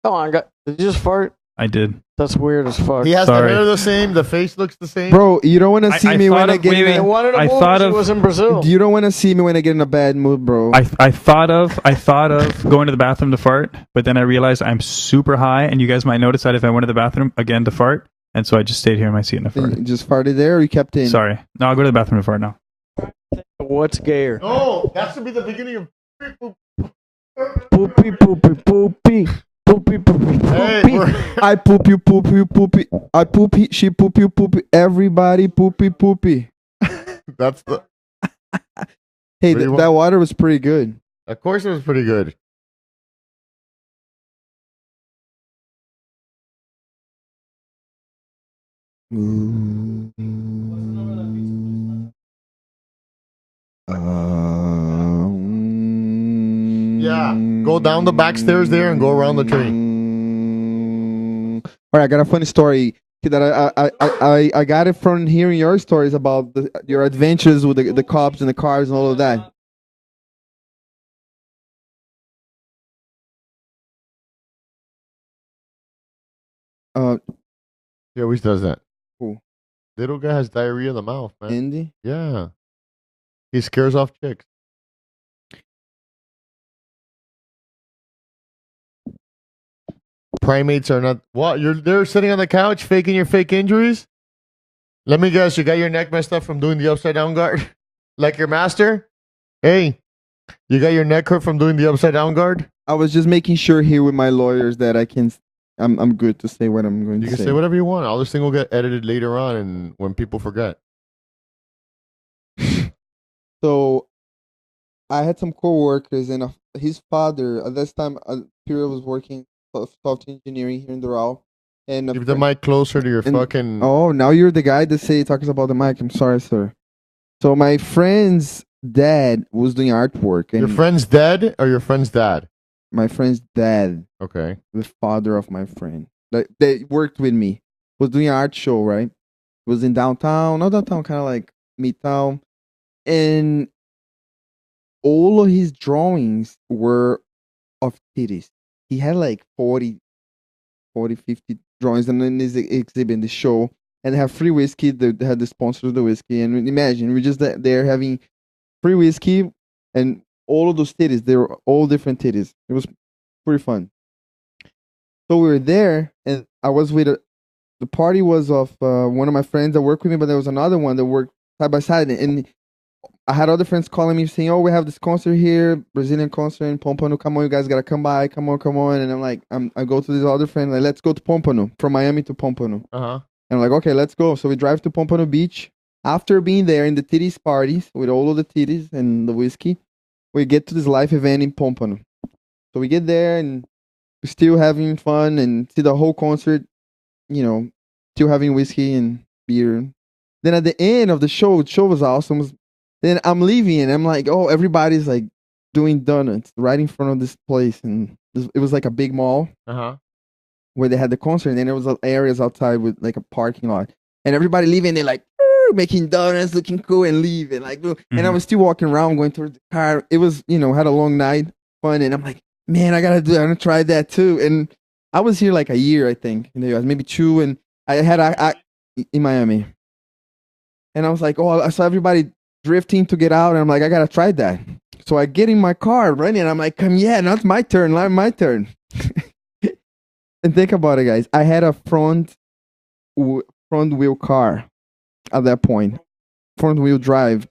B: Come on, guy. Did you just fart?
G: I did.
B: That's weird as fuck.
E: He has
G: Sorry.
E: the hair the same. The face looks the same.
F: Bro, you don't want to see me when
G: thought
F: I
G: of-
F: get
G: wait,
F: in
G: wait.
B: In one of the
G: I
B: movies,
G: thought
B: he
G: of-
B: was in Brazil.
F: You don't want to see me when I get in a bad mood, bro.
G: I thought of going to the bathroom to fart, but then I realized I'm super high, and you guys might notice that if I went to the bathroom again to fart, and so I just stayed here in my seat and I
F: You
G: farted.
F: just farted there or you kept in?
G: Sorry. No, I'll go to the bathroom to fart now.
B: What's gayer?
E: No, that should be the beginning of.
B: Poopy, poopy, poopy. Poopy, poopy,
E: Hey,
B: poopy.
E: we're-
F: I poop you, poop you, poopy. I poop, she poop you, poopy. Everybody poopy, poopy.
E: that's the.
F: Hey,
E: What do you
F: that
E: want?
F: water was pretty good.
E: Of course, it was pretty good. Yeah, go down the back stairs there and go around the tree.
F: All right, I got a funny story that I got it from hearing your stories about your adventures with the cops and the cars and all of that.
E: He always does that.
F: Who?
E: Little guy has diarrhea in the mouth, man.
F: Andy?
E: Yeah, he scares off chicks. Primates are not. What? You're there sitting on the couch faking your fake injuries? Let me guess, you got your neck messed up from doing the upside down guard? Like your master? Hey, you got your neck hurt from doing the upside down guard?
F: I was just making sure here with my lawyers that I'm good to say what I'm going
E: You
F: to
E: can say whatever you want. All this thing will get edited later on and when people forget.
F: So I had some coworkers and his father at this time Pierre was working software engineering here in Doral. And
E: Keep the mic closer to your
F: and-
E: fucking.
F: Oh, now you're the guy that talks about the mic. I'm sorry, sir. So my friend's dad was doing artwork, and
E: Your friend's dead or your friend's dad?
F: my friend's dad,
E: Okay.
F: the father of my friend, that they worked with me, was doing an art show. Right, was in downtown, not downtown, kind of like midtown, and all of his drawings were of titties. He had like 40, 50 drawings, and then his exhibit in the show. And they have free whiskey. They had the sponsor of the whiskey. And imagine, we're just there having free whiskey and all of those titties. They were all different titties. It was pretty fun. So we were there, and I was with the party was of one of my friends that worked with me, but there was another one that worked side by side, and I had other friends calling me saying, "Oh, we have this concert here, Brazilian concert in Pompano. Come on, you guys gotta come by. Come on, come on." And I'm like, I go to this other friend, like, "Let's go to Pompano, from Miami to Pompano."
E: Uh-huh.
F: And I'm like, "Okay, let's go." So we drive to Pompano Beach. After being there in the titties parties with all of the titties and the whiskey, we get to this live event in Pompano. So we get there and we're still having fun and see the whole concert, still having whiskey and beer. Then at the end of the show was awesome. Then I'm leaving and I'm like, oh, everybody's like doing donuts right in front of this place. And it was like a big mall where they had the concert. And then there was areas outside with like a parking lot. And everybody leaving, they're like, making donuts, looking cool and leaving. Like, and I was still walking around going towards the car. It was, had a long night, fun. And I'm like, man, I'm going to try that too. And I was here like a year, I think, in the US, maybe 2. And I had in Miami. And I was like, oh, I saw everybody drifting to get out. And I'm like, I got to try that. So I get in my car running. And I'm like, now it's my turn. Now my turn. And think about it, guys. I had a front wheel car at that point. Front wheel drive.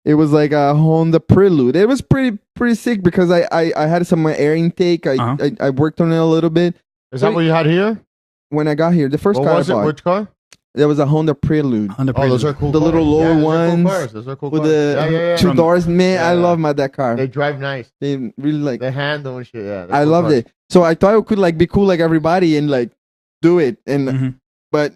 F: It was like a Honda Prelude. It was pretty sick because I had some air intake. I worked on it a little bit.
E: Is that what you had here?
F: When I got here. The first car I bought.
E: Which car?
F: There was a Honda Prelude.
E: Oh, those are cool.
F: The little lower ones.
E: Those are cool
F: with
E: cars.
F: the 2 doors. Man, I love that car.
E: They drive nice.
F: They really like.
E: They handle and shit. Yeah,
F: I loved it. So I thought I could like be cool like everybody and like do it. And but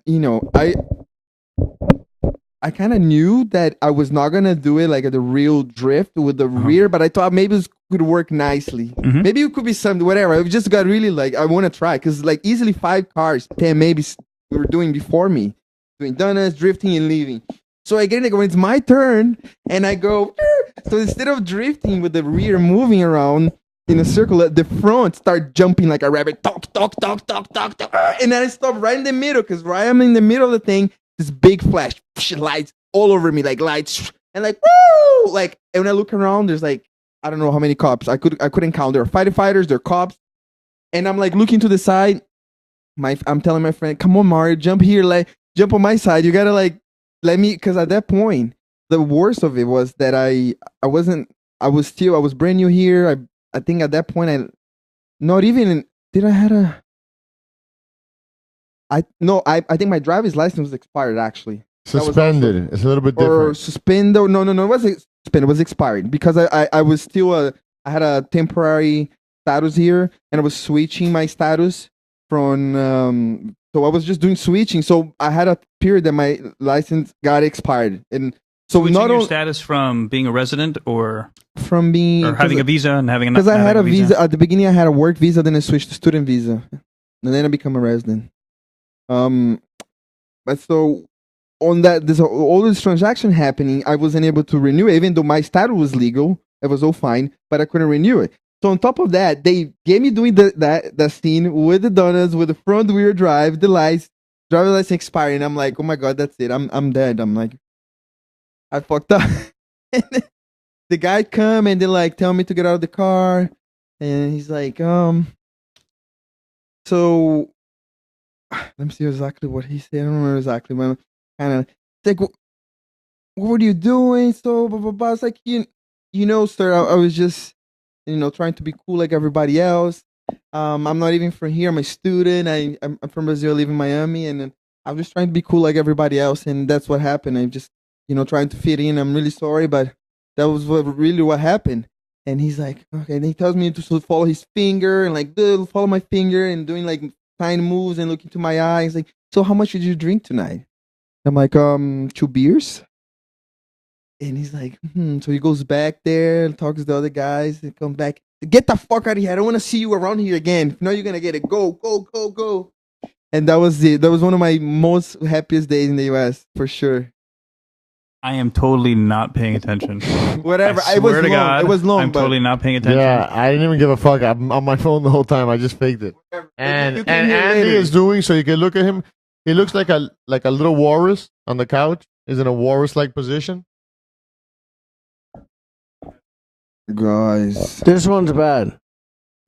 F: I kind of knew that I was not gonna do it like at the real drift with the rear, but I thought maybe it could work nicely. Maybe it could be something, whatever. I just got really like I want to try because like easily 5 cars, 10 maybe were doing before me, doing donuts, drifting, and leaving. So I get it when it's my turn, and I go. So instead of drifting with the rear moving around in a circle, the front start jumping like a rabbit, talk, and then I stop right in the middle because right I'm in the middle of the thing. This big flash, lights all over me, like lights, and like woo, like. And when I look around, there's like I don't know how many cops. I couldn't count. There are firefighters, there are cops, and I'm like looking to the side. I'm telling my friend, "Come on, Mario, jump here, like jump on my side. You gotta like let me." Because at that point, the worst of it was that I was brand new here. I think at that point I think my driver's license was expired actually.
E: Suspended. It's a little bit different.
F: Or suspended. No, it wasn't suspended. It was expired because I was still I had a temporary status here and I was switching my status from so I was just doing switching. So I had a period that my license got expired. And so
G: switching your status from being a resident or
F: from being
G: or having a visa and having
F: because I had a visa at the beginning. I had a work visa, then I switched to student visa, and then I become a resident. But so on that, there's all this transaction happening. I wasn't able to renew it, even though my status was legal. It was all fine, but I couldn't renew it. So on top of that, they gave me doing that scene with the donuts, with the front wheel drive, the lights, driver license expiring. And I'm like, oh my god, that's it. I'm dead. I'm like, I fucked up. The guy come and they like tell me to get out of the car, and he's like, so let me see exactly what he said. I don't remember exactly, but kind of like, what were you doing? So blah blah blah. It's like you know, sir, I was just trying to be cool like everybody else. I'm not even from here. I'm a student. I'm from Brazil, I live in Miami, and I'm just trying to be cool like everybody else. And that's what happened. I'm just trying to fit in. I'm really sorry, but that was really what happened. And he's like, okay. And he tells me to follow his finger and like follow my finger and doing like sign moves and looking to my eyes. Like, so how much did you drink tonight? I'm like, 2 beers. And he's like, So he goes back there and talks to the other guys and comes back. Get the fuck out of here. I don't want to see you around here again. If not, you're going to get it. Go, go, go, go. And that was it. That was one of my most happiest days in the US, for sure.
G: I am totally not paying attention.
F: Whatever.
G: I swear to God,
F: it was long.
G: I'm totally not paying attention.
E: Yeah, I didn't even give a fuck. I'm on my phone the whole time. I just faked it. And Andy is doing so. You can look at him. He looks like a little walrus on the couch. He's in a walrus-like position.
F: Guys,
B: this one's bad.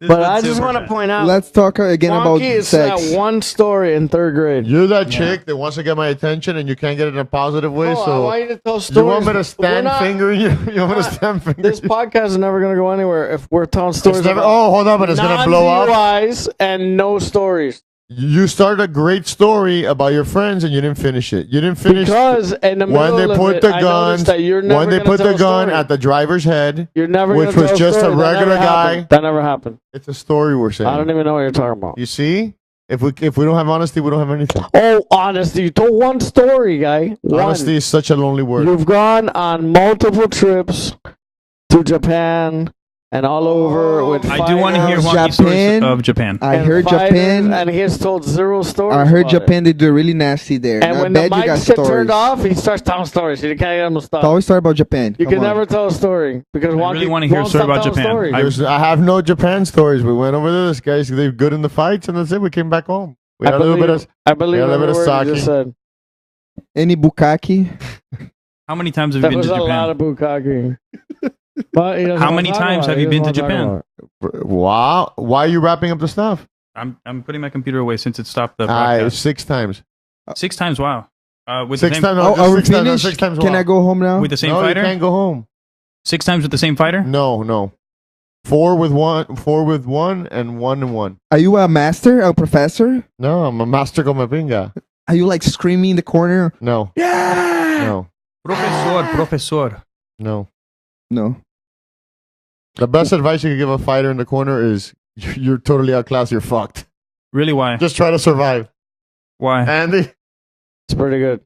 B: But I just want to point out,
F: Let's talk again about
B: Juanky is
F: sex.
B: that one story in 3rd grade.
E: You're that chick that wants to get my attention and you can't get it in a positive way.
B: Oh, I
E: So
B: want you to tell stories.
E: you want me to
B: We're
E: stand
B: not-
E: fingering you? You want me to stand fingering
B: This
E: you?
B: podcast is never going to go anywhere if we're telling stories
E: It's never,
B: about
E: hold on, but it's going to blow up.
B: non-DUIs and no stories.
E: You started a great story about your friends and you didn't finish it. You didn't finish
B: Because in the
E: when
B: middle
E: they
B: of
E: put
B: it,
E: the
B: I
E: gun.
B: noticed that you're never
E: When they
B: gonna
E: put
B: tell
E: the
B: a
E: gun
B: story.
E: at the driver's head,
B: You're never
E: which
B: gonna
E: was
B: tell
E: just a
B: story. That
E: regular
B: never
E: guy.
B: happened. That never happened.
E: it's a story we're saying.
B: I don't even know what you're talking about.
E: You see, if we don't have honesty, we don't have anything.
B: Oh, honesty. You told one story, guy. One.
E: Honesty is such a lonely word.
B: You've gone on multiple trips to Japan and all over with
G: I do want to hear
B: fighters
G: Juanky's stories
F: Japan.
G: of Japan.
F: I
B: and
F: heard
B: fighters,
F: Japan.
B: and he has told 0 stories.
F: I heard
B: about it.
F: Japan. They do really nasty there.
B: And
F: I
B: when the
F: bet you got
B: mics get
F: stories.
B: turned off, he starts telling stories. You can't get him to stop.
F: Always start about Japan.
B: You
F: Come
B: can
F: on.
B: never tell a story because
G: I really
B: Juanky
G: want to hear a
B: won't
G: story
B: stop
G: about
B: telling
G: Japan.
B: stories.
E: I have no Japan stories. We went over there. This guys, they're good in the fights, and that's it. We came back home. We had a little bit of.
B: I believe
E: a little bit of
B: every word you just
E: sake.
B: said.
F: Any bukkake?
G: How many times have you
B: That
G: been
B: was
G: to
B: a lot
G: Japan?
B: of bukkake. But he doesn't
G: How
B: wanna
G: many
B: talk
G: times
B: about
G: have
B: it.
G: you
B: He
G: been to
B: doesn't wanna talk
G: Japan?
B: about it.
E: Wow. Why are you wrapping up the stuff?
G: I'm putting my computer away since it stopped the broadcast.
E: 6 times.
G: 6 times, wow. With
E: 6
G: the same,
E: times. No,
F: Oh,
E: just
F: are we
E: 6 times. No,
F: finished?
E: 6 times.
F: Can
E: wow.
F: I go home now?
G: with the same
E: No,
G: fighter?
E: you can't go home.
G: 6 times with the same fighter?
E: No. 4 with one, 4 with one, and 1 and 1.
F: Are you a master? A professor?
E: No, I'm a master con mi pinga.
F: Are you like screaming in the corner?
E: No,
F: Yeah.
E: no,
G: Professor.
E: no.
F: No.
E: The best advice you can give a fighter in the corner is you're totally outclassed. You're fucked.
G: Really, why?
E: Just try to survive.
G: Why?
E: Andy,
B: It's pretty good.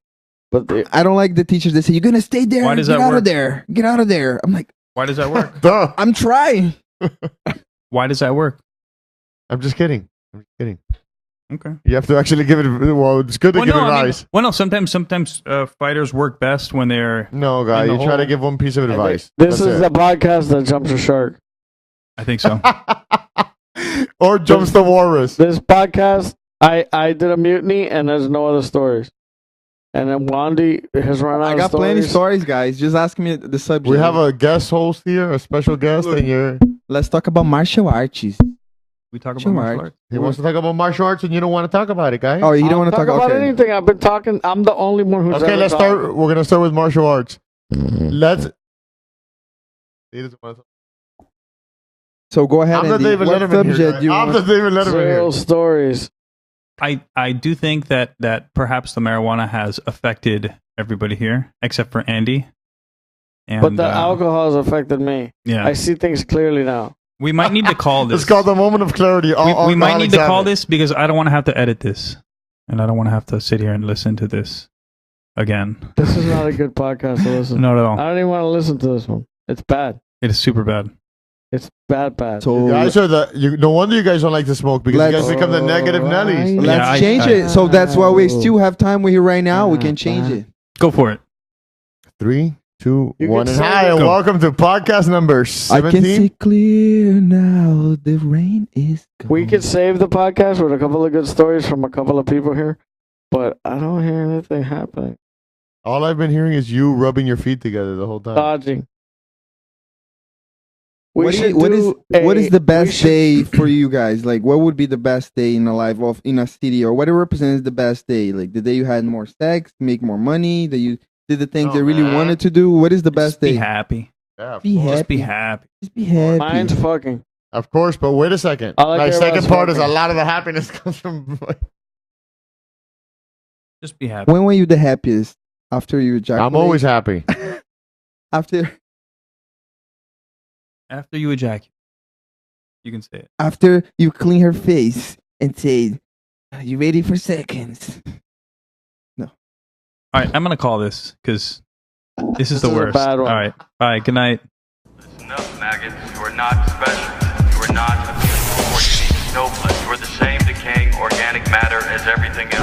B: But
F: I don't like the teachers that say you're gonna stay there.
G: Why does
F: Get
G: that
F: out
G: work?
F: of there. Get out of there. I'm like,
G: Why does that work?
E: duh.
F: I'm trying.
G: Why does that work?
E: I'm just kidding.
G: Okay.
E: You have to actually give it. Well, it's good to give advice.
G: Sometimes fighters work best when they're.
E: No, guy,
G: in the
E: you try to
G: hole.
E: give one piece of advice.
B: this
E: That's
B: is
E: it.
B: the podcast that jumps the shark.
G: I think so.
E: Or jumps the walrus.
B: This podcast, I did a mutiny and there's no other stories. And then Wandy has run out
F: I
B: of
F: got
B: stories.
F: plenty of stories, guys. Just ask me the subject.
E: We have a guest host here, a special guest, and you're.
F: Let's talk about martial arts.
G: We talk about
F: Sure.
G: martial arts.
E: He wants to talk about martial arts, and you don't want to talk about it, guy.
F: Oh, you don't
B: I'll
F: want to talk
B: about
F: okay.
B: anything. I've been talking. I'm the only one who's
E: Okay,
B: ever
E: let's
B: talked.
E: start. We're gonna start with martial arts. Let's.
F: So go ahead.
E: I'm the
F: Andy.
E: David
F: What
E: Letterman here.
F: subject
E: guy.
F: you
E: I'm
F: want?
E: the David Letterman
B: Zero
E: here.
B: stories.
G: I do think that perhaps the marijuana has affected everybody here, except for Andy. And,
B: But the alcohol has affected me.
G: Yeah.
B: I see things clearly now.
G: We might need to call this.
E: It's called the moment of clarity.
G: we might need to call this because I don't want to have to edit this. And I don't want to have to sit here and listen to this again.
B: This is not a good podcast to listen.
G: Not at
B: I
G: all.
B: don't even want to listen to this one. It's bad.
G: It is super bad.
B: It's bad.
F: So
E: You guys are no wonder you guys don't like to smoke because you guys become the negative Nellies.
F: let's
G: Yeah,
F: change it. So that's why we still have time. We're here right now. We can change it.
G: Go for it.
E: 3, 2,
B: You
E: 1,
B: can
E: and
B: say
E: hi,
B: that.
E: and welcome to podcast number
F: I
E: 17.
F: can see clear now. The rain is gone.
B: We could save the podcast with a couple of good stories from a couple of people here, but I don't hear anything happening.
E: All I've been hearing is you rubbing your feet together the whole time.
B: Dodging.
F: What is the best day for you guys? Like, what would be the best day in a life of in a city, or what represents the best day? Like the day you had more sex, make more money, that you did the things you really wanted to do. What is the best
G: Just be
F: day?
G: happy.
E: Yeah, of
F: Be
E: course.
G: Just be
F: happy.
G: happy.
F: Just be happy.
B: Mine's fucking.
E: Of course, but wait a second.
B: I like
E: My
B: everyone's
E: second part is a
B: fucking.
E: lot of the happiness comes from.
G: Just be happy.
F: When were you the happiest? After you ejaculate?
E: I'm always happy.
F: after
G: After you ejaculate, you can say it.
F: after you clean her face and say, "Are you ready for seconds?"
G: All right, I'm going to call this because this is the
B: This is a
G: worst.
B: bad one.
G: All right. Bye. Good night.
H: Listen up, maggots. You are not special. You are not a beautiful or unique snowflake. You are the same decaying organic matter as everything else.